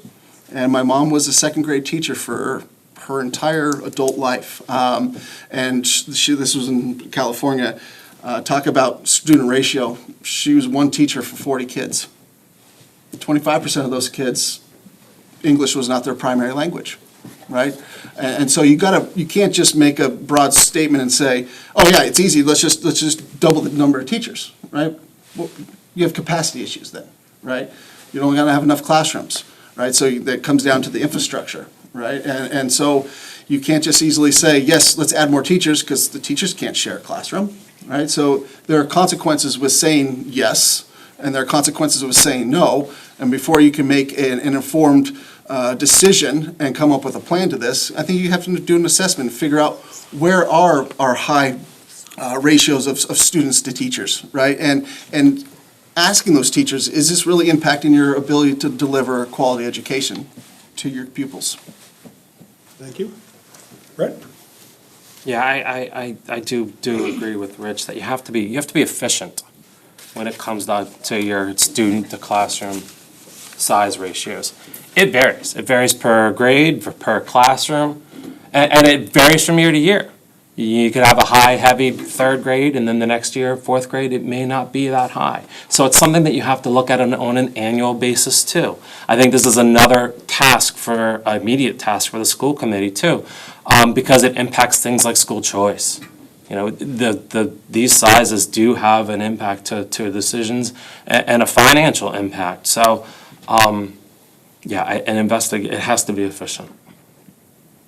and my mom was a second grade teacher for her entire adult life. And this was in California. Talk about student ratio. She was one teacher for 40 kids. 25% of those kids, English was not their primary language. Right? And so you can't just make a broad statement and say, oh yeah, it's easy, let's just double the number of teachers, right? Well, you have capacity issues then, right? You don't have enough classrooms, right? So that comes down to the infrastructure, right? And so you can't just easily say, yes, let's add more teachers, because the teachers can't share a classroom, right? So there are consequences with saying yes, and there are consequences with saying no, and before you can make an informed decision and come up with a plan to this, I think you have to do an assessment, figure out where are our high ratios of students to teachers, right? And asking those teachers, is this really impacting your ability to deliver a quality education to your pupils? Thank you. Brett? Yeah, I do agree with Rich that you have to be efficient when it comes down to your student to classroom size ratios. It varies. It varies per grade, per classroom, and it varies from year to year. You could have a high, heavy third grade, and then the next year, fourth grade, it may not be that high. So it's something that you have to look at on an annual basis too. I think this is another immediate task for the school committee too, because it impacts things like school choice. These sizes do have an impact to decisions and a financial impact. So, it has to be efficient.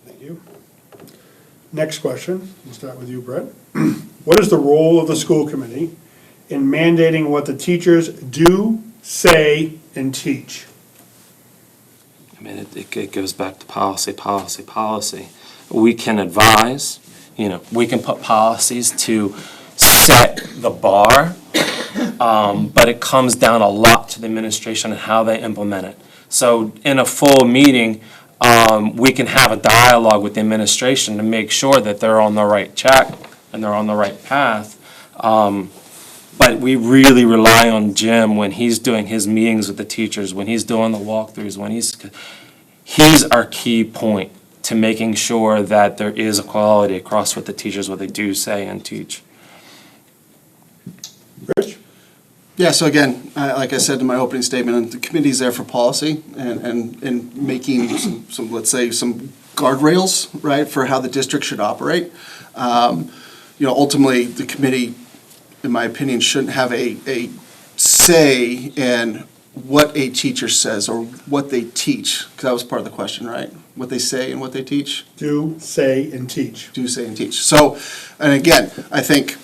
Thank you. Next question, we'll start with you, Brett. What is the role of the school committee in mandating what the teachers do, say, and teach? I mean, it goes back to policy. We can advise, we can put policies to set the bar, but it comes down a lot to the administration and how they implement it. So in a full meeting, we can have a dialogue with the administration to make sure that they're on the right track and they're on the right path. But we really rely on Jim when he's doing his meetings with the teachers, when he's doing the walkthroughs, when he's our key point to making sure that there is equality across what the teachers, what they do say and teach. Rich? Yeah, so again, like I said in my opening statement, the committee's there for policy and making some, let's say, some guardrails, right, for how the district should operate. Ultimately, the committee, in my opinion, shouldn't have a say in what a teacher says or what they teach, because that was part of the question, right? What they say and what they teach? Do, say, and teach. Do, say, and teach. So, and again, I think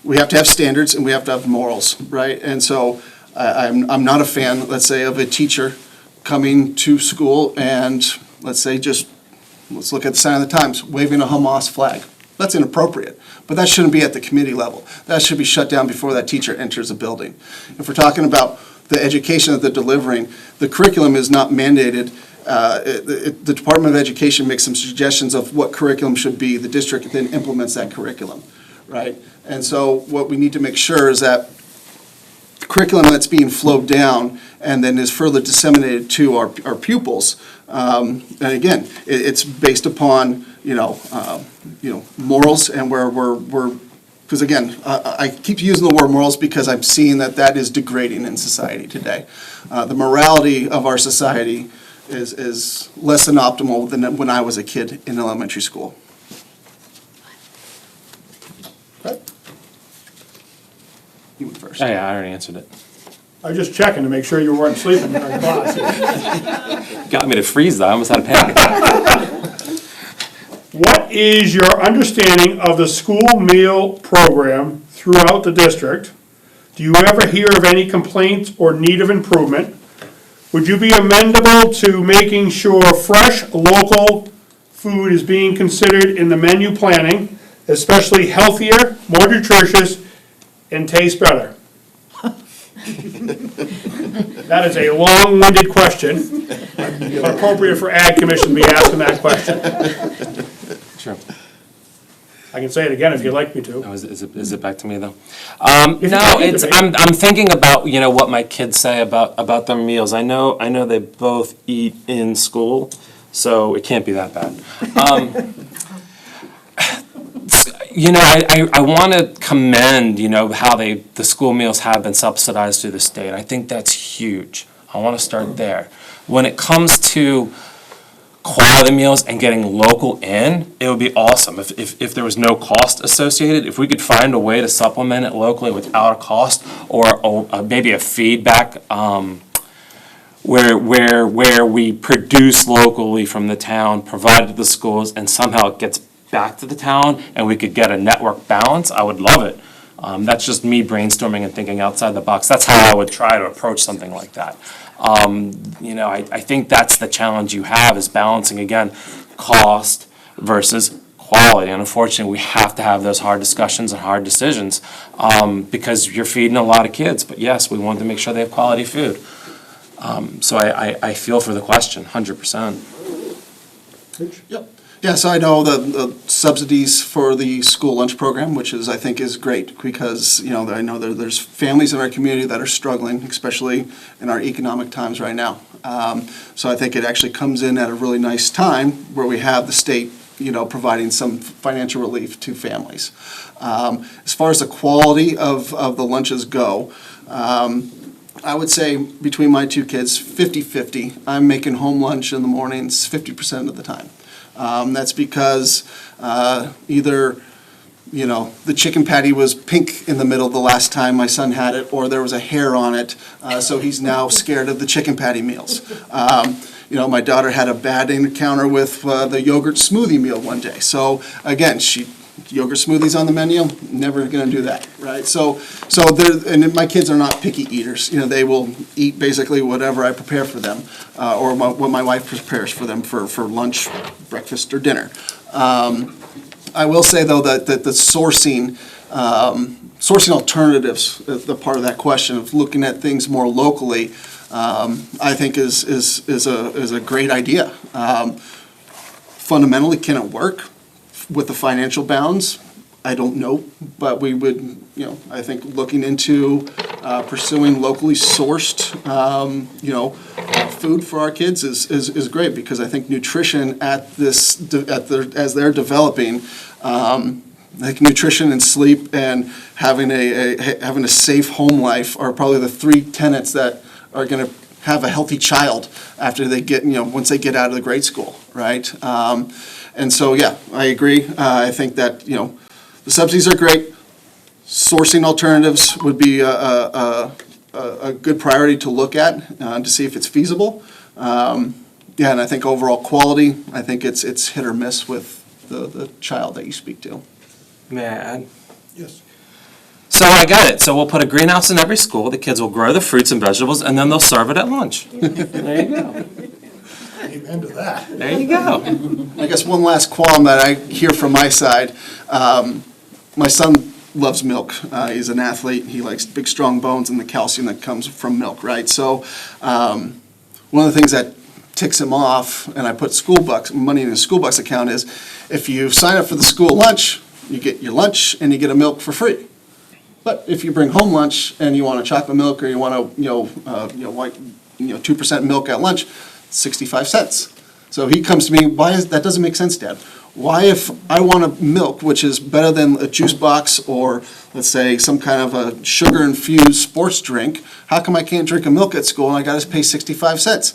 we have to have standards and we have to have morals, right? And so I'm not a fan, let's say, of a teacher coming to school and, let's say, let's look at the sign of the times, waving a Hamas flag. That's inappropriate, but that shouldn't be at the committee level. That should be shut down before that teacher enters a building. If we're talking about the education that they're delivering, the curriculum is not mandated. The Department of Education makes some suggestions of what curriculum should be. The district then implements that curriculum, right? And so what we need to make sure is that the curriculum that's being flowed down and then is further disseminated to our pupils. And again, it's based upon morals and where we're because again, I keep using the word morals because I'm seeing that is degrading in society today. The morality of our society is less than optimal than when I was a kid in elementary school. Okay. You went first. Yeah, I already answered it. I was just checking to make sure you weren't sleeping during class. Got me to freeze though, I almost had a panic attack. What is your understanding of the school meal program throughout the district? Do you ever hear of any complaints or need of improvement? Would you be amenable to making sure fresh, local food is being considered in the menu planning, especially healthier, more nutritious, and taste better? That is a long-winded question, but appropriate for Ag Commission to be asking that question. Sure. I can say it again if you'd like me to. Oh, is it back to me though? I'm thinking about what my kids say about their meals. I know they both eat in school, so it can't be that bad. I want to commend how the school meals have been subsidized through the state. I think that's huge. I want to start there. When it comes to quality meals and getting local in, it would be awesome if there was no cost associated. If we could find a way to supplement it locally without a cost, or maybe a feedback where we produce locally from the town, provide it to the schools, and somehow it gets back to the town, and we could get a network balance, I would love it. That's just me brainstorming and thinking outside the box. That's how I would try to approach something like that. I think that's the challenge you have, is balancing, again, cost versus quality. And unfortunately, we have to have those hard discussions and hard decisions because you're feeding a lot of kids. But yes, we want to make sure they have quality food. So I feel for the question, 100%. Yep. Yeah, so I know the subsidies for the school lunch program, which I think is great, because I know there's families in our community that are struggling, especially in our economic times right now. So I think it actually comes in at a really nice time where we have the state providing some financial relief to families. As far as the quality of the lunches go, I would say between my two kids, 50-50. I'm making home lunch in the mornings 50% of the time. That's because either the chicken patty was pink in the middle the last time my son had it, or there was a hair on it, so he's now scared of the chicken patty meals. My daughter had a bad encounter with the yogurt smoothie meal one day. So again, yogurt smoothies on the menu, never gonna do that, right? And my kids are not picky eaters. They will eat basically whatever I prepare for them, or what my wife prepares for them for lunch, breakfast, or dinner. I will say, though, that the sourcing alternatives, the part of that question of looking at things more locally, I think is a great idea. Fundamentally, can it work with the financial bounds? I don't know, but we would, I think looking into pursuing locally sourced, food for our kids is great, because I think nutrition as they're developing, like nutrition and sleep and having a safe home life are probably the three tenets that are going to have a healthy child after they get, once they get out of the grade school, right? And so, yeah, I agree. I think that, the subsidies are great. Sourcing alternatives would be a good priority to look at to see if it's feasible. Yeah, and I think overall quality, I think it's hit or miss with the child that you speak to. May I add? Yes. So I got it. So we'll put a greenhouse in every school. The kids will grow the fruits and vegetables, and then they'll serve it at lunch. There you go. Amen to that. There you go. I guess one last qualm that I hear from my side, my son loves milk. He's an athlete. He likes big, strong bones and the calcium that comes from milk, right? So one of the things that ticks him off, and I put money in his school bucks account, is if you sign up for the school lunch, you get your lunch and you get a milk for free. But if you bring home lunch and you want a chocolate milk, or you want a 2% milk at lunch, 65 cents. So he comes to me, that doesn't make sense, Dad. Why, if I want a milk, which is better than a juice box or, let's say, some kind of a sugar-infused sports drink, how come I can't drink a milk at school and I got to pay 65 cents?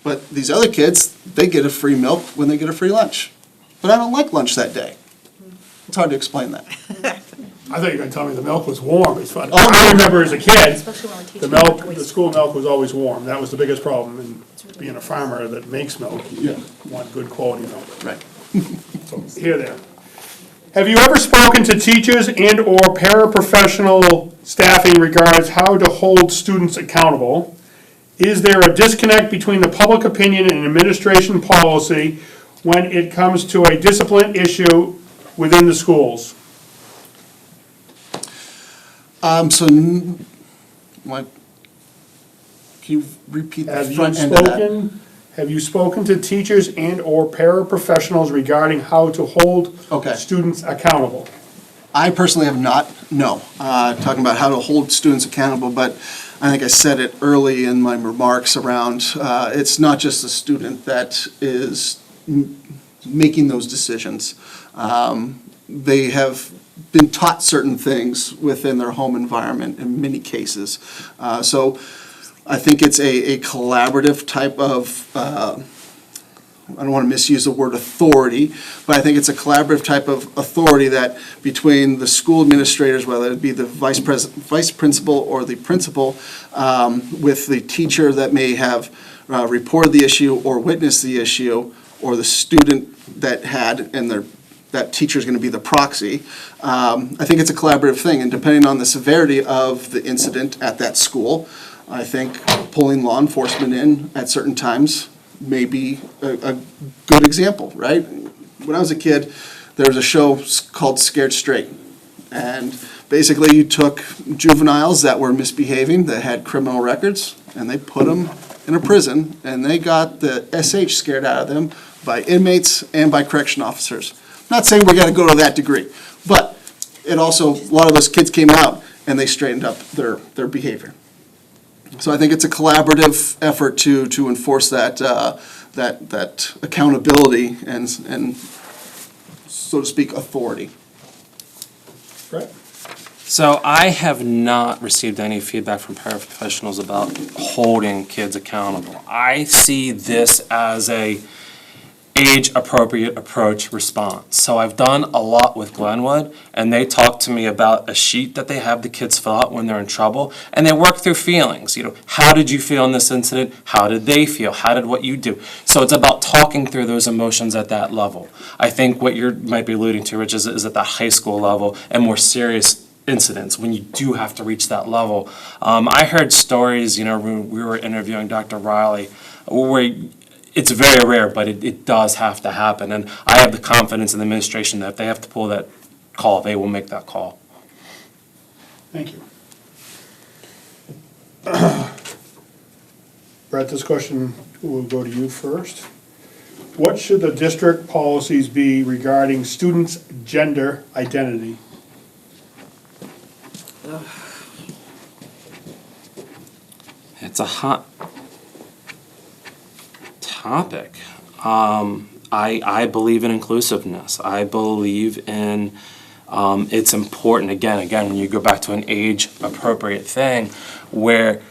But these other kids, they get a free milk when they get a free lunch. But I don't like lunch that day. It's hard to explain that. I thought you were gonna tell me the milk was warm. It's fun. I remember as a kid, the school milk was always warm. That was the biggest problem in being a farmer that makes milk. You want good quality milk. Right. So, there. Have you ever spoken to teachers and/or paraprofessional staffing regards how to hold students accountable? Is there a disconnect between the public opinion and administration policy when it comes to a discipline issue within the schools? Can you repeat the front end of that? Have you spoken to teachers and/or paraprofessionals regarding how to hold students accountable? I personally have not, no. Talking about how to hold students accountable, but I think I said it early in my remarks around, it's not just the student that is making those decisions. They have been taught certain things within their home environment in many cases. So I think it's a collaborative type of, I don't want to misuse the word authority, but I think it's a collaborative type of authority that between the school administrators, whether it be the vice principal or the principal, with the teacher that may have reported the issue or witnessed the issue, or the student that had, and that teacher is going to be the proxy. I think it's a collaborative thing, and depending on the severity of the incident at that school, I think pulling law enforcement in at certain times may be a good example, right? When I was a kid, there was a show called Scared Straight, and basically you took juveniles that were misbehaving, that had criminal records, and they put them in a prison, and they got the SH scared out of them by inmates and by correction officers. Not saying we got to go to that degree, but it also, a lot of those kids came out and they straightened up their behavior. So I think it's a collaborative effort to enforce that accountability and so to speak authority. Right. So I have not received any feedback from paraprofessionals about holding kids accountable. I see this as a age-appropriate approach response. So I've done a lot with Glenwood, and they talk to me about a sheet that they have the kids fill out when they're in trouble, and they work through feelings. How did you feel in this incident? How did they feel? How did what you do? So it's about talking through those emotions at that level. I think what you might be alluding to, Rich, is at the high school level and more serious incidents when you do have to reach that level. I heard stories, when we were interviewing Dr. Riley, where it's very rare, but it does have to happen. And I have the confidence in the administration that if they have to pull that call, they will make that call. Thank you. Brett, this question will go to you first. What should the district policies be regarding students' gender identity? It's a hot topic. I believe in inclusiveness. I believe in it's important, again, when you go back to an age-appropriate thing, where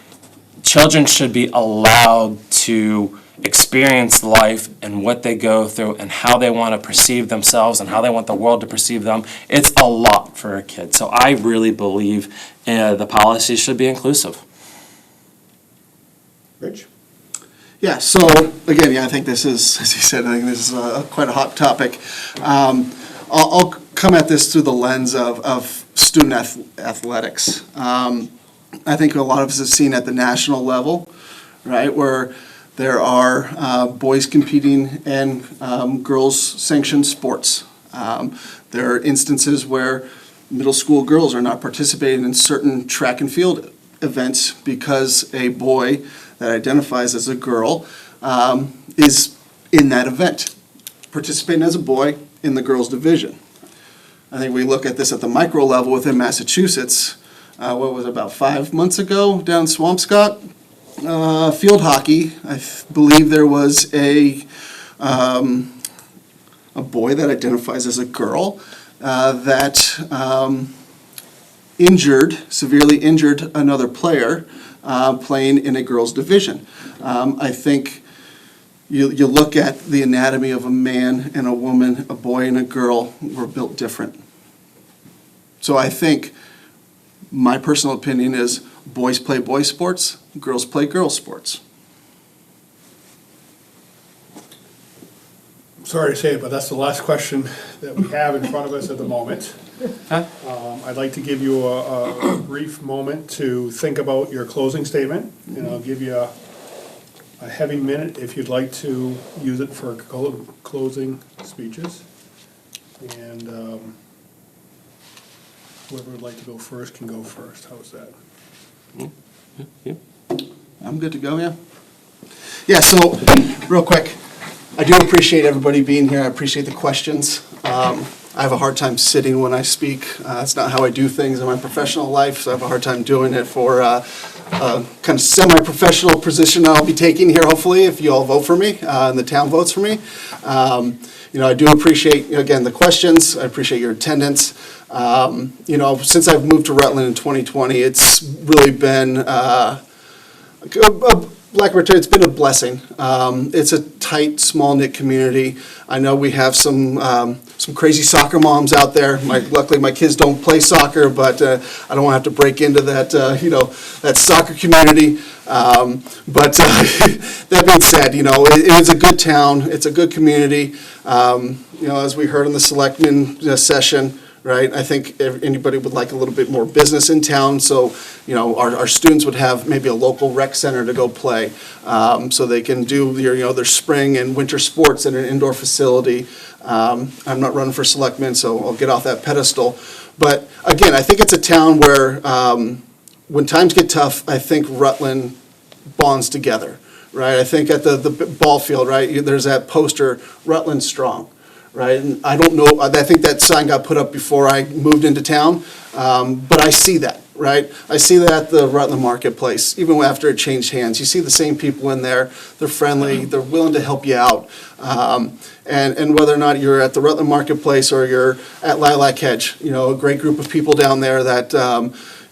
children should be allowed to experience life and what they go through and how they want to perceive themselves and how they want the world to perceive them. It's a lot for a kid. So I really believe the policies should be inclusive. Rich? Yeah, so again, I think this is, as you said, I think this is quite a hot topic. I'll come at this through the lens of student athletics. I think a lot of us have seen at the national level, right, where there are boys competing in girls sanctioned sports. There are instances where middle school girls are not participating in certain track and field events because a boy that identifies as a girl is in that event, participating as a boy in the girls' division. I think we look at this at the micro level within Massachusetts. What was it, about 5 months ago down Swampscott? Field hockey, I believe there was a boy that identifies as a girl that severely injured another player playing in a girls' division. I think you look at the anatomy of a man and a woman, a boy and a girl, were built different. So I think my personal opinion is boys play boys sports, girls play girls sports. Sorry to say it, but that's the last question that we have in front of us at the moment. I'd like to give you a brief moment to think about your closing statement, and I'll give you a heavy minute if you'd like to use it for closing speeches. And whoever would like to go first can go first. How's that? I'm good to go, yeah? Yeah, so, real quick, I do appreciate everybody being here. I appreciate the questions. I have a hard time sitting when I speak. That's not how I do things in my professional life, so I have a hard time doing it for kind of semi-professional position I'll be taking here, hopefully, if you all vote for me and the town votes for me. I do appreciate, again, the questions. I appreciate your attendance. Since I've moved to Rutland in 2020, it's really been it's been a blessing. It's a tight, small-knit community. I know we have some crazy soccer moms out there. Luckily, my kids don't play soccer, but I don't want to have to break into that, that soccer community. But that being said, it is a good town. It's a good community. As we heard in the selectmen session, right? I think if anybody would like a little bit more business in town, so, our students would have maybe a local rec center to go play, so they can do their spring and winter sports in an indoor facility. I'm not running for selectman, so I'll get off that pedestal. But again, I think it's a town where, when times get tough, I think Rutland bonds together, right? I think at the ball field, right, there's that poster, Rutland Strong. Right, and I don't know, I think that sign got put up before I moved into town, but I see that, right? I see that at the Rutland Marketplace, even after it changed hands. You see the same people in there, they're friendly, they're willing to help you out. and whether or not you're at the Rutland Marketplace or you're at Lilac Hedge. You know, a great group of people down there that,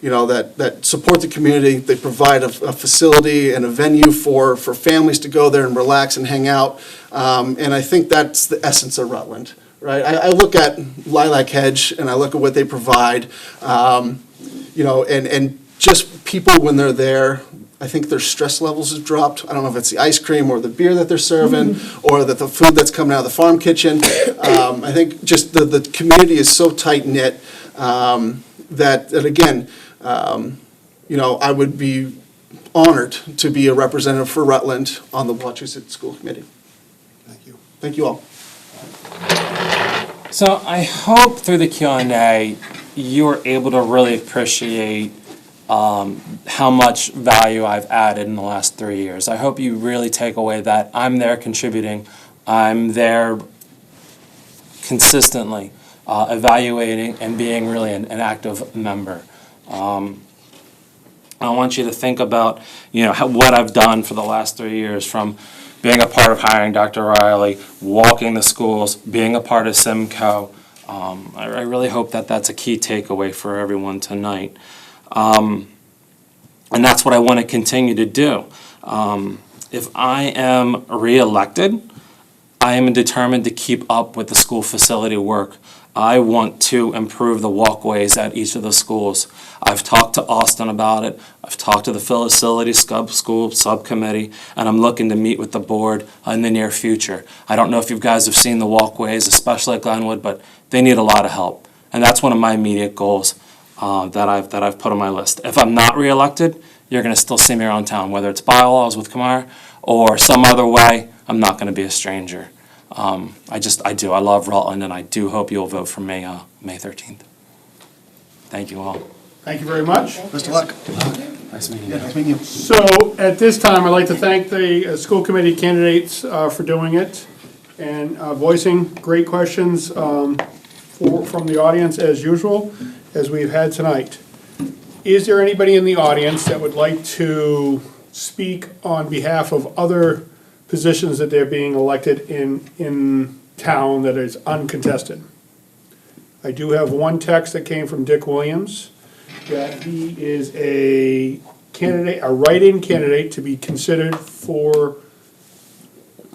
you know, that support the community. They provide a facility and a venue for families to go there and relax and hang out. And I think that's the essence of Rutland, right? I look at Lilac Hedge and I look at what they provide, you know, and just people when they're there, I think their stress levels have dropped. I don't know if it's the ice cream or the beer that they're serving or that the food that's coming out of the farm kitchen. I think just the community is so tight-knit that again, you know, I would be honored to be a representative for Rutland on the WRSD School Committee. Thank you. Thank you all. So I hope through the Q&A, you were able to really appreciate how much value I've added in the last 3 years. I hope you really take away that I'm there contributing, I'm there consistently evaluating and being really an active member. I want you to think about, you know, what I've done for the last 3 years, from being a part of hiring Dr. Riley, walking the schools, being a part of Simcoe. I really hope that that's a key takeaway for everyone tonight. And that's what I want to continue to do. If I am reelected, I am determined to keep up with the school facility work. I want to improve the walkways at each of the schools. I've talked to Austin about it. I've talked to the facility school subcommittee, and I'm looking to meet with the board in the near future. I don't know if you guys have seen the walkways, especially at Glenwood, but they need a lot of help. And that's one of my immediate goals that I've put on my list. If I'm not reelected, you're going to still see me around town, whether it's bylaws with Kamar or some other way. I'm not going to be a stranger. I love Rutland, and I do hope you'll vote for me May 13th. Thank you all. Thank you very much. Best of luck. Nice meeting you. Yeah, nice meeting you. So at this time, I'd like to thank the school committee candidates for doing it and voicing great questions from the audience as usual, as we've had tonight. Is there anybody in the audience that would like to speak on behalf of other positions that they're being elected in town that is uncontested? I do have one text that came from Dick Williams, that he is a candidate, a write-in candidate to be considered for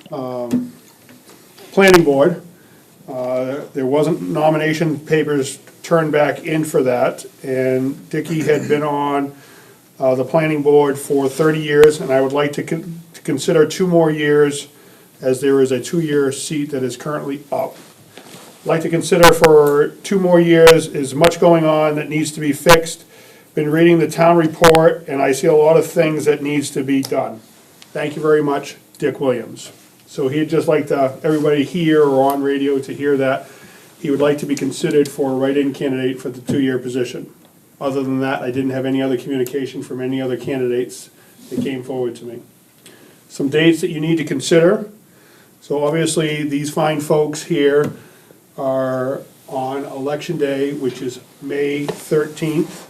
planning board. There wasn't nomination papers turned back in for that, and Dickie had been on the planning board for 30 years, and I would like to consider 2 more years, as there is a 2-year seat that is currently up. I'd like to consider for 2 more years. Is much going on that needs to be fixed. Been reading the town report, and I see a lot of things that needs to be done. Thank you very much, Dick Williams. So he'd just like everybody here or on radio to hear that he would like to be considered for a write-in candidate for the 2-year position. Other than that, I didn't have any other communication from any other candidates that came forward to me. Some dates that you need to consider. So obviously, these fine folks here are on Election Day, which is May 13th,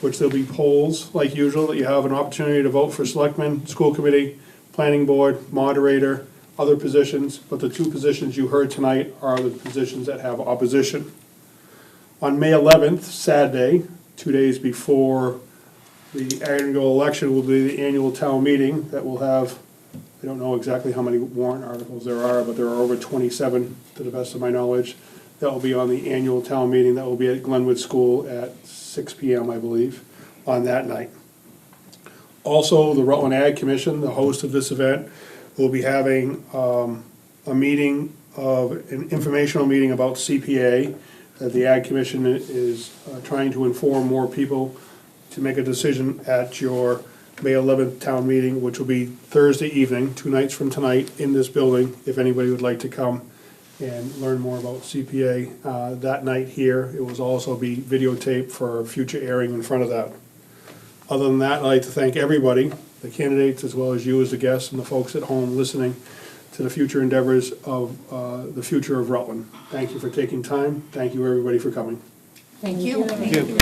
which there'll be polls, like usual, that you have an opportunity to vote for selectmen, school committee, planning board, moderator, other positions, but the 2 positions you heard tonight are the positions that have opposition. On May 11th, Saturday, 2 days before the annual election, will be the annual town meeting that will have, I don't know exactly how many warrant articles there are, but there are over 27, to the best of my knowledge, that will be on the annual town meeting that will be at Glenwood School at 6 p.m., I believe, on that night. Also, the Rutland Ag Commission, the host of this event, will be having a meeting an informational meeting about CPA, that the Ag Commission is trying to inform more people to make a decision at your May 11th town meeting, which will be Thursday evening, 2 nights from tonight, in this building, if anybody would like to come and learn more about CPA that night here. It will also be videotaped for future airing in front of that. Other than that, I'd like to thank everybody, the candidates as well as you as the guests and the folks at home listening to the future endeavors of the future of Rutland. Thank you for taking time. Thank you, everybody, for coming. Thank you. Thank you.